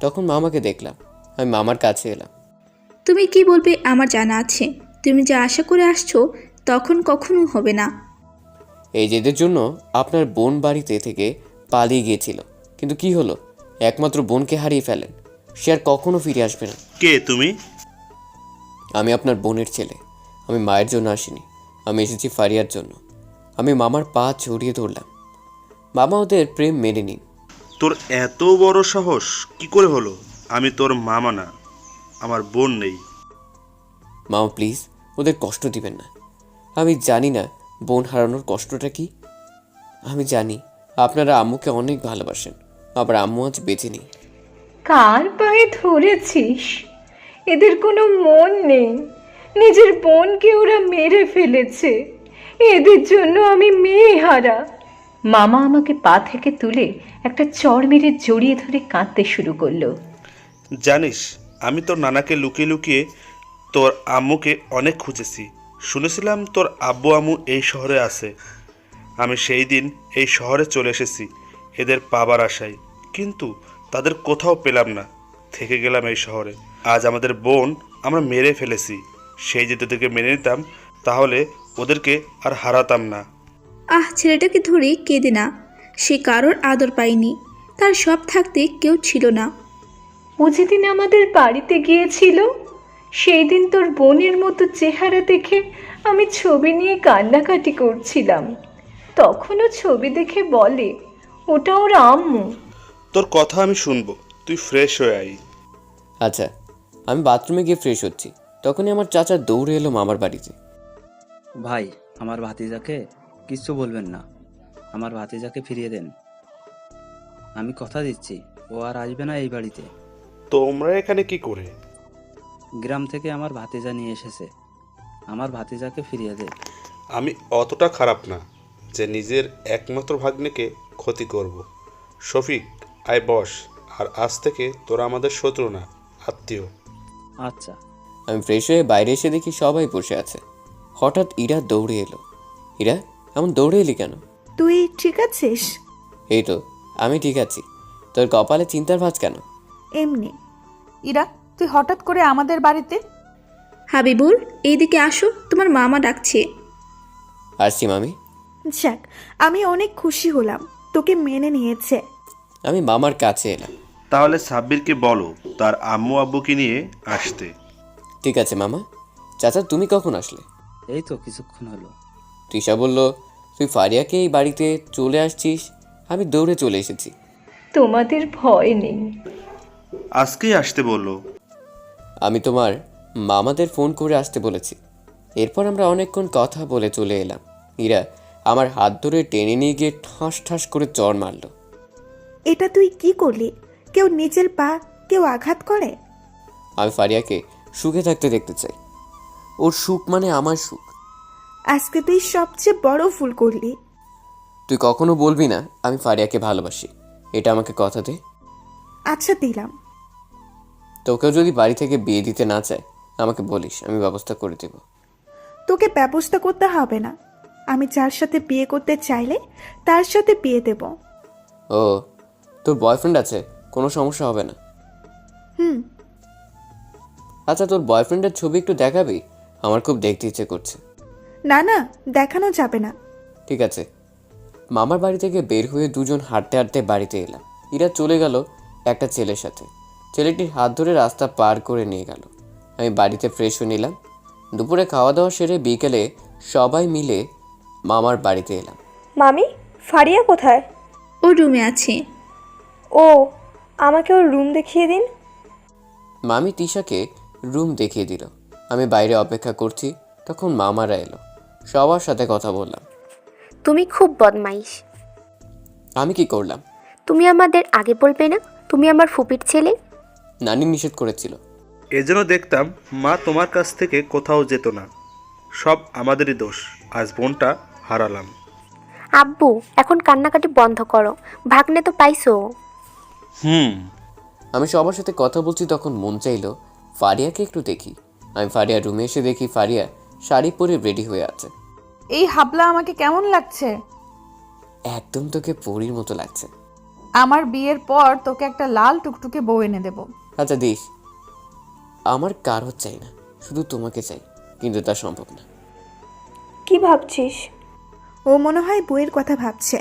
তখন মামাকে দেখলাম। আমি মামার কাছে এলাম। তুমি কি বলবে আমার জানা আছে। তুমি যা আশা করে আসছো তখন কখনো হবে না। এই জেদের জন্য আপনার বোন বাড়িতে থেকে পালিয়ে গিয়েছিল, কিন্তু কি হলো? একমাত্র বোনকে হারিয়ে ফেলেন। সে আর কখনো ফিরে আসবে না। কে তুমি? আমি আপনার বোনের ছেলে। আমি মায়ের জন্য আসিনি, আমি এসেছি ফারিয়ার জন্য। আমি মামার পা জড়িয়ে ধরলাম। মামা ওদের প্রেম মেনে নিন। তোর এত বড় সাহস কি করে হলো? আমি তোর মামা না, আমার বোন নেই। মামা প্লিজ, ওদের কষ্ট দিবেন না। আমি জানি না বোন হারানোর কষ্টটা কি। আমি জানি আপনারা আম্মুকে অনেক ভালোবাসেন, আবার আম্মু আজ বেঁচে নেই। কার পায়ে ধরেছিস? এদের কোনো মন নেই। নিজের বোনকে ওরা মেরে ফেলেছে। এদের জন্য আমি মেয়ে হারা। মামা আমাকে পা থেকে তুলে একটা চড় মেরে জড়িয়ে ধরে কাঁদতে শুরু করলো। জানিস, আমি তোর নানাকে লুকিয়ে লুকিয়ে তোর আম্মুকে অনেক খুঁজেছি। শুনেছিলাম তোর আব্বু আম্মু এই শহরে আছে। আমি সেই দিন এই শহরে চলে এসেছি এদের পাবার আশায়, কিন্তু তাদের কোথাও পেলাম না। থেকে গেলাম এই শহরে। আজ আমাদের বোন আমরা মেরে ফেলেছি। সেই যদি তোদেরকে মেনে নিতাম তাহলে ওদেরকে আর হারাতাম না। ছেলেটাকে ধরে কেঁদে না। সে কারোর আদর পায়নি, তার সব থাকতে কেউ ছিল না। ও যেদিন আমাদের বাড়িতে গিয়েছিল সেই দিন তোর বোনের মতো চেহারা দেখে আমি ছবি নিয়ে কান্নাকাটি করছিলাম। তখনও ছবি দেখে বলে ওটা ওর আম্মু। তোর কথা আমি শুনবো, তুই ফ্রেশ হয়ে আই। আচ্ছা। আমি বাথরুমে গিয়ে ফ্রেশ হচ্ছি, তখনই আমার চাচা দৌড়ে এলো মামার বাড়িতে। ভাই, আমার ভাতিজাকে কিচ্ছু বলবেন না। আমার ভাতিজাকে ফিরিয়ে দেন। আমি কথা দিচ্ছি ও আর আসবে না এই বাড়িতে। তোমরা এখানে কি করে? গ্রাম থেকে আমার ভাতিজা নিয়ে এসেছে। আমার ভাতিজাকে ফিরিয়ে দে। আমি অতটা খারাপ না যে নিজের একমাত্র ভাগ্নেকে ক্ষতি করব। শফিক, আয় বস। আর আজ থেকে তোরা আমাদের শত্রু না, আত্মীয়। আচ্ছা। আমি ফ্রেশ হয়ে বাইরে এসে দেখি সবাই বসে আছে। হঠাৎ ইরা দৌড়ে এলো। ইরা, এমন দৌড়ে এলি কেন? তুই ঠিক আছিস? এই তো, আমি ঠিক আছি। তোর কপালে চিন্তার ভাঁজ কেন? এমনি। ইরা, তুই হঠাৎ করে আমাদের বাড়িতে? হাবিবুর, এইদিকে আসো, তোমার মামা ডাকছে। আসছি মামি। যাক, আমি অনেক খুশি হলাম তোকে মেনে নিয়েছে। আমি মামার কাছে এলাম। তাহলে সাব্বিরকে বলো তার আম্মু আব্বুকে নিয়ে আসতে। ঠিক আছে মামা। চাচা তুমি কখন আসলে? এই তো কিছুক্ষণ হলো। তৃষা বলল তুই ফারিয়াকে এই বাড়িতে চলে আসছিস। আমি দৌড়ে চলে এসেছি। তোমাদের ভয় নেই? আজকেই আসতে বললো। আমি তোমার মামাদের ফোন করে আসতে বলেছি। এরপর আমরা অনেকক্ষণ কথা বলে চলে এলাম। ইরা আমার হাত ধরে টেনে নিয়ে গিয়ে ঠাস ঠাস করে চড় মারল। এটা তুই কি করলি? কেউ নিজের পা কেউ আঘাত করে? আমি ফারিয়াকে সুখে থাকতে দেখতে চাই। ওর সুখ মানে আমার সুখ। আজকে তুই সবচেয়ে বড় ভুল করলি। তুই কখনো বলবি না আমি ফারিয়াকে ভালোবাসি। এটা আমাকে কথা দে। আচ্ছা দিলাম। তোকেও যদি বাড়ি থেকে বিয়ে দিতে না চায় আমাকে বলিস, আমি ব্যবস্থা করে দেব। তোকে ব্যবস্থা করতে হবে না। আমি যার সাথে বিয়ে করতে চাইলে তার সাথে বিয়ে দেব। ও, তোর বয়ফ্রেন্ড আছে? কোনো সমস্যা হবে না? হুম। আচ্ছা, তোর বয়ফ্রেন্ডের ছবি একটু দেখাবি? আমার খুব দেখতে ইচ্ছে করছে। না না, দেখানো যাবে না। ঠিক আছে। মামার বাড়ি থেকে বের হয়ে দুজন হাঁটতে হাঁটতে বাড়িতে এলাম। ইরা চলে গেল একটা ছেলের সাথে। ছেলেটির হাত ধরে রাস্তা পার করে নিয়ে গেল। আমি বাড়িতে ফ্রেশ হয়ে নিলাম। দুপুরে খাওয়া দাওয়া সেরে বিকেলে সবাই মিলে মামার বাড়িতে এলাম। মামি, ফারিয়া কোথায়? ও রুমে আছে। ও, আমাকে ওর রুম দেখিয়ে দিন। মামি তিশাকে রুম দেখিয়ে দিল। আমি বাইরে অপেক্ষা করছি, তখন মামারা এলো। সবার সাথে কথা বললাম। তুমি খুব বদমাইশ। আমি কি করলাম? তুমি আমাদের আগে বলবে না তুমি আমার ফুপির ছেলে? নানি নিষেধ করেছিল। এজন্য দেখতাম মা তোমার কাছ থেকে কোথাও যেত না। সব আমাদেরই দোষ। আজ বোনটা হারালাম। আব্বু, এখন কান্নাকাটি বন্ধ করো। ভাগ্নে তো পাইছো। আমি সবার সাথে কথা বলছি, তখন মন চাইলো ফারিয়াকে একটু দেখি। আমি ফারিয়ার রুমে এসে দেখি ফারিয়া শাড়ি পরে রেডি হয়ে আছে। এই হাবলা আমাকে কেমন লাগছে? একদম তোকে পরীর মতো লাগছে। আমার বিয়ের পর তোকে একটা লাল টুকটুকে বউ এনে দেব। আচ্ছা দিস। আমার কারো চাই না, শুধু তোমাকে চাই, কিন্তু তা সম্ভব না। কি ভাবছিস? ও মনে হয় বইয়ের কথা ভাবছে।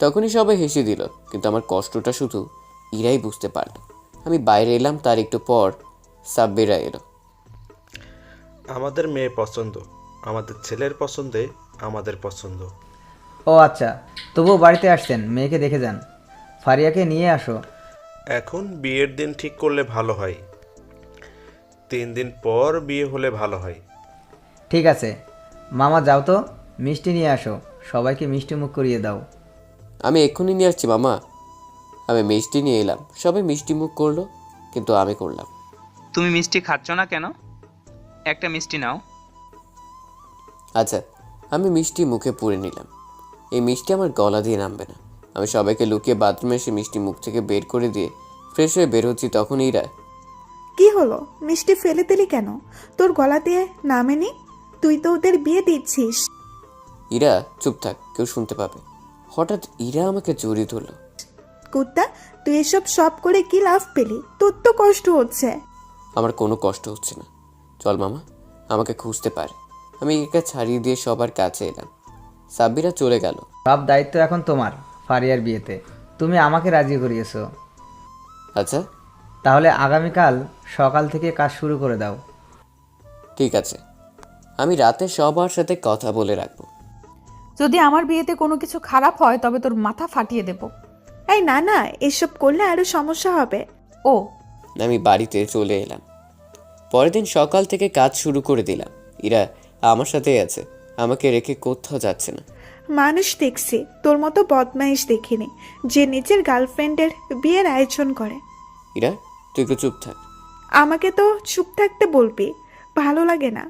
তখনই সবাই হেসে দিল, কিন্তু আমার কষ্টটা শুধু ইরাই বুঝতে পারল। আমি বাইরে এলাম, তার একটু পর সাব্বিরা এলো। আমাদের মেয়ে পছন্দ, আমাদের ছেলের পছন্দে আমাদের পছন্দ। ও আচ্ছা, তবুও বাড়িতে আসছেন, মেয়েকে দেখে যান। ফারিয়াকে নিয়ে আসো। এখন বিয়ের দিন ঠিক করলে ভালো হয়। 3 দিন পর বিয়ে হলে ভালো হয়। ঠিক আছে মামা, যাও তো, মিষ্টি নিয়ে আসো, সবাইকে মিষ্টি মুখ করিয়ে দাও। আমি এক্ষুনি নিয়ে আসছি মামা। আমি মিষ্টি নিয়ে এলাম, সবাই মিষ্টি মুখ করলো, কিন্তু আমি করলাম। তুমি মিষ্টি খাচ্ছ না কেন? একটা মিষ্টি নাও। আচ্ছা, আমি মিষ্টি মুখে পুরে নিলাম। এই মিষ্টি আমার গলা দিয়ে নামবে না। আমি সবাইকে লুকিয়ে বাথরুমে এসে মিষ্টি মুখ থেকে বের করে দিয়ে ফ্রেশ হয়ে বের হচ্ছি, তখন ইরা। কি হলো? মিষ্টি ফেলে দিলি কেন? তোর গলা দিয়ে নামেনি? তুই তো ওদের বিয়ে দিচ্ছিস। ইরা চুপ থাক, কেউ শুনতে পাবে। হঠাৎ ইরা আমাকে জড়িয়ে ধরল। কুত্তা, তুই এসব সব করে কি লাভ পেলি? তোর তো কষ্ট হচ্ছে। আমার কোনো কষ্ট হচ্ছে না। চল মামা, আমাকে খুঁজতে পারে। আমি একা ছাড়িয়ে দিয়ে সবার কাছে এলাম। সাব্বিরা চলে গেল। সব দায়িত্ব এখন তোমার ফারিয়ার বিয়েতে। তুমি আমাকে রাজি করিয়েছো। আচ্ছা, তাহলে আগামীকাল সকাল থেকে কাজ শুরু করে দাও। ঠিক আছে, আমি রাতে সবার সাথে কথা বলে রাখবো। যদি আমার বিয়েতে কোনো কিছু খারাপ হয় তবে তোর মাথা ফাটিয়ে দেব। এই না না, এসব করলে আরো সমস্যা হবে। ও, আমি বাড়িতে চলে এলাম। পরের দিন সকাল থেকে কাজ শুরু করে দিলাম। ইরা আমার সাথেই আছে, আমাকে রেখে কোথাও যাচ্ছে না। মানুষ দেখছি তোর মতো বদমাইশ দেখিনি যে নিজের গার্লফ্রেন্ডের বিয়ের আয়োজন করে। ইরা তুই একটু চুপ থাক। আমাকে তো চুপ থাকতে বলবি, ভালো লাগে না।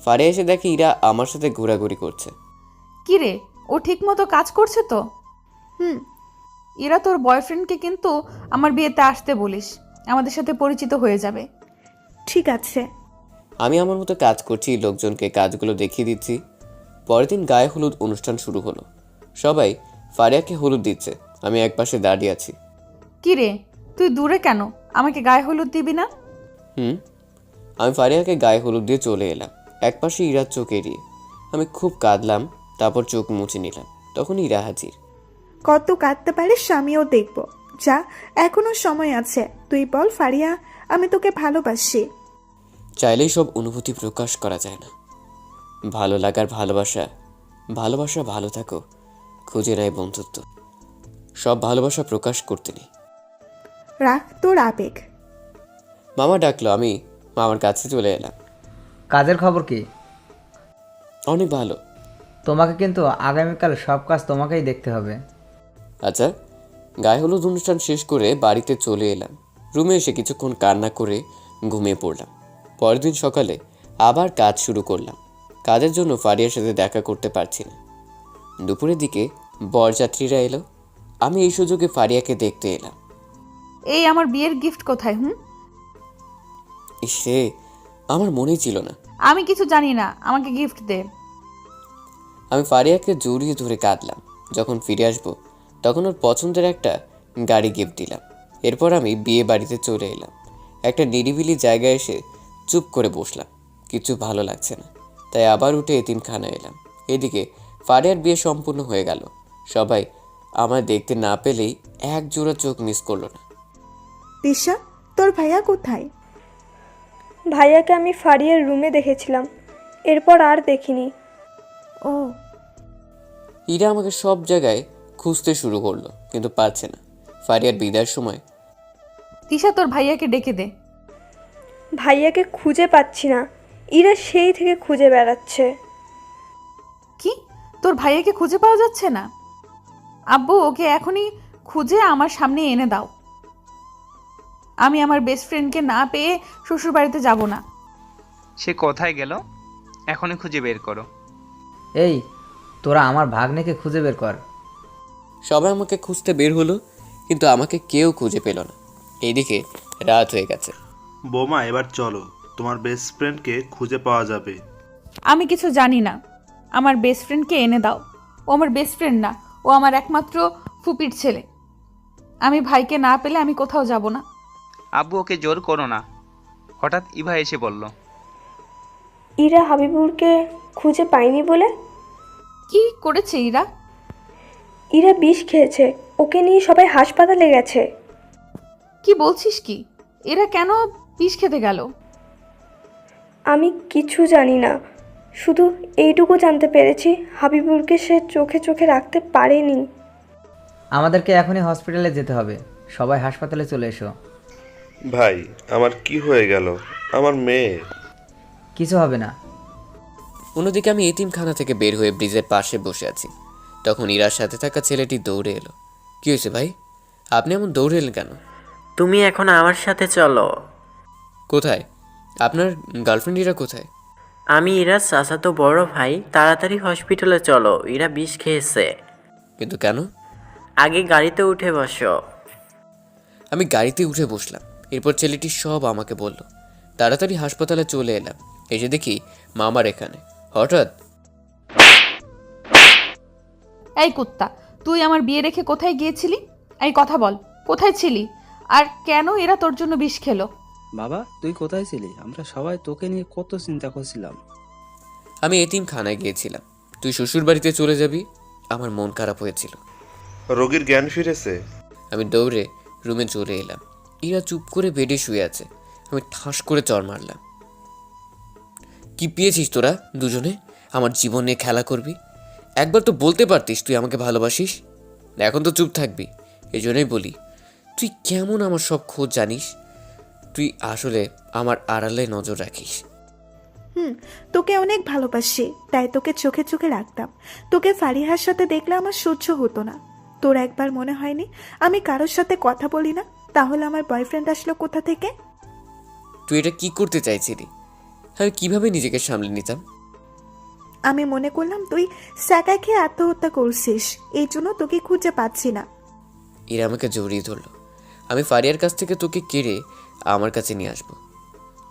ফারে এসে দেখি ইরা আমার সাথে ঘোরাঘুরি করছে। কি রে, ও ঠিক মতো কাজ করছে তো? হুম। ইরা, তোর বয়ফ্রেন্ডকে কিন্তু আমার বিয়েতে আসতে বলিস, আমাদের সাথে পরিচিত হয়ে যাবে। ঠিক আছে। আমি আমার মতো কাজ করছি, লোকজনকে কাজগুলো দেখিয়ে দিচ্ছি। পরের দিন গায়ে হলুদ অনুষ্ঠান শুরু হলো। সবাই ফারিয়াকে হলুদ দিচ্ছে, আমি একপাশে দাঁড়িয়ে আছি। কি রে, তুই দূরে কেন? আমাকে গায়ে হলুদ দিবি না? আমি ফারিয়াকে গায়ে হলুদ দিয়ে চলে এলাম, একপাশে ইরার চোখ এড়িয়ে। আমি খুব কাঁদলাম, তারপর চোখ মুছে নিলাম। তখন ইরা হাজির। কত কাঁদতে পারিস আমিও দেখব। যা, এখনো সময় আছে। তুই বল ফারিয়া, আমি তোকে ভালোবাসি। চাইলেই সব অনুভূতি প্রকাশ করা যায় না। ভালো লাগার ভালোবাসা, ভালোবাসা ভালো থাকো, খুঁজে নেয় বন্ধুত্ব। সব ভালোবাসা প্রকাশ করতে নেই। রাখ তোর আবেগ। মামা ডাকলো, আমি মামার কাছে চলে এলাম। কাজের খবর কি? অনেক ভালো। তোমাকে কিন্তু আগামীকাল সব কাজ তোমাকেই দেখতে হবে। আচ্ছা, গায়ে হলুদ অনুষ্ঠান শেষ করে বাড়িতে চলে এলাম। রুমে এসে কিছুক্ষণ কান্না করে ঘুমিয়ে পড়লাম। পরের দিন সকালে আবার কাজ শুরু করলাম। কাজের জন্য ফারিয়ার সাথে দেখা করতে পারছি না। দুপুরের দিকে বরযাত্রীরা এলো। আমি এই সুযোগে ফারিয়াকে দেখতে এলাম। এই আমার বিয়ের গিফট কোথায়? ইসে, আমার মনেই ছিল না। আমি কিছু জানি না, আমাকে গিফট দে। আমি ফারিয়াকে জড়িয়ে ধরে কাঁদলাম। যখন ফিরে আসবো তখন ওর পছন্দের একটা গাড়ি গিফট দিলাম। এরপর আমি বিয়ে বাড়িতে চলে এলাম। একটা নিরিবিলি জায়গায় এসে চুপ করে বসলাম। কিছু ভালো লাগছে না, তাই আবার উঠে এতিমখানায় এলাম। এদিকে ফারিয়ার বিয়ে সম্পূর্ণ হয়ে গেল। সবাই আমায় দেখতে না পেলেই এক জোড়া চোখ মিস করলো না। দিশা, তোর ভাইয়া কোথায়? ভাইয়াকে আমি ফারিয়ার রুমে দেখেছিলাম, এরপর আর দেখিনি। ও। ইরা আমাকে সব জায়গায় খুঁজতে শুরু করলো, কিন্তু পারছে না। ফারিয়ার বিদায়ের সময়, তিশা তোর ভাইয়াকে ডেকে দে। ভাইয়াকে খুঁজে পাচ্ছি না, ইরা সেই থেকে খুঁজে বেড়াচ্ছে। কি, তোর ভাইয়াকে খুঁজে পাওয়া যাচ্ছে না? আব্বু, ওকে এখনই খুঁজে আমার সামনে এনে দাও। আমি আমার বেস্ট ফ্রেন্ডকে না পেয়ে শ্বশুর বাড়িতে যাব না। সে কোথায় গেল? এখনই খুঁজে বের করো। এই, তোরা আমার ভাগ্নেকে খুঁজে বের কর। সবাই আমাকে খুঁজতে বের হলো, কিন্তু আমাকে কেউ খুঁজে পেল না। এইদিকে রাত হয়ে গেছে। বোমা, এবার চলো, তোমার বেস্ট ফ্রেন্ডকে খুঁজে পাওয়া যাবে। আমি কিছু জানি না, আমার বেস্ট ফ্রেন্ডকে এনে দাও। ও আমার বেস্ট ফ্রেন্ড না, ও আমার একমাত্র ফুপির ছেলে। আমি ভাইকে না পেলে আমি কোথাও যাব না। আব্বু, ওকে জোর করো না। হঠাৎ ইভা এসে বলল, ইরা হাবিবুরকে খুঁজে পায়নি বলে। কি করেছে ইরা? ইরা বিষ খেয়েছে, ওকে নিয়ে সবাই হাসপাতালে গেছে। কি বলছিস কি? এরা কেন বিষ খেতে গেল? আমি কিছু জানি না, শুধু এইটুকু জানতে পেরেছি হাবিবুরকে সে চোখে চোখে রাখতে পারেনি। আমাদেরকে এখনই হসপিটালে যেতে হবে। সবাই হাসপাতালে চলে এসো। ভাই, আমার কি হয়ে গেল? আমার মেয়ে। কিছু হবে না। অন্যদিকে আমি এতিমখানা থেকে বের হয়ে ব্রিজের পাশে বসে আছি। তখন ইরার সাথে থাকা ছেলেটি দৌড়ে এলো। কি হয়েছে ভাই, আপনি এমন দৌড়ে এলেন কেন? তুমি এখন আমার সাথে চলো। কোথায়? আপনার গার্লফ্রেন্ড ইরা কোথায়? আমি ইরা চাচাতো বড় ভাই, তাড়াতাড়ি হসপিটালে চলো, ইরা বিষ খেয়েছে। কিন্তু কেন? আগে গাড়িতে উঠে বসো। আমি গাড়িতে উঠে বসলাম। এরপর ছেলেটি সব আমাকে বলল। তাড়াতাড়ি হাসপাতালে চলে এলাম। এসে দেখি মামার এখানে। হঠাৎ, এই কুত্তা, তুই আমার বিয়ে রেখে কোথায় গিয়েছিলি? এই কথা বল, কোথায় ছিলি? আর কেন এরা তোর জন্য বিষ খেলো? বাবা, তুই কোথায় ছিলি? আমরা সবাই তোকে নিয়ে কত চিন্তা করছিলাম। আমি এতিমখানায় গিয়েছিলাম। তুই শ্বশুর বাড়িতে চলে যাবি, আমার মন খারাপ হয়েছিল। রোগীর জ্ঞান ফিরেছে? আমি দৌড়ে রুমে চলে এলাম। ইরা চুপ করে বেডে শুয়ে আছে। আমি ঠাস করে চড় মারলাম। কি পেয়েছিস তোরা দুজনে? আমার জীবন নিয়ে খেলা করবি? একবার তো বলতে পারতিস তুই আমাকে ভালোবাসিস। এখন তো চুপ থাকবি। এই জন্যই বলি, তুই কেমন আমার সব খোঁজ জানিস। তুই আসলে আমার আড়ালে নজর রাখিস। তোকে অনেক ভালোবাসি, তাই তোকে চোখে চোখে রাখতাম। তোকে ফারিহার সাথে দেখলে আমার সহ্য হতো না। তোর একবার মনে হয়নি আমি কারোর সাথে কথা বলি না? তাহলে আমার বয়ফ্রেন্ড আসলো কোথা থেকে? তুই এটা কি করতে চাইছিলি? আমি কিভাবে নিজেকে সামলে নিতাম? আমি মনে করলাম তুই স্যাকা খেয়ে আত্মহত্যা করছিস, এই জন্য তোকে খুঁজে পাচ্ছি না। এরা আমাকে জড়িয়ে ধরলো। আমি ফারিয়ার কাছ থেকে তোকে কেড়ে আমার কাছে নিয়ে আসবো।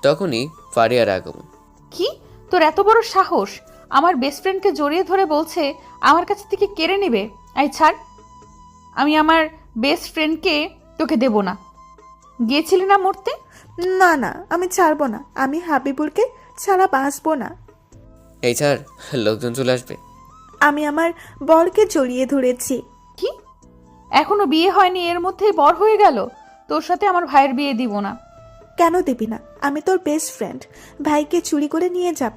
তখনই ফারিয়ার আগমন। কি, তোর এত বড় সাহস? আমার বেস্ট ফ্রেন্ডকে জড়িয়ে ধরে বলছে আমার কাছ থেকে কেড়ে নেবে? এই ছাড়, আমি আমার বেস্ট ফ্রেন্ডকে তোকে দেব না। গিয়েছিলি না মরতে? না না, আমি ছাড়বো না। আমি হাবিবুরকে ছাড়া বাঁচবো না। এই ছাড়, লোকজন চলে আসবে। আমি আমার বরকে জড়িয়ে ধরেছি। কি? এখনো বিয়ে হয়নি, এর মধ্যেই বর হয়ে গেল? তোর সাথে আমার ভাইয়ের বিয়ে দিব না। কেন দিবি না? আমি তোর বেস্ট ফ্রেন্ড। ভাইকে চুরি করে নিয়ে যাব।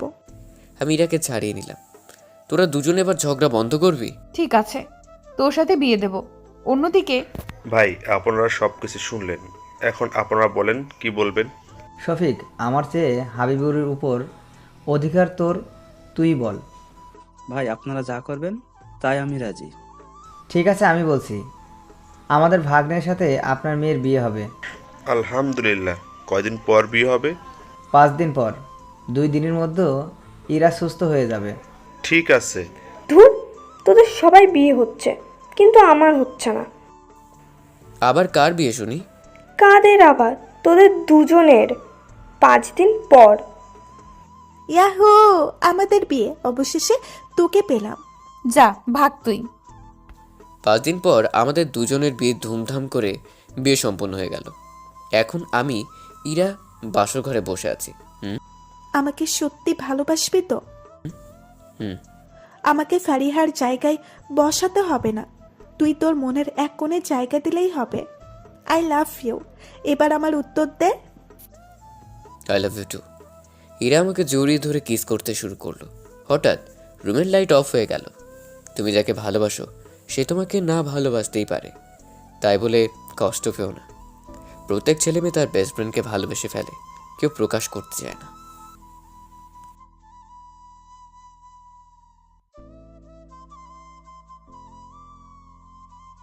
আমি ইরাকে ছাড়িয়ে নিলাম। তোরা দুজনে এবার ঝগড়া বন্ধ করবি? ঠিক আছে, তোর সাথে বিয়ে দেব। অন্যদিকে ভাই, আপনারা সব কিছু শুনলেন, এখন আপনারা বলেন কি বলবেন। শফিক, আমার চেয়ে হাবিবুরের উপর অধিকার তোর, তুই বল। ভাই, আপনারা যা করবেন তাই আমি রাজি। ঠিক আছে, আমি বলছি, আমাদের ভাগ্নের সাথে আপনার মেয়ের বিয়ে হবে। আলহামদুলিল্লাহ। কয়দিন পর বিয়ে হবে? 5 দিন পর। 2 দিনের মধ্যে ইরা সুস্থ হয়ে যাবে। ঠিক আছে। ধুর, তোদের সবাই বিয়ে হচ্ছে কিন্তু আমার হচ্ছে না। আবার কার বিয়ে শুনি? কাদের আবার? তোদের দুজনের 5 দিন পর। ইয়াহু, আমাদের বিয়ে অবশেষে তোকে পেলাম। যা ভাগ তুই। 5 দিন পর আমাদের দুজনের বিয়ে ধুমধাম করে বিয়ে সম্পন্ন হয়ে গেল। এখন আমি ইরা বাসর ঘরে বসে আছি। আমাকে সত্যি ভালোবাসবি তো? হুম। আমাকে ফারিহার জায়গায় বসাতে হবে না, তুই তোর মনের এক কোণে জায়গা দিলেই হবে। I love you. এবার আমার উত্তর দে। I love you too. Ira আমাকে জড়িয়ে ধরে কিস করতে শুরু করলো। হঠাৎ রুমের লাইট অফ হয়ে গেল। তুমি যাকে ভালোবাসো সে তোমাকে না ভালোবাসতেই পারে, তাই বলে কষ্ট পেও না। প্রত্যেক ছেলে মেয়ে তার বেস্ট ফ্রেন্ডকে ভালোবেসে ফেলে, কেউ প্রকাশ করতে চায় না।